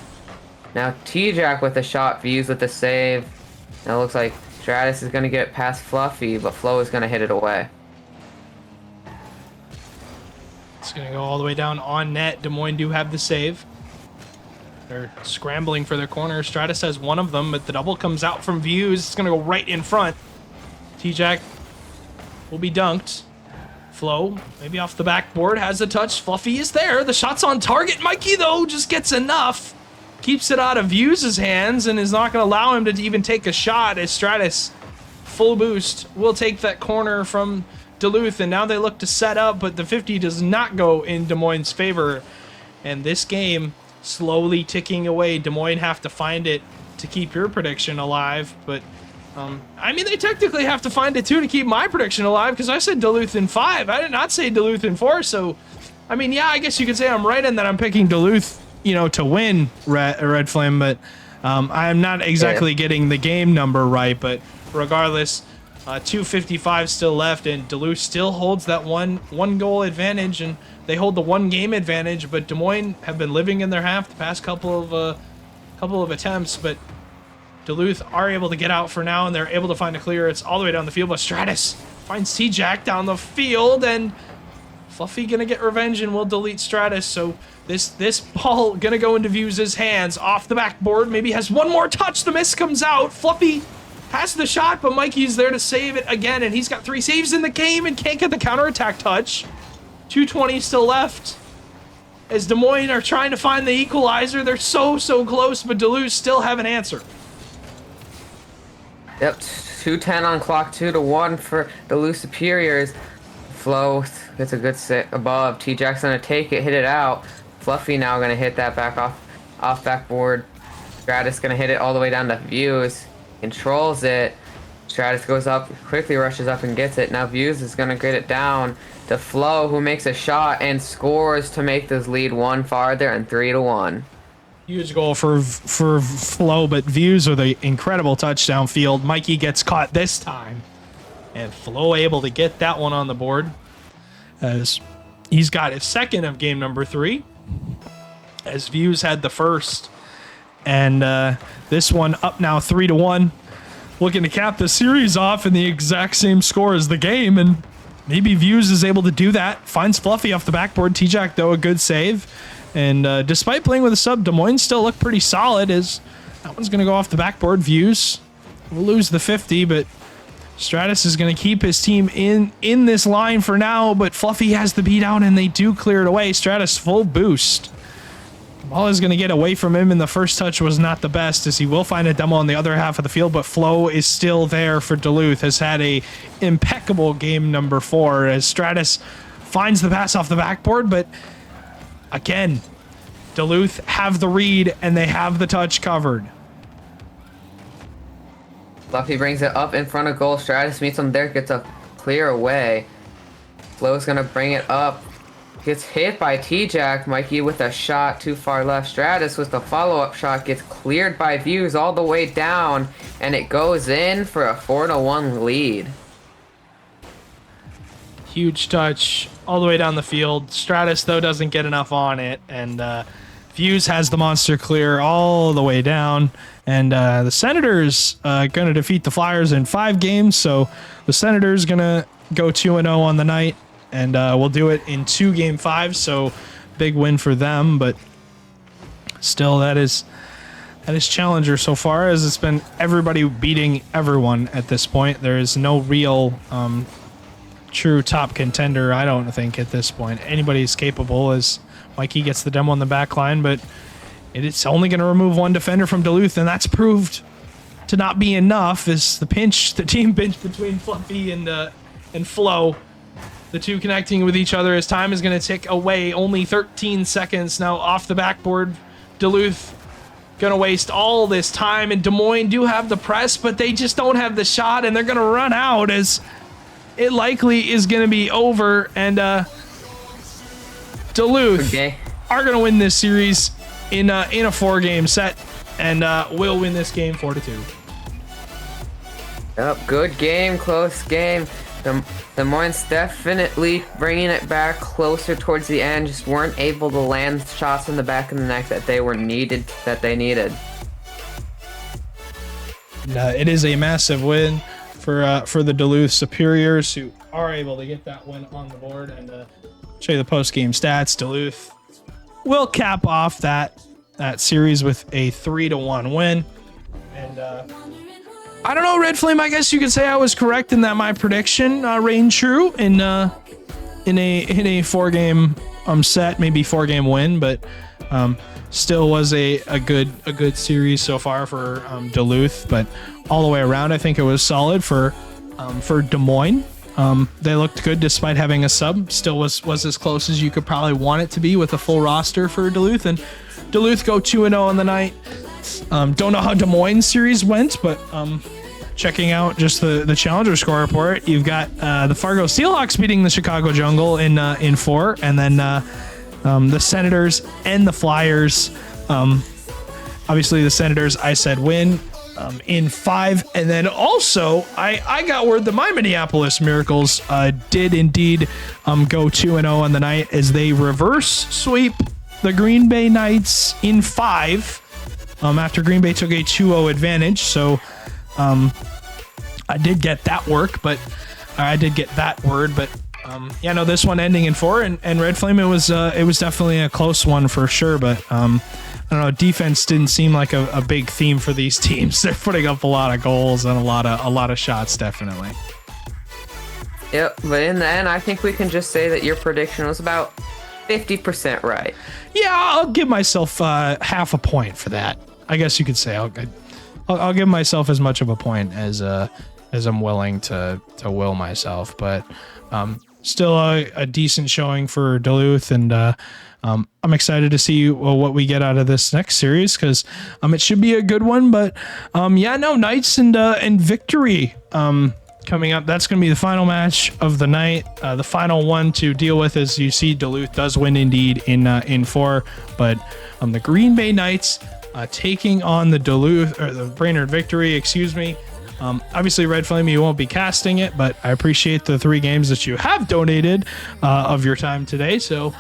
Now T-Jack with a shot. Views with a save. Now it looks like Stratus is going to get past Fluffy, but Flo is going to hit it away. It's going to go all the way down on net. Des Moines do have the save. They're scrambling for their corner. Stratus has one of them, but the double comes out from Views. It's going to go right in front. T-Jack will be dunked. Flo, maybe off the backboard, has a touch. Fluffy is there. The shot's on target. Mikey, though, just gets enough. Keeps it out of Views' hands and is not going to allow him to even take a shot, as Stratus, full boost, will take that corner from Duluth. And now they look to set up, but the 50 does not go in Des Moines' favor. And this game slowly ticking away. Des Moines have to find it to keep your prediction alive. But, I mean, they technically have to find it, too, to keep my prediction alive, because I said Duluth in 5. I did not say Duluth in 4. So, I mean, yeah, I guess you could say I'm right in that I'm picking Duluth, to win Red Flame, but I'm not exactly getting the game number right. But regardless, 2:55 still left, and Duluth still holds that one goal advantage, and they hold the 1 game advantage. But Des Moines have been living in their half the past couple of attempts, but Duluth are able to get out for now, and they're able to find a clear. It's all the way down the field, but Stratus finds T-Jack down the field, and Fluffy gonna get revenge and will delete Stratus. So this ball gonna go into Views' hands off the backboard. Maybe has one more touch. The miss comes out. Fluffy has the shot, but Mikey's there to save it again, and he's got 3 saves in the game and can't get the counterattack touch. 2:20 still left. As Des Moines are trying to find the equalizer, they're so close, but Duluth still have an answer. Yep, 2:10 on clock, 2-1 for Duluth Superiors. Flo gets a good sit above. T-Jack's gonna take it, hit it out. Fluffy now gonna hit that back off backboard. Stratus gonna hit it all the way down to Views. Controls it. Stratus goes up, quickly rushes up and gets it. Now Views is gonna get it down to Flo, who makes a shot and scores to make this lead one farther and 3-1. Huge goal for Flo, but Views with an incredible touchdown field. Mikey gets caught this time, and Flo able to get that one on the board as he's got his second of game number 3, as Views had the first. And this one up now 3-1, looking to cap the series off in the exact same score as the game, and maybe Views is able to do that. Finds Fluffy off the backboard. T-Jack, though, a good save. And despite playing with a sub, Des Moines still look pretty solid, as that one's going to go off the backboard. Views will lose the 50, but Stratus is going to keep his team in this line for now, but Fluffy has the beat out, and they do clear it away. Stratus full boost. Ball is going to get away from him, and the first touch was not the best, as he will find a demo on the other half of the field, but Flo is still there for Duluth, has had a impeccable game number 4, as Stratus finds the pass off the backboard, but again, Duluth have the read, and they have the touch covered. Fluffy brings it up in front of goal. Stratus meets him there, gets a clear away. Flo's gonna bring it up. Gets hit by T-Jack. Mikey with a shot too far left. Stratus with the follow-up shot gets cleared by Views all the way down, and it goes in for a 4-1 lead. Huge touch all the way down the field. Stratus, though, doesn't get enough on it, and Views has the monster clear all the way down. And the Senators going to defeat the Flyers in 5 games, so the Senators going to go 2-0 on the night. And we'll do it in 2 game 5, so big win for them. But still, that is Challenger so far, as it's been everybody beating everyone at this point. There is no real true top contender, I don't think, at this point. Anybody's capable, as Mikey gets the demo on the back line, but it's only going to remove 1 defender from Duluth, and that's proved to not be enough, as the team pinch between Fluffy and Flo. The two connecting with each other as time is going to tick away. Only 13 seconds now off the backboard. Duluth going to waste all this time, and Des Moines do have the press, but they just don't have the shot, and they're going to run out, as it likely is going to be over. And Duluth are going to win this series in a 4-game set, and will win this game 4-2. Yep, good game, close game. Des Moines definitely bringing it back closer towards the end, just weren't able to land shots in the back of the neck that they needed. It is a massive win for the Duluth Superiors, who are able to get that win on the board. And show you the post-game stats. Duluth will cap off that series with a 3-1 win. And I don't know, Red Flame, I guess you could say I was correct in that my prediction reigned true in a 4-game set, maybe 4-game win, but still was a good series so far for Duluth. But all the way around, I think it was solid for Des Moines. They looked good despite having a sub. Still was as close as you could probably want it to be with a full roster for Duluth. And Duluth go 2-0 on the night. Don't know how Des Moines series went, but checking out just the Challenger score report, you've got the Fargo Steelhawks beating the Chicago Jungle in 4, and then the Senators and the Flyers. Obviously, the Senators, I said, win in 5, and then also I got word that my Minneapolis Miracles did indeed go 2-0 on the night, as they reverse sweep the Green Bay Knights in 5. After Green Bay took a 2-0 advantage. So I did get that word, but yeah, no, this one ending in 4, and Red Flame, it was definitely a close one for sure, but don't know, defense didn't seem like a big theme for these teams. They're putting up a lot of goals and a lot of shots, definitely. Yep, but in the end, I think we can just say that your prediction was about 50% right. Yeah, I'll give myself half a point for that. I guess you could say I'll give myself as much of a point as I'm willing to will myself. But still a decent showing for Duluth, and I'm excited to see what we get out of this next series, because it should be a good one. But Knights and Victory coming up. That's going to be the final match of the night, the final one to deal with. As you see, Duluth does win indeed in 4, but the Green Bay Knights taking on the Brainerd Victory, excuse me. Obviously, Red Flame, you won't be casting it, but I appreciate the 3 games that you have donated of your time today. So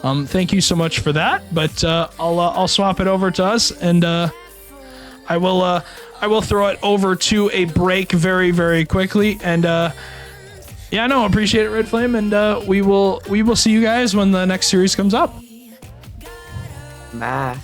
thank you so much for that. But I'll swap it over to us, and I will throw it over to a break very, very quickly. And appreciate it, Red Flame, and we will see you guys when the next series comes up. Bye.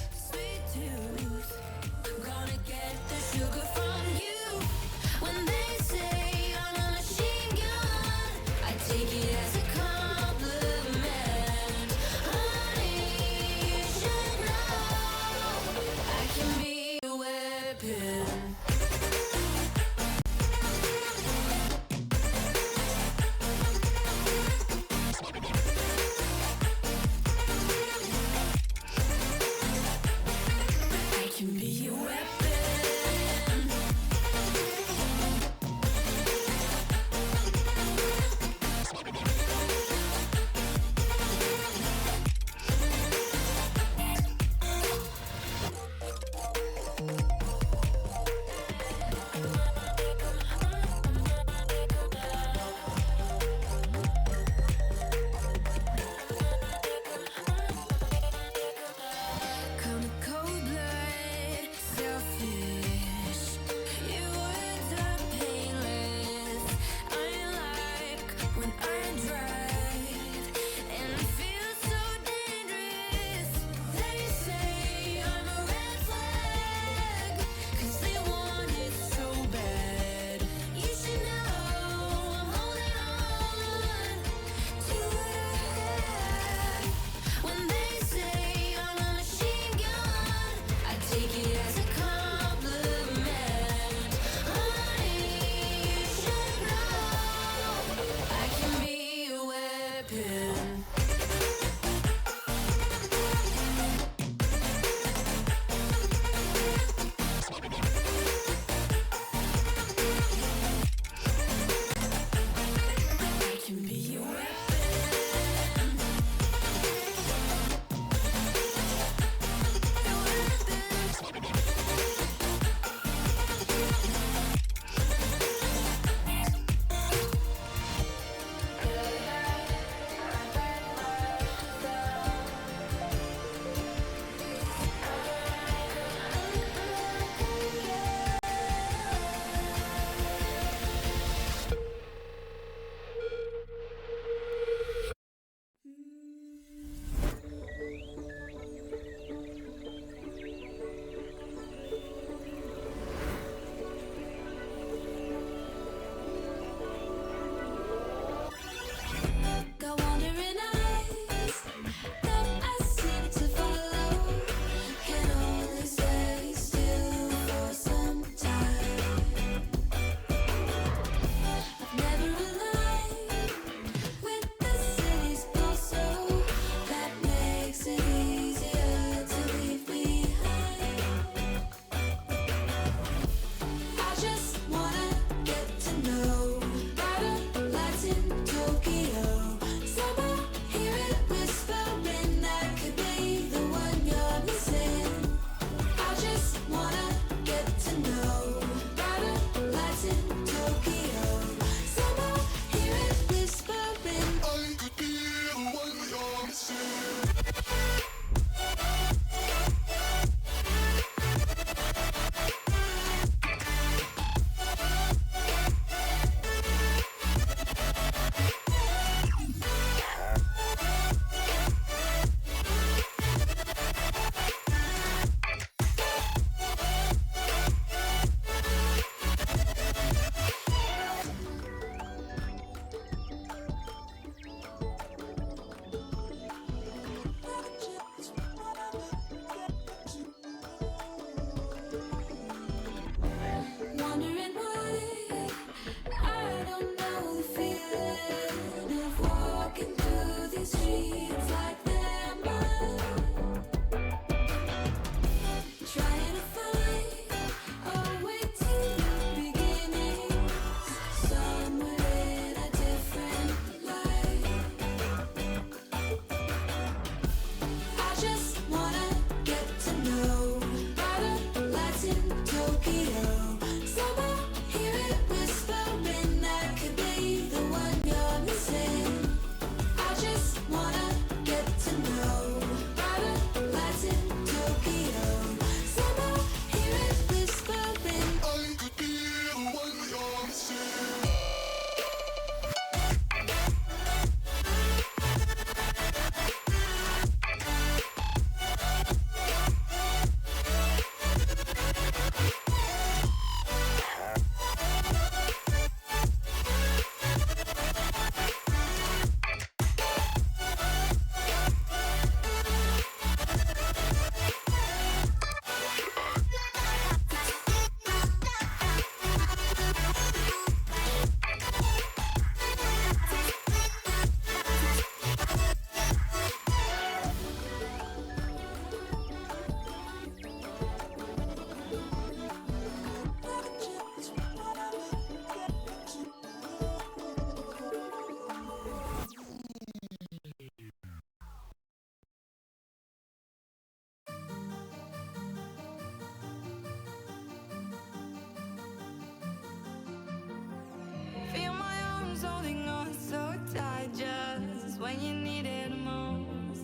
when you need it most.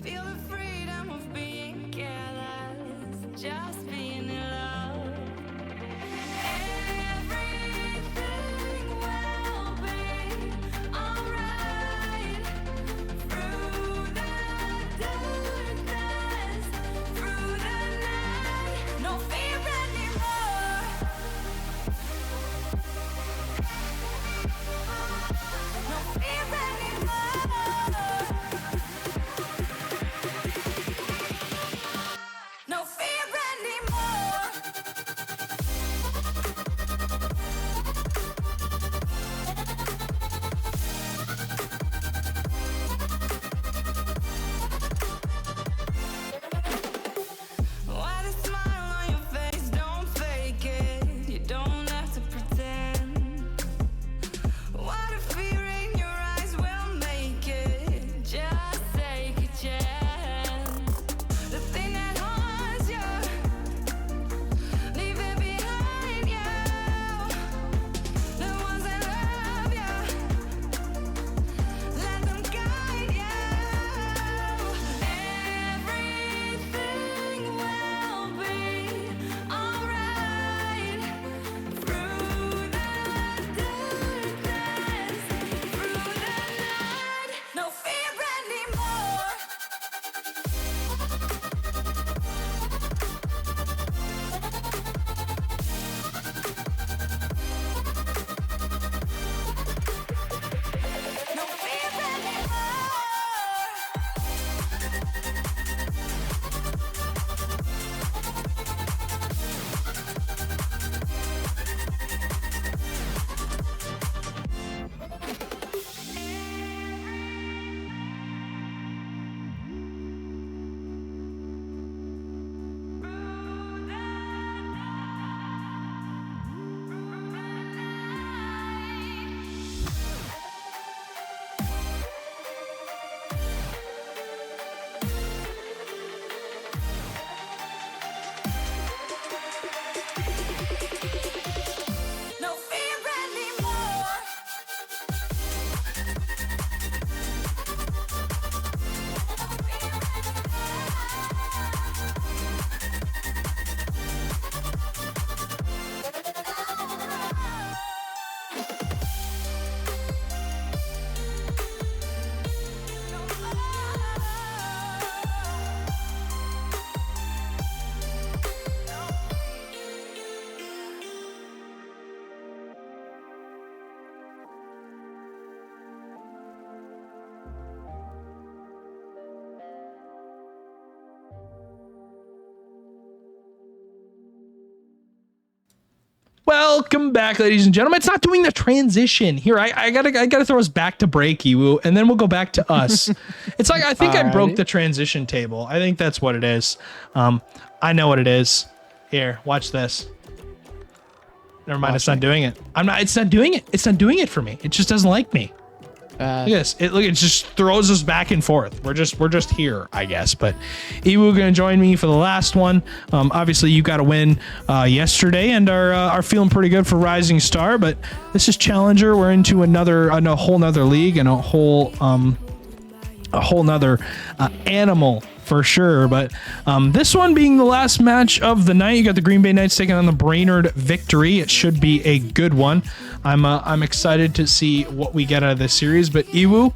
Feel the freedom of being careless, just being in love. Everything will be alright. Through the darkness, through the night, no fear anymore. No fear anymore. No fear anymore. Why the smile on your face? Don't fake it. You don't have to pretend. What a fear in your eyes will make it. Just take a chance. The thing that haunts you, leave it behind you. The ones that love you, let them guide you. Everything will be alright. Through the darkness, through the night, no fear anymore. No fear No fear anymore. Welcome back, ladies and gentlemen. It's not doing the transition here. I gotta throw us back to break, Ewu, and then we'll go back to us. It's like I think I broke the transition table. I think that's what it is. I know what it is. Here, watch this. Never mind. It's not doing it. It's not doing it. It's not doing it for me. It just doesn't like me. Look at this. It just throws us back and forth. We're just here, I guess. But Ewu gonna join me for the last one. Obviously you got a win yesterday and are feeling pretty good for Rising Star. But this is Challenger. We're into a whole nother league and a whole nother animal for sure. But this one being the last match of the night, you got the Green Bay Knights taking on the Brainerd Victory. It should be a good one. I'm excited to see what we get out of this series. But Ewu,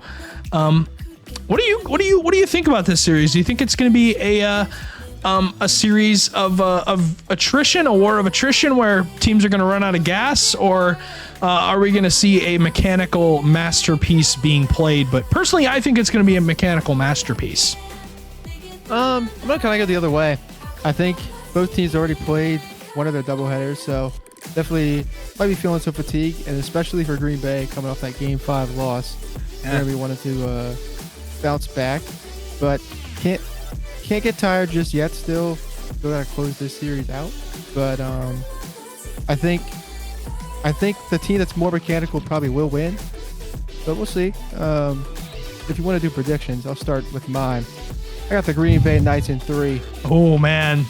what do you think about this series? Do you think it's going to be a series of attrition, a war of attrition, where teams are going to run out of gas, or are we going to see a mechanical masterpiece being played? But personally, I think it's going to be a mechanical masterpiece. I'm gonna kind of go the other way. I think both teams already played one of their doubleheaders, so definitely might be feeling some fatigue, and especially for Green Bay coming off that Game 5 loss, we wanted to bounce back, but can't get tired just yet. Still gotta close this series out. But I think the team that's more mechanical probably will win, but we'll see. If you want to do predictions, I'll start with mine. I got the Green Bay Knights in 3. Oh man,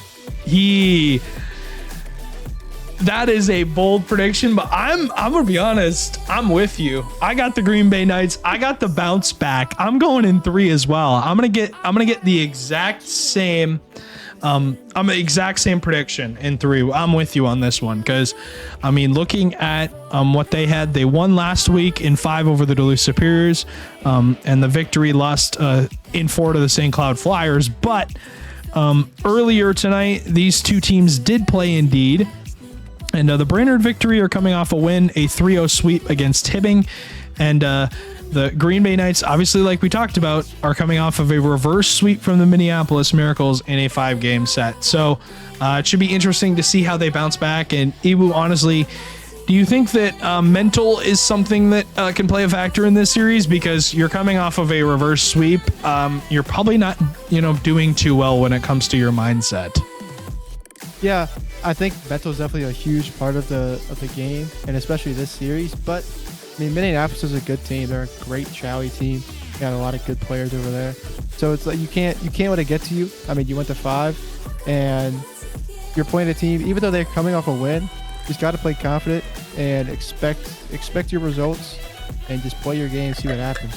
That is a bold prediction, but I'm gonna be honest. I'm with you. I got the Green Bay Knights. I got the bounce back. I'm going in 3 as well. I'm gonna get the exact same. I'm an exact same prediction in 3. I'm with you on this one because, I mean, looking at what they had, they won last week in 5 over the Duluth Superiors, and the victory lost in 4 to the St. Cloud Flyers. But earlier tonight, these two teams did play indeed. And the Brainerd victory are coming off a win, a 3-0 sweep against Hibbing. And the Green Bay Knights, obviously, like we talked about, are coming off of a reverse sweep from the Minneapolis Miracles in a 5-game set. So it should be interesting to see how they bounce back. And Ibu, honestly, do you think that mental is something that can play a factor in this series? Because you're coming off of a reverse sweep. You're probably not, doing too well when it comes to your mindset. Yeah, I think mental is definitely a huge part of the game, and especially this series. But I mean, Minneapolis is a good team. They're a great Chowie team. Got a lot of good players over there. So it's like you can't let it get to you. I mean, you went to 5, and you're playing a team. Even though they're coming off a win, just got to play confident and expect your results, and just play your game, see what happens.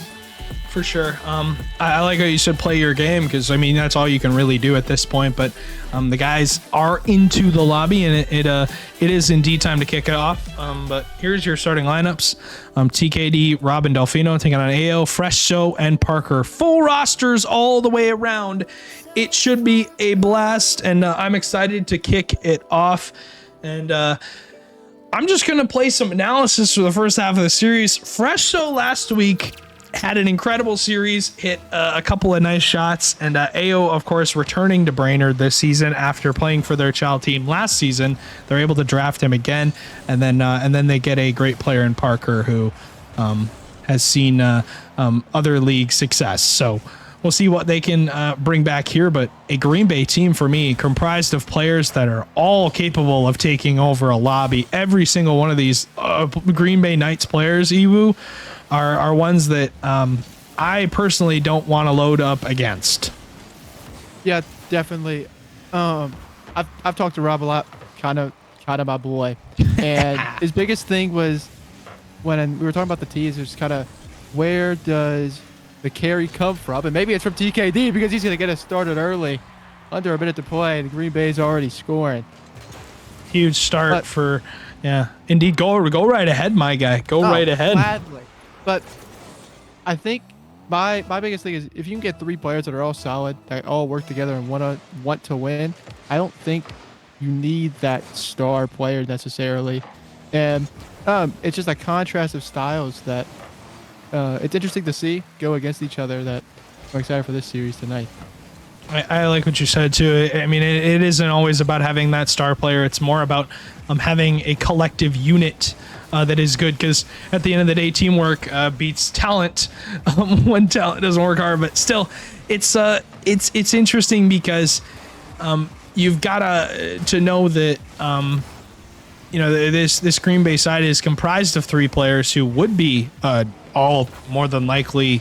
For sure. I like how you said play your game because, I mean, that's all you can really do at this point. But the guys are into the lobby, and it is indeed time to kick it off. But here's your starting lineups. TKD, Robin Delfino taking on AO, Fresh Show, and Parker. Full rosters all the way around. It should be a blast, and I'm excited to kick it off. And I'm just going to play some analysis for the first half of the series. Fresh Show last week had an incredible series, hit a couple of nice shots, and AO, of course, returning to Brainerd this season after playing for their child team last season. They're able to draft him again, and then they get a great player in Parker who has seen other league success. So we'll see what they can bring back here. But a Green Bay team for me, comprised of players that are all capable of taking over a lobby. Every single one of these Green Bay Knights players, Iwu, are ones that I personally don't want to load up against. Yeah, definitely. I've talked to Rob a lot, kind of my boy, and his biggest thing was when we were talking about the teas, it's kind of where does the carry come from? And maybe it's from TKD because he's going to get us started early, under a minute to play, and Green Bay's already scoring. Huge start for, yeah, indeed. Go right ahead, my guy. Go right ahead. Gladly. But I think my biggest thing is if you can get 3 players that are all solid, that all work together and want to win, I don't think you need that star player necessarily. And it's just a contrast of styles that it's interesting to see go against each other. That I'm excited for this series tonight. I like what you said too. I mean, it isn't always about having that star player. It's more about having a collective unit that is good, because at the end of the day, teamwork beats talent when talent doesn't work hard. But still, it's interesting because you've got to know that this Green Bay side is comprised of 3 players who would be all more than likely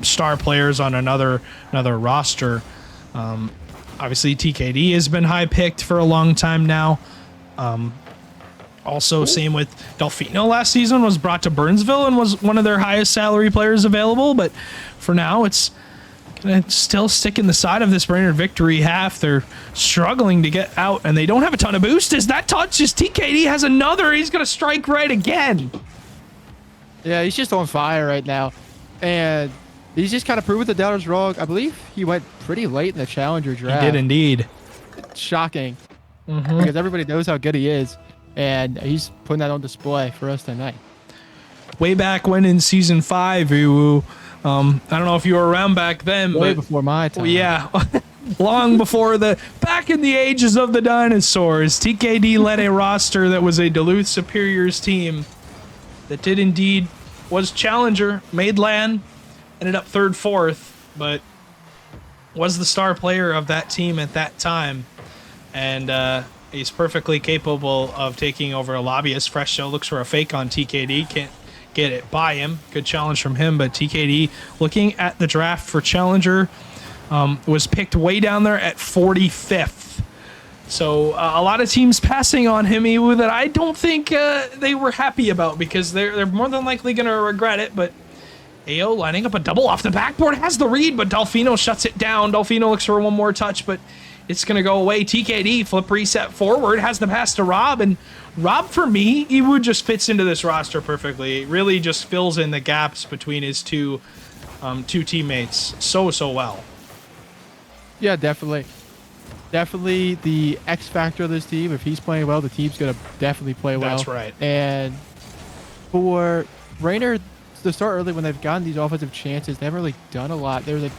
star players on another roster. Obviously, TKD has been high picked for a long time now. Also, same with Delfino last season, was brought to Burnsville and was one of their highest salary players available. But for now, it's going to still stick in the side of this Brainerd victory half. They're struggling to get out, and they don't have a ton of boost. As that touches, TKD has another. He's going to strike right again. Yeah, he's just on fire right now. And he's just kind of proving the doubters wrong. I believe he went pretty late in the Challenger draft. He did indeed. Shocking. Because everybody knows how good he is. And he's putting that on display for us tonight. Way back when in Season 5, I don't know if you were around back then. Way but, before my time. Yeah. Long before back in the ages of the dinosaurs, TKD led a roster that was a Duluth Superiors team that did indeed was Challenger, made LAN, ended up 3rd, 4th, but was the star player of that team at that time. And he's perfectly capable of taking over a lobbyist. Fresh Show looks for a fake on TKD. Can't get it by him. Good challenge from him, but TKD, looking at the draft for Challenger, was picked way down there at 45th. So a lot of teams passing on him, Iwu, that I don't think they were happy about because they're more than likely going to regret it. But AO lining up a double off the backboard, has the read, but Delfino shuts it down. Delfino looks for one more touch, but it's going to go away. TKD, flip reset forward, has the pass to Rob, and Rob, for me, Iwu just fits into this roster perfectly. It really just fills in the gaps between his two teammates so well. Yeah, definitely. Definitely the X factor of this team. If he's playing well, the team's going to definitely play well. That's right. And for Brainerd to start early when they've gotten these offensive chances, they haven't really done a lot. They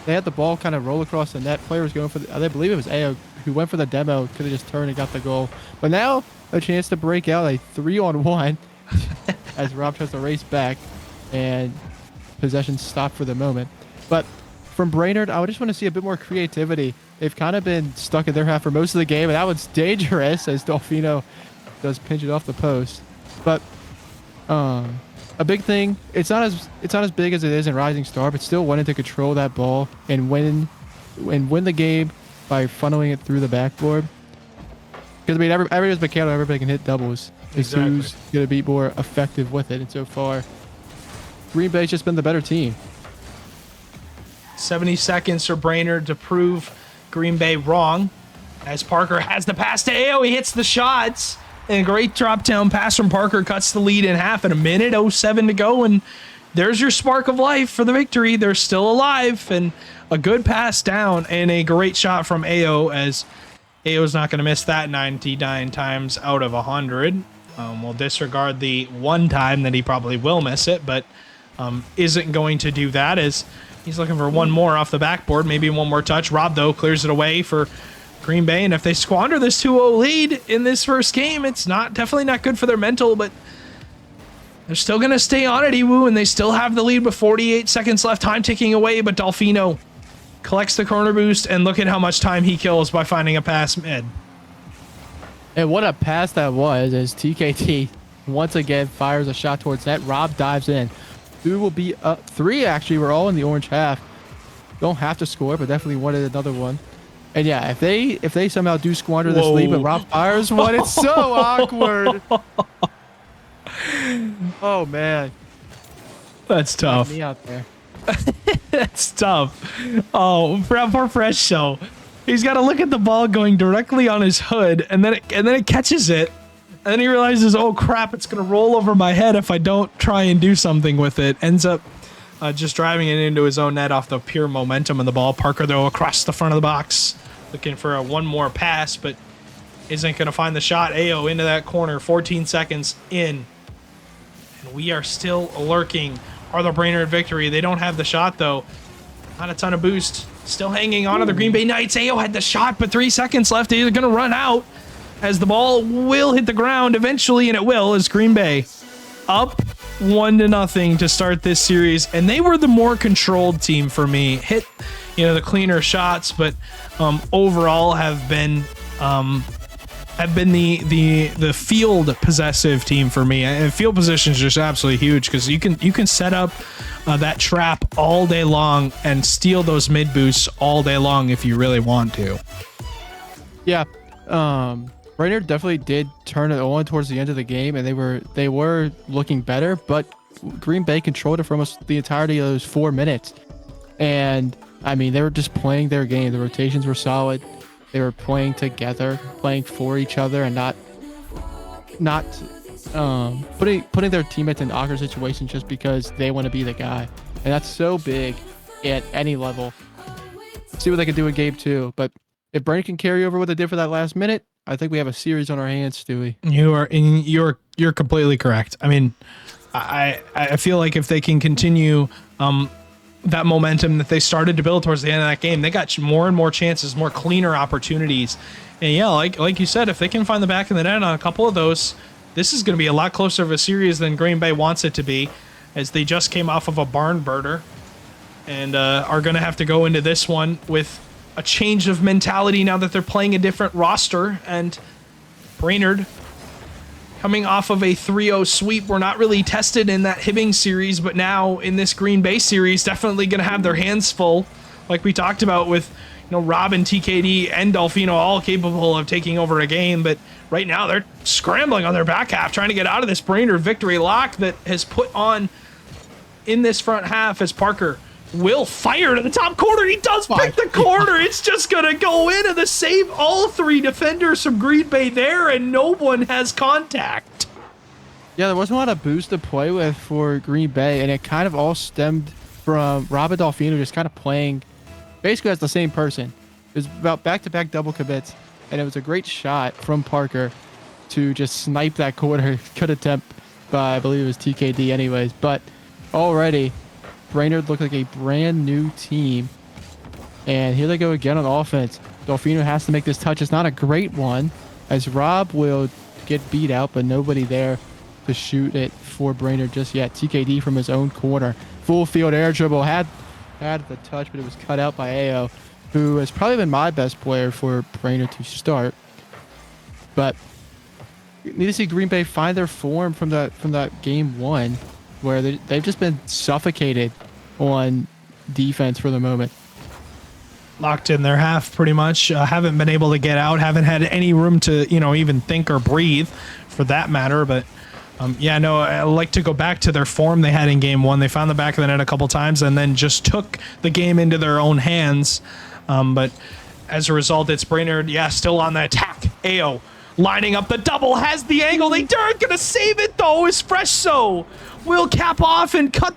had the ball kind of roll across the net. Player was going for I believe it was AO who went for the demo, could have just turned and got the goal. But now a chance to break out a 3-on-1 as Rob tries to race back and possession stopped for the moment. But from Brainerd, I just want to see a bit more creativity. They've kind of been stuck in their half for most of the game, and that one's dangerous as Delfino does pinch it off the post. But a big thing, it's not as big as it is in Rising Star, but still wanting to control that ball and win the game by funneling it through the backboard. Because I mean, everybody's mechanical, everybody can hit doubles. It's Exactly. who's going to be more effective with it. And so far, Green Bay's just been the better team. 70 seconds for Brainerd to prove Green Bay wrong. As Parker has the pass to AO, he hits the shots. And a great drop-down pass from Parker cuts the lead in half. And a minute 07 to go. And there's your spark of life for the victory. They're still alive. And a good pass down and a great shot from AO, as AO's not going to miss that 99 times out of 100. We'll disregard the one time that he probably will miss it, but isn't going to do that, as he's looking for one more off the backboard, maybe one more touch. Rob, though, clears it away for Green Bay, and if they squander this 2-0 lead in this first game, it's definitely not good for their mental, but they're still going to stay on it, Iwu, and they still have the lead with 48 seconds left, time ticking away, but Delfino collects the corner boost, and look at how much time he kills by finding a pass mid. And what a pass that was, as TKT once again fires a shot towards net. Rob dives in. 2 will be up. 3, actually. We're all in the orange half. Don't have to score, but definitely wanted another one. And yeah, if they somehow do squander this lead, but Rob fires one, it's so awkward. Oh, man. That's tough. Me out there. That's tough. Oh, for Fresh Show, he's got to look at the ball going directly on his hood, and then it catches it, and then he realizes, oh crap, it's gonna roll over my head if I don't try and do something with it. Ends up just driving it into his own net off the pure momentum of the ball. Parker, though, across the front of the box, looking for one more pass, but isn't gonna find the shot. AO into that corner. 14 seconds in, and we are still lurking. Are the Brainerd victory? They don't have the shot, though. Not a ton of boost. Still hanging on to the Green Bay Knights. AO had the shot, but 3 seconds left. They're going to run out as the ball will hit the ground eventually, and it will, as Green Bay up 1-0 to start this series. And they were the more controlled team for me. Hit, the cleaner shots, but overall have been the field possessive team for me. And field position is just absolutely huge, because you can set up that trap all day long and steal those mid boosts all day long if you really want to. Yeah, Brainerd definitely did turn it on towards the end of the game, and they were looking better. But Green Bay controlled it for almost the entirety of those 4 minutes, and I mean, they were just playing their game. The rotations were solid. They were playing together, playing for each other, and not putting their teammates in awkward situations just because they want to be the guy. And that's so big at any level. See what they can do in game 2. But if Brainerd can carry over what they did for that last minute, I think we have a series on our hands, Stewie. You're completely correct. I mean, I feel like if they can continue that momentum that they started to build towards the end of that game, they got more and more chances, more cleaner opportunities. And yeah, like you said, if they can find the back of the net on a couple of those, this is going to be a lot closer of a series than Green Bay wants it to be, as they just came off of a barn burner and are going to have to go into this one with a change of mentality now that they're playing a different roster. And Brainerd, coming off of a 3-0 sweep, were not really tested in that Hibbing series, but now in this Green Bay series, definitely going to have their hands full, like we talked about with, Rob and TKD and Delfino all capable of taking over a game, but right now they're scrambling on their back half, trying to get out of this Brainerd victory lock that has put on in this front half as Parker will fire to the top corner. He does pick the corner. It's just going to go in, and the save all 3 defenders from Green Bay there, and no one has contact. Yeah, there wasn't a lot of boost to play with for Green Bay, and it kind of all stemmed from Rob and Delfino just kind of playing basically as the same person. It was about back-to-back double commits, and it was a great shot from Parker to just snipe that corner. Good attempt by, I believe it was TKD anyways, but already Brainerd looked like a brand new team. And here they go again on offense. Delfino has to make this touch. It's not a great one, as Rob will get beat out, but nobody there to shoot it for Brainerd just yet. TKD from his own corner. Full field air dribble. Had the touch, but it was cut out by Ao, who has probably been my best player for Brainerd to start. But you need to see Green Bay find their form from that game 1, where they've just been suffocated on defense for the moment. Locked in their half pretty much. Haven't been able to get out. Haven't had any room to, even think or breathe for that matter. But I like to go back to their form they had in game 1. They found the back of the net a couple times and then just took the game into their own hands. But as a result, it's Brainerd, still on the attack. Ao lining up the double, has the angle. They aren't going to save it, though. Espresso will cap off and cut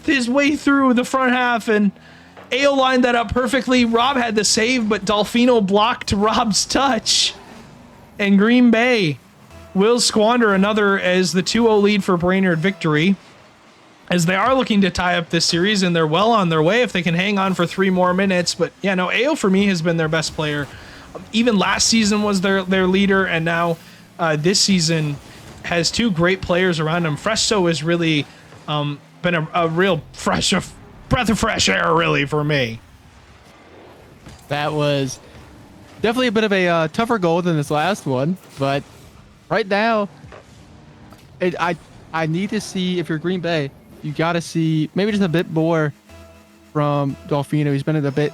his way through the front half, and Ao lined that up perfectly. Rob had the save, but Delfino blocked Rob's touch, and Green Bay will squander another as the 2-0 lead for Brainerd victory, as they are looking to tie up this series, and they're well on their way if they can hang on for 3 more minutes. But Ao for me has been their best player. Even last season was their leader, and now this season has 2 great players around him. Fresso has really been a real breath of fresh air, really, for me. That was definitely a bit of a tougher goal than this last one, but right now, I need to see, if you're Green Bay, you got to see maybe just a bit more from Delfino. He's been a bit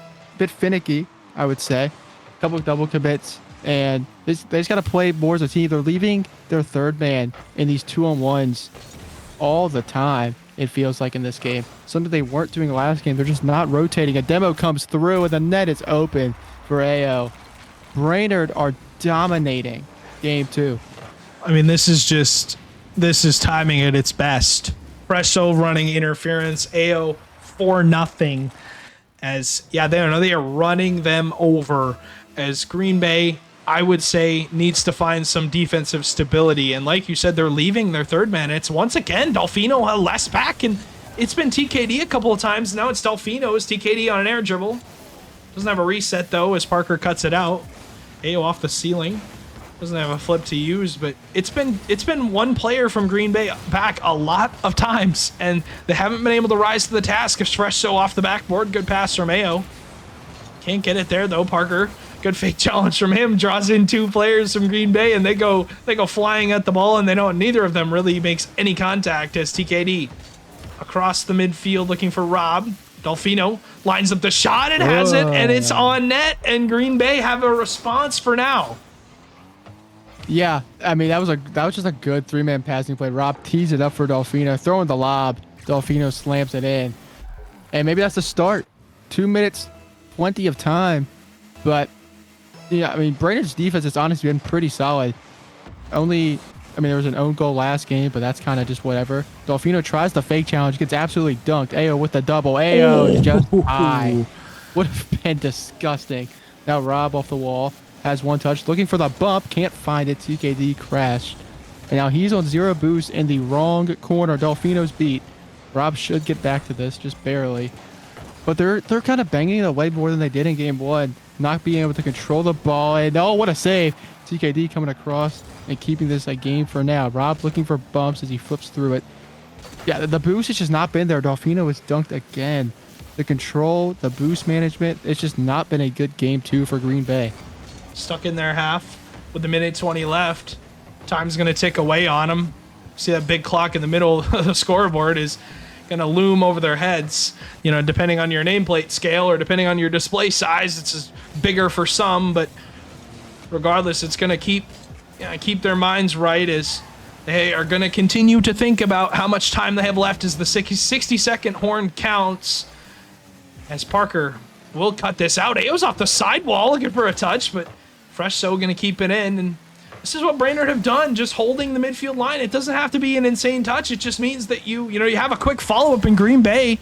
finicky, I would say. A couple of double commits, and they just got to play more as a team. They're leaving their third man in these 2-on-1s all the time, it feels like, in this game. Something they weren't doing last game. They're just not rotating. A demo comes through, and the net is open for Ao. Brainerd are dominating game 2. I mean, this is timing at its best. Fresso running interference. Ao 4-0. As they are running them over. As Green Bay, I would say, needs to find some defensive stability. And like you said, they're leaving their third man. It's once again Delfino less back, and it's been TKD a couple of times. Now it's Delfino. It's TKD on an air dribble. Doesn't have a reset though, as Parker cuts it out. Ao off the ceiling. Doesn't have a flip to use, but it's been one player from Green Bay back a lot of times, and they haven't been able to rise to the task. If Fresso off the backboard, good pass from Ao. Can't get it there though. Parker, good fake challenge from him, draws in 2 players from Green Bay, and they go flying at the ball, and neither of them really makes any contact. As TKD across the midfield looking for Rob. Delfino lines up the shot and has it, and it's on net, and Green Bay have a response for now. Yeah, I mean, that was just a good 3-man passing play. Rob tees it up for Delfino, throwing the lob. Delfino slams it in. And maybe that's the start. 2 minutes, plenty of time. But, I mean, Brainerd's defense has honestly been pretty solid. There was an own goal last game, but that's kind of just whatever. Delfino tries the fake challenge, gets absolutely dunked. Ao with the double. Ao just high. Would have been disgusting. Now Rob off the wall. Has 1 touch, looking for the bump, can't find it. TKD crashed. And now he's on 0 boost in the wrong corner. Delfino's beat. Rob should get back to this, just barely. But they're kind of banging it away more than they did in game 1. Not being able to control the ball. And what a save. TKD coming across and keeping this a game for now. Rob looking for bumps as he flips through it. Yeah, the boost has just not been there. Delfino is dunked again. The control, the boost management, it's just not been a good game 2 for Green Bay. Stuck in their half with a minute 20 left. Time's going to tick away on them. See that big clock in the middle of the scoreboard is going to loom over their heads. You know, depending on your nameplate scale or depending on your display size, it's just bigger for some, but regardless, it's going to keep their minds right as they are going to continue to think about how much time they have left as the 60-second horn counts. As Parker will cut this out. Ayo's off the sidewall looking for a touch, but Fresh So going to keep it in. And this is what Brainerd have done, just holding the midfield line. It doesn't have to be an insane touch. It just means that you have a quick follow-up in Green Bay.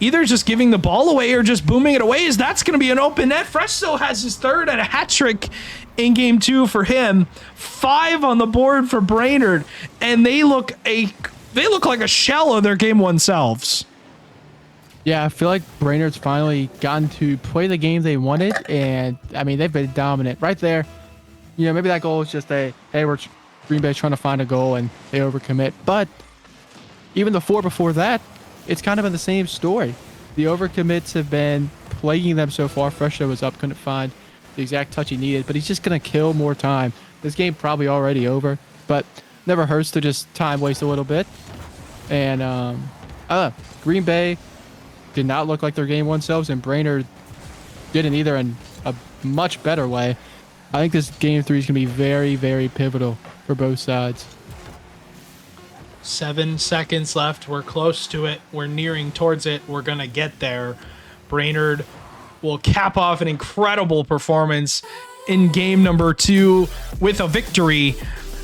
Either just giving the ball away or just booming it away, as that's going to be an open net. Fresh So has his third and a hat trick in game 2 for him. 5 on the board for Brainerd, and they look like a shell of their game 1 selves. Yeah, I feel like Brainerd's finally gotten to play the game they wanted, and I mean they've been dominant right there. You know, maybe that goal is just Green Bay trying to find a goal and they overcommit. But even the 4 before that, it's kind of been the same story. The overcommits have been plaguing them so far. Fresh was up, couldn't find the exact touch he needed, but he's just going to kill more time. This game probably already over, but never hurts to just time waste a little bit. And Green Bay did not look like their game 1 selves, and Brainerd didn't either in a much better way. I think this game 3 is going to be very, very pivotal for both sides. 7 seconds left. We're close to it. We're nearing towards it. We're going to get there. Brainerd will cap off an incredible performance in game number 2 with a victory.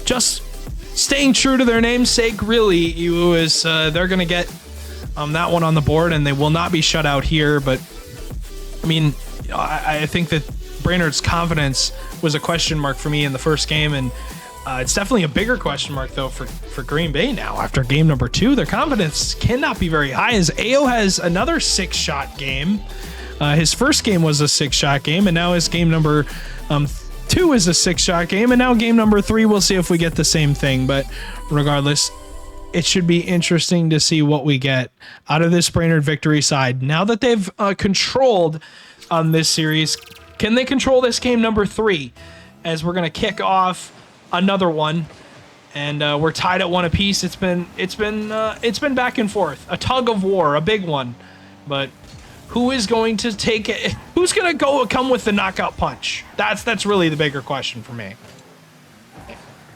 Just staying true to their namesake, really. They're going to get that one on the board, and they will not be shut out here. But, I mean, I think that Brainerd's confidence was a question mark for me in the first game, and it's definitely a bigger question mark, though, for Green Bay now. After game number 2, their confidence cannot be very high, as Ayo has another 6-shot game. His first game was a 6-shot game, and now his game number 2 is a 6-shot game, and now game number 3, we'll see if we get the same thing. But regardless, it should be interesting to see what we get out of this Brainerd victory side. Now that they've controlled this series, can they control this game number 3? As we're going to kick off another one, and we're tied at 1 apiece. It's been back and forth, a tug of war, a big one. But who is going to take it? Who's going to come with the knockout punch? That's really the bigger question for me.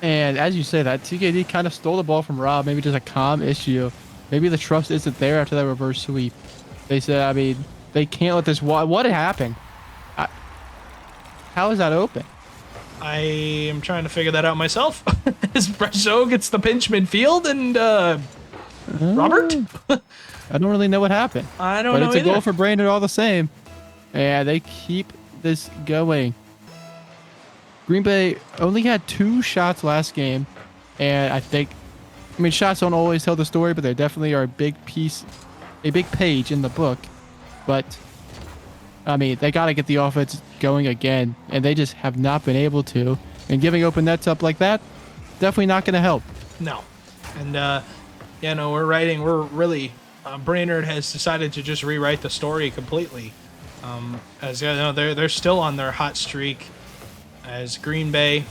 And as you say that, TKD kind of stole the ball from Rob. Maybe just a calm issue. Maybe the trust isn't there after that reverse sweep. They said, I mean, they can't let this. What happened? How is that open? I am trying to figure that out myself. As Bresso gets the pinch midfield, and Robert? I don't really know what happened. I don't know But it's either. a goal for Brainerd all the same. And they keep this going. Green Bay only had 2 shots last game. And I mean, shots don't always tell the story, but they definitely are a big page in the book. But, I mean, they got to get the offense going again, and they just have not been able to. And giving open nets up like that, definitely not going to help. No. And, we're really, Brainerd has decided to just rewrite the story completely. As you know, they're still on their hot streak. As Green Bay,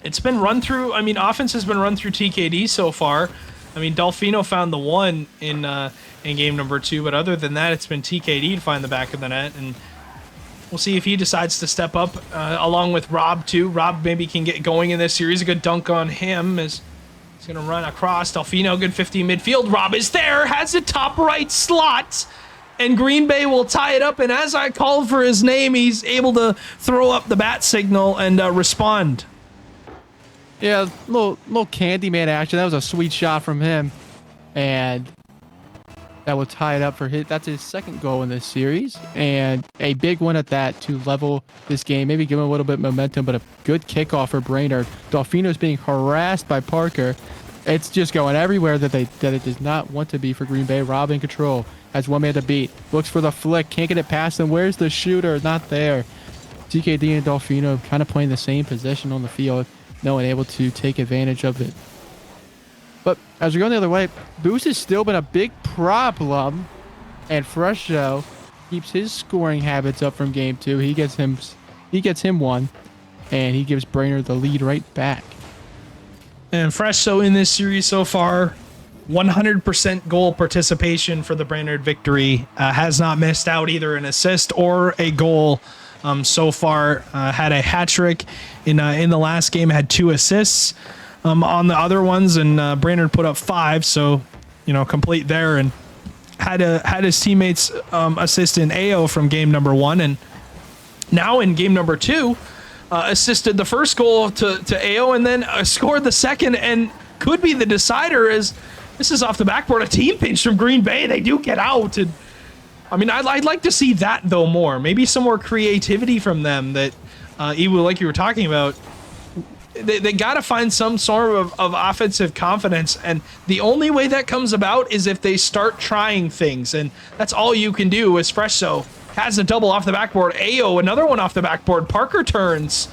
it's been run through. I mean, offense has been run through TKD so far. I mean, Delfino found the one in game number 2, but other than that, it's been TKD to find the back of the net, and we'll see if he decides to step up along with Rob too. Rob maybe can get going in this series. A good dunk on him as he's gonna run across. Delfino, good 50 midfield. Rob is there, has a top right slot. And Green Bay will tie it up, and as I called for his name, he's able to throw up the bat signal and respond. Yeah, little Candyman action. That was a sweet shot from him. And that will tie it up for that's his 2nd goal in this series. And a big one at that to level this game. Maybe give him a little bit of momentum, but a good kickoff for Brainerd. Delfino's being harassed by Parker. It's just going everywhere that it does not want to be for Green Bay. Rob in control. Has 1 man to beat. Looks for the flick. Can't get it past him. Where's the shooter? Not there. TKD and Delfino kind of playing the same position on the field. No one able to take advantage of it. But as we go the other way, Boost has still been a big problem. And Fresho keeps his scoring habits up from game 2. He gets him 1. And he gives Brainerd the lead right back. And Fresho in this series so far, 100% goal participation for the Brainerd victory. Has not missed out either an assist or a goal so far. Had a hat trick in the last game, had 2 assists on the other ones, and Brainerd put up 5, so complete there, and had his teammates assist in AO from game number 1, and now in game number 2 assisted the first goal to AO, and then scored the second, and could be the decider, as this is off the backboard, a team pinch from Green Bay. They do get out, and I mean, I'd like to see that though more. Maybe some more creativity from them. That Ewu, like you were talking about, they got to find some sort of offensive confidence, and the only way that comes about is if they start trying things, and that's all you can do. As Fresso has a double off the backboard, AO another one off the backboard, Parker turns,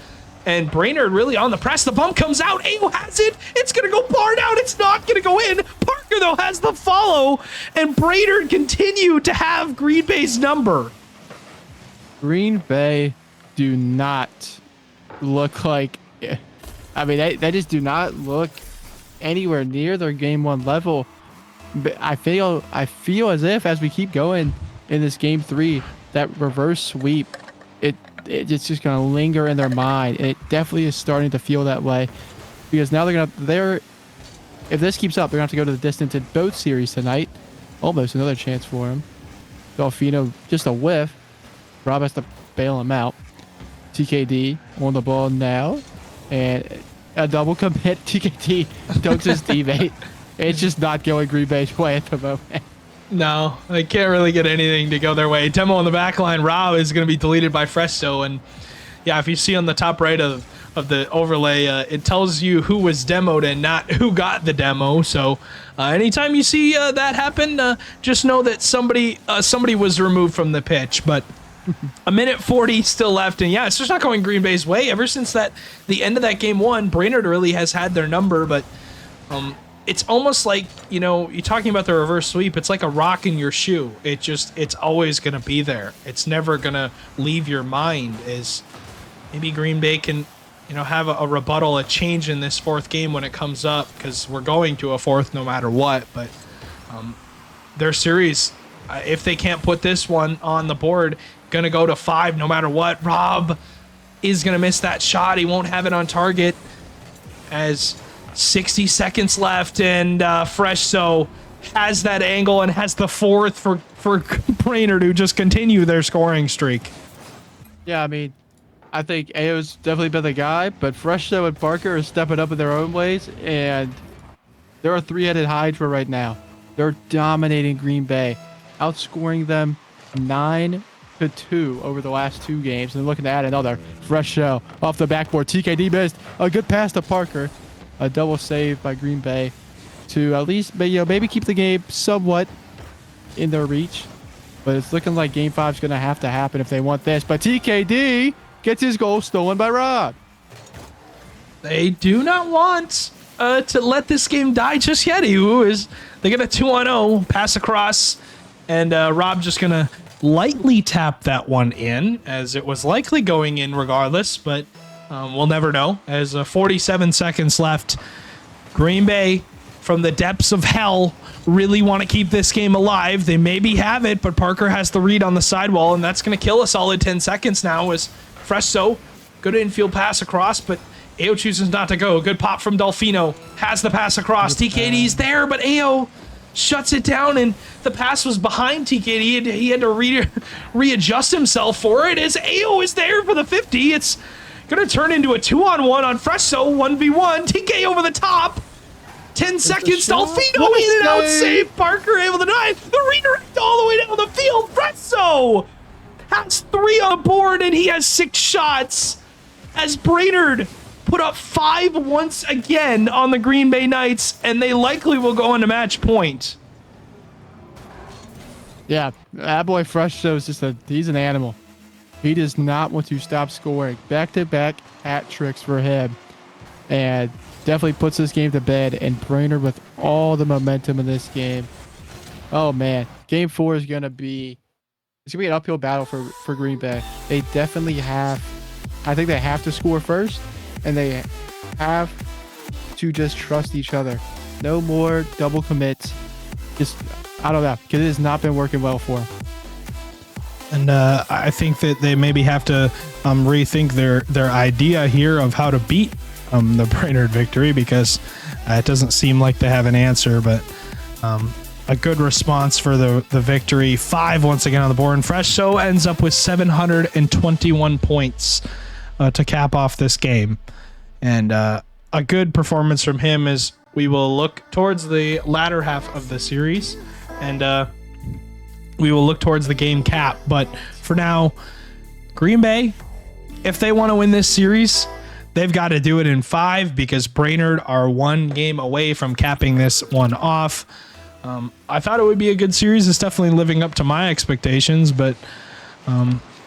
and Brainerd really on the press. The bump comes out. AO has it. It's going to go far down. It's not going to go in. Parker, though, has the follow, and Brainerd continue to have Green Bay's number. Green Bay do not look like... I mean, they just do not look anywhere near their game 1 level. But I feel as if, as we keep going in this game 3, that reverse sweep, it's just gonna linger in their mind. And it definitely is starting to feel that way, because now if this keeps up, they're gonna have to go to the distance in both series tonight. Almost another chance for him. Delfino just a whiff. Rob has to bail him out. TKD on the ball now, and a double commit. TKD dunks his teammate. It's just not going Green Bay's way at the moment. No, they can't really get anything to go their way. Demo on the back line. Rob is going to be deleted by Fresto. And yeah, if you see on the top right of the overlay, it tells you who was demoed and not who got the demo. So anytime you see that happen, just know that somebody was removed from the pitch. But a minute 40 still left. And yeah, it's just not going Green Bay's way. Ever since the end of that game 1, Brainerd really has had their number. But it's almost like, you're talking about the reverse sweep. It's like a rock in your shoe. It's always going to be there. It's never going to leave your mind. Is maybe Green Bay can, have a rebuttal, a change in this 4th game when it comes up, because we're going to a 4th no matter what. But their series, if they can't put this one on the board, going to go to 5 no matter what. Rob is going to miss that shot. He won't have it on target, as 60 seconds left, and Fresso has that angle and has the 4th for Brainerd, who just continue their scoring streak. Yeah, I mean, I think AO's definitely been the guy, but Fresso and Parker are stepping up in their own ways, and they're a 3-headed hydra right now. They're dominating Green Bay, outscoring them 9-2 over the last 2 games, and looking to add another. Fresso off the backboard. TKD missed. A good pass to Parker. A double save by Green Bay to at least maybe keep the game somewhat in their reach. But it's looking like game 5 is going to happen if they want this. But TKD gets his goal stolen by Rob. They do not want to let this game die just yet. They get a 2-on-0 pass across, and Rob just going to lightly tap that one in, as it was likely going in regardless, but we'll never know. As 47 seconds left, Green Bay, from the depths of hell, really want to keep this game alive. They maybe have it, but Parker has the read on the sidewall, and that's going to kill a solid 10 seconds now. As Fresso, good infield pass across, but AO chooses not to go. Good pop from Delfino. Has the pass across. TKD's there, but AO shuts it down, and the pass was behind TKD. He had to readjust himself for it, as AO is there for the 50. It's going to turn into a 2-on-1 on Fresso, 1v1. TK over the top. 10 seconds. Delfino in and out save. Parker able to deny. The redirect all the way down the field. Fresso has 3 on the board, and he has 6 shots, as Brainerd put up 5 once again on the Green Bay Knights, and they likely will go into match point. Yeah, that boy Fresso is he's an animal. He does not want to stop scoring. Back-to-back hat tricks for him. And definitely puts this game to bed. And Brainerd with all the momentum in this game. Oh, man. Game 4 is going to be... It's going to be an uphill battle for Green Bay. They definitely have... I think they have to score first. And they have to just trust each other. No more double commits. Just, I don't know, because it has not been working well for him. And I think that they maybe have to rethink their idea here of how to beat the Brainerd Victory, because it doesn't seem like they have an answer. But a good response for the victory. 5 once again on the board. And Fresh Show ends up with 721 points to cap off this game. And a good performance from him as we will look towards the latter half of the series. And we will look towards the game cap. But for now, Green Bay, if they want to win this series, they've got to do it in 5, because Brainerd are 1 game away from capping this one off. I thought it would be a good series. It's definitely living up to my expectations, but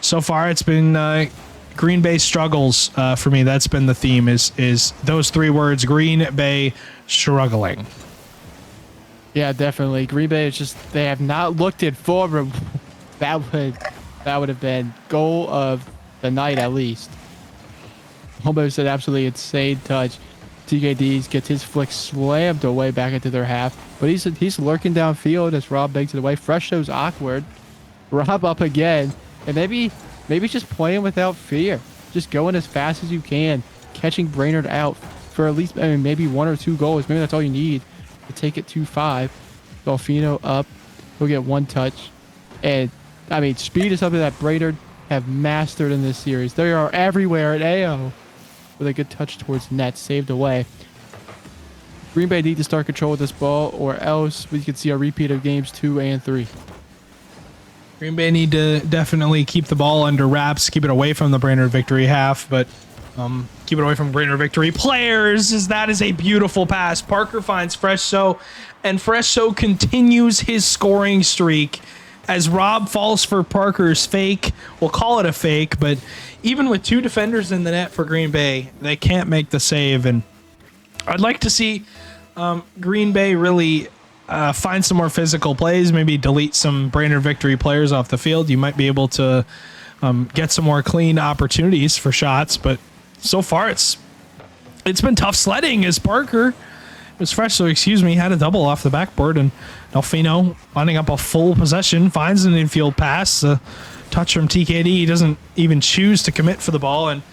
so far it's been Green Bay struggles for me. That's been the theme, is those 3 words: Green Bay struggling. Yeah, definitely. Green Bay is just, they have not looked it forward. That would have been goal of the night at least. Almost an absolutely insane touch. TKD gets his flick slammed away back into their half, but he's lurking downfield as Rob begs it away. Fresh Show's awkward. Rob up again, and maybe just playing without fear, just going as fast as you can, catching Brainerd out for at least maybe 1 or 2 goals. Maybe that's all you need to take it 2-5. Dolfino up, he'll get 1 touch, and I mean, speed is something that Brainerd have mastered in this series. They are everywhere at AO. With a good touch towards net, saved away. Green Bay need to start control of this ball, or else we could see a repeat of games 2 and 3. Green Bay need to definitely keep the ball under wraps, keep it away from the Brainerd Victory half, but keep it away from Brainerd Victory players, as that is a beautiful pass. Parker finds Fresh Show, and Fresh Show continues his scoring streak as Rob falls for Parker's fake. We'll call it a fake, but even with 2 defenders in the net for Green Bay, they can't make the save. And I'd like to see Green Bay really find some more physical plays, maybe delete some Brainerd Victory players off the field. You might be able to get some more clean opportunities for shots, but so far it's been tough sledding as Parker, it was Fresh, so excuse me, had a double off the backboard, and Delfino lining up a full possession, finds an infield pass, touch from TKD. He doesn't even choose to commit for the ball, and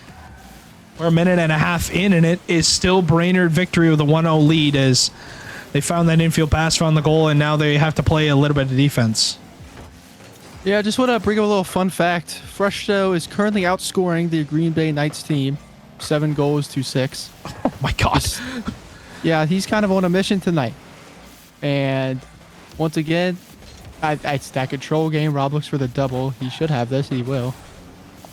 we're a minute and a half in, and it is still Brainerd Victory with a 1-0 lead as they found that infield pass, found the goal, and now they have to play a little bit of defense. Yeah, I just want to bring up a little fun fact. Fresh Show is currently outscoring the Green Bay Knights team 7 goals to 6. Oh my God. Yeah, he's kind of on a mission tonight. And once again, it's that control game. Rob looks for the double. He should have this. He will.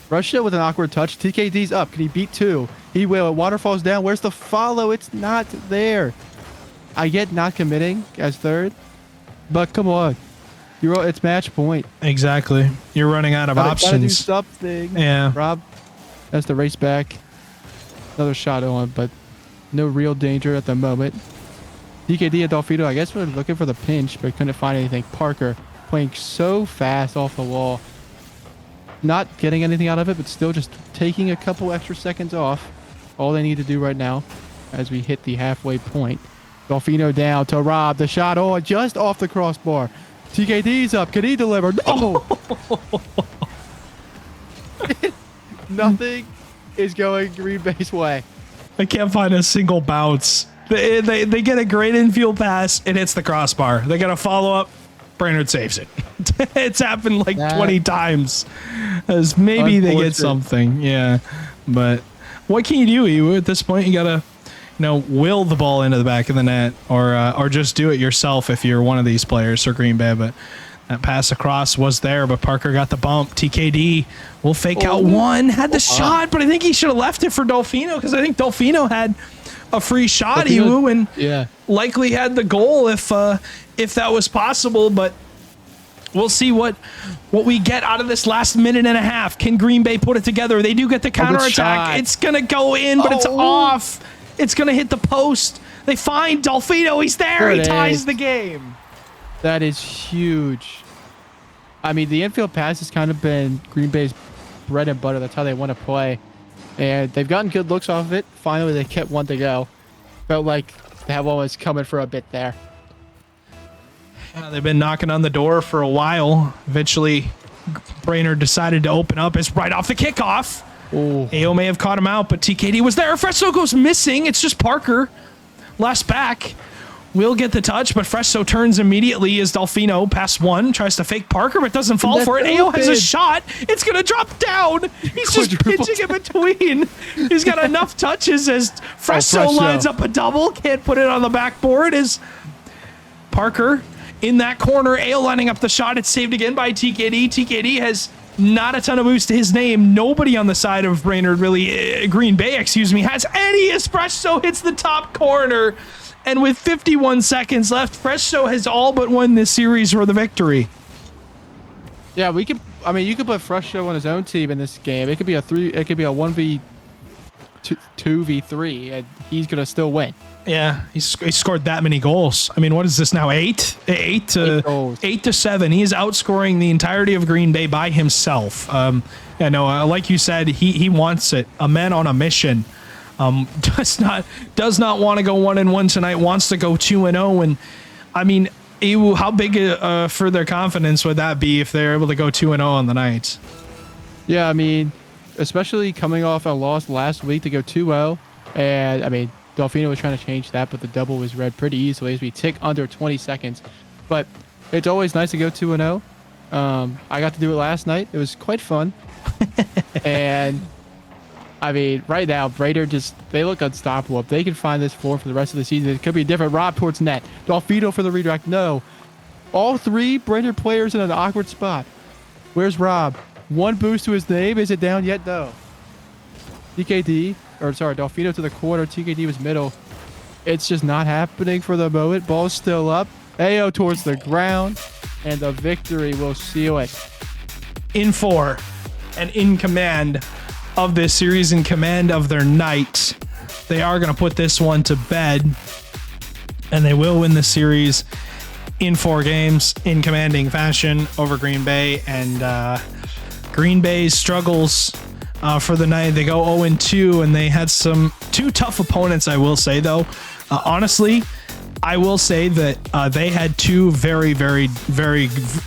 Russia with an awkward touch. TKD's up. Can he beat 2? He will. Waterfall's down. Where's the follow? It's not there. I get not committing as 3rd, but come on. It's match point. Exactly. You're running out of options. Gotta do something. Yeah. Rob has to race back. Another shot on, but no real danger at the moment. TKD and Dolfino, I guess we're looking for the pinch, but couldn't find anything. Parker playing so fast off the wall. Not getting anything out of it, but still just taking a couple extra seconds off. All they need to do right now as we hit the halfway point. Dolfino down to Rob. The shot on just off the crossbar. TKD's up. Can he deliver? No! Nothing is going Green Bay's way. I can't find a single bounce. They get a great infield pass. It hits the crossbar. They got a follow-up. Brainerd saves it. It's happened like 20 times. As maybe they get something. Yeah. But what can you do? You at this point, you got to will the ball into the back of the net, or just do it yourself if you're one of these players for Green Bay. But that pass across was there, but Parker got the bump. TKD will fake out one, had the shot, but I think he should have left it for Dolfino, because I think Dolfino had a free shot, and likely had the goal if that was possible. But we'll see what we get out of this last minute and a half. Can Green Bay put it together? They do get the counterattack. It's going to go in, but it's off. It's going to hit the post. They find Dolfino. He's there. He ties the game. That is huge. I mean, the infield pass has kind of been Green Bay's bread and butter. That's how they want to play. And they've gotten good looks off of it. Finally, they kept one to go. Felt like that one was coming for a bit there. They've been knocking on the door for a while. Eventually, Brainerd decided to open up. It's right off the kickoff. Ooh. AO may have caught him out, but TKD was there. Fresso goes missing. It's just Parker. Last back. Will get the touch, but Fresso turns immediately as Delfino past one, tries to fake Parker, but doesn't fall for it. AO has a shot. It's going to drop down. He's just pitching in between. He's got enough touches as Fresso lines up a double. Can't put it on the backboard as Parker in that corner. AO lining up the shot. It's saved again by TKD. TKD has not a ton of boost to his name. Nobody on the side of Brainerd really, Green Bay, excuse me, has any. As Fresso hits the top corner. And with 51 seconds left, Fresso has all but won this series for the victory. Yeah, you could put Fresso on his own team in this game. It could be a 1v2v3, and he's gonna still win. Yeah, he scored that many goals. I mean, what is this now? Eight to 7. He is outscoring the entirety of Green Bay by himself. Yeah, no, like you said, he wants it. A man on a mission. Does not want to go 1-1 tonight. Wants to go 2-0, and I mean, how big for their confidence would that be if they're able to go 2-0 on the night? Yeah, I mean, especially coming off a loss last week to go 2-0, and I mean, Delfino was trying to change that, but the double was read pretty easily as we tick under 20 seconds. But it's always nice to go 2-0. I got to do it last night. It was quite fun, and. I mean, right now, Brainerd they look unstoppable. If they can find this form for the rest of the season, it could be different. Rob towards net. Delfino for the redirect. No. All three Brainerd players in an awkward spot. Where's Rob? One boost to his name. Is it down yet? No. Delfino to the corner. TKD was middle. It's just not happening for the moment. Ball's still up. AO towards the ground. And the victory will seal it. In 4 and in command of this series, in command of their night. They are going to put this one to bed, and they will win the series in 4 games in commanding fashion over Green Bay. And Green Bay's struggles for the night, they go 0-2, and they had two tough opponents, I will say, though. Honestly, I will say that they had two very, very,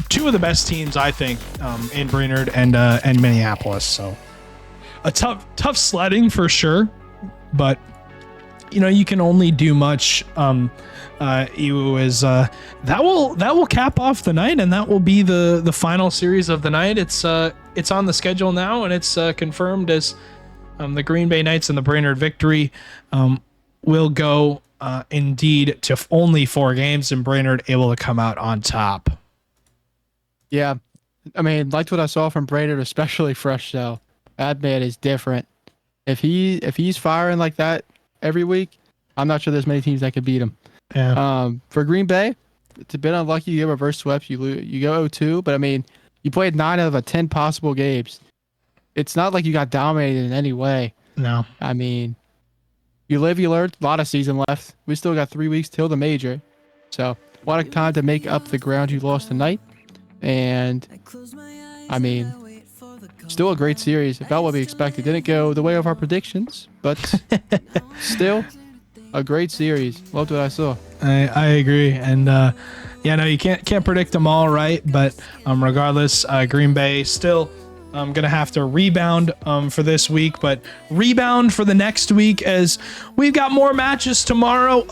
two of the best teams, I think, in Brainerd and Minneapolis. So a tough sledding for sure, but you can only do much. That will cap off the night, and that will be the final series of the night. It's on the schedule now, and it's confirmed as the Green Bay Knights and the Brainerd Victory will go indeed to only 4 games, and Brainerd able to come out on top. Yeah, I mean, liked what I saw from Brainerd, especially Fresso. That man is different. If he's firing like that every week, I'm not sure there's many teams that could beat him. Yeah. For Green Bay, it's a bit unlucky. You get reverse swept. You go 0-2, but I mean, you played 9 out of 10 possible games. It's not like you got dominated in any way. No. I mean, you live, you learn. A lot of season left. We still got 3 weeks till the major, so a lot of time to make up the ground you lost tonight. And I mean, still a great series. About what we expected. Didn't go the way of our predictions, but still a great series. Loved what I saw. I agree, and you can't predict them all, right? But regardless, Green Bay still gonna have to rebound for this week, but rebound for the next week as we've got more matches tomorrow.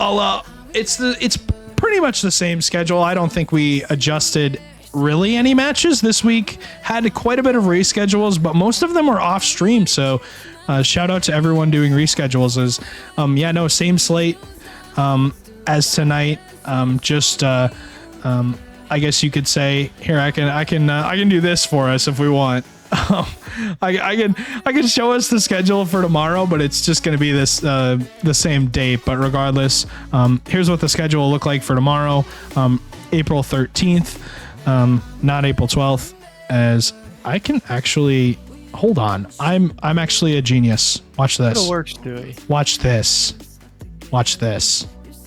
It's pretty much the same schedule. I don't think we adjusted really any matches this week. Had quite a bit of reschedules, but most of them were off stream, so shout out to everyone doing reschedules. As same slate as tonight. I guess you could say here, I can do this for us if we want. I can show us the schedule for tomorrow, but it's just going to be this the same date. But regardless, here's what the schedule will look like for tomorrow, April 13th. Not April 12th, as I can actually hold on. I'm actually a genius. Watch this. It works, Dewey. Watch this.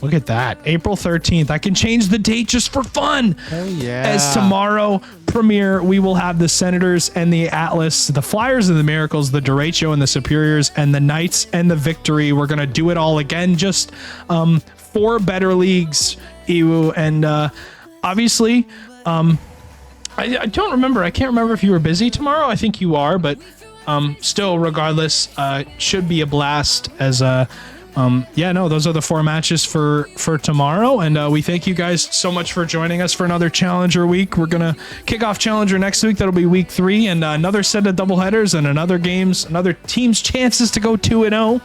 Look at that. April 13th. I can change the date just for fun. Oh yeah. As tomorrow premiere, we will have the Senators and the Atlas, the Flyers and the Miracles, the Derecho and the Superiors, and the Knights and the Victory. We're gonna do it all again. Just 4 better leagues, Iwu, and obviously, I don't remember. I can't remember if you were busy tomorrow. I think you are, but still, regardless, should be a blast. As those are the 4 matches for tomorrow, and we thank you guys so much for joining us for another Challenger week. We're gonna kick off Challenger next week. That'll be week 3, and another set of doubleheaders and another team's chances to go 2-0.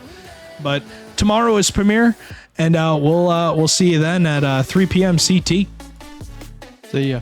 But tomorrow is premiere, and we'll see you then at 3 p.m. CT. See ya.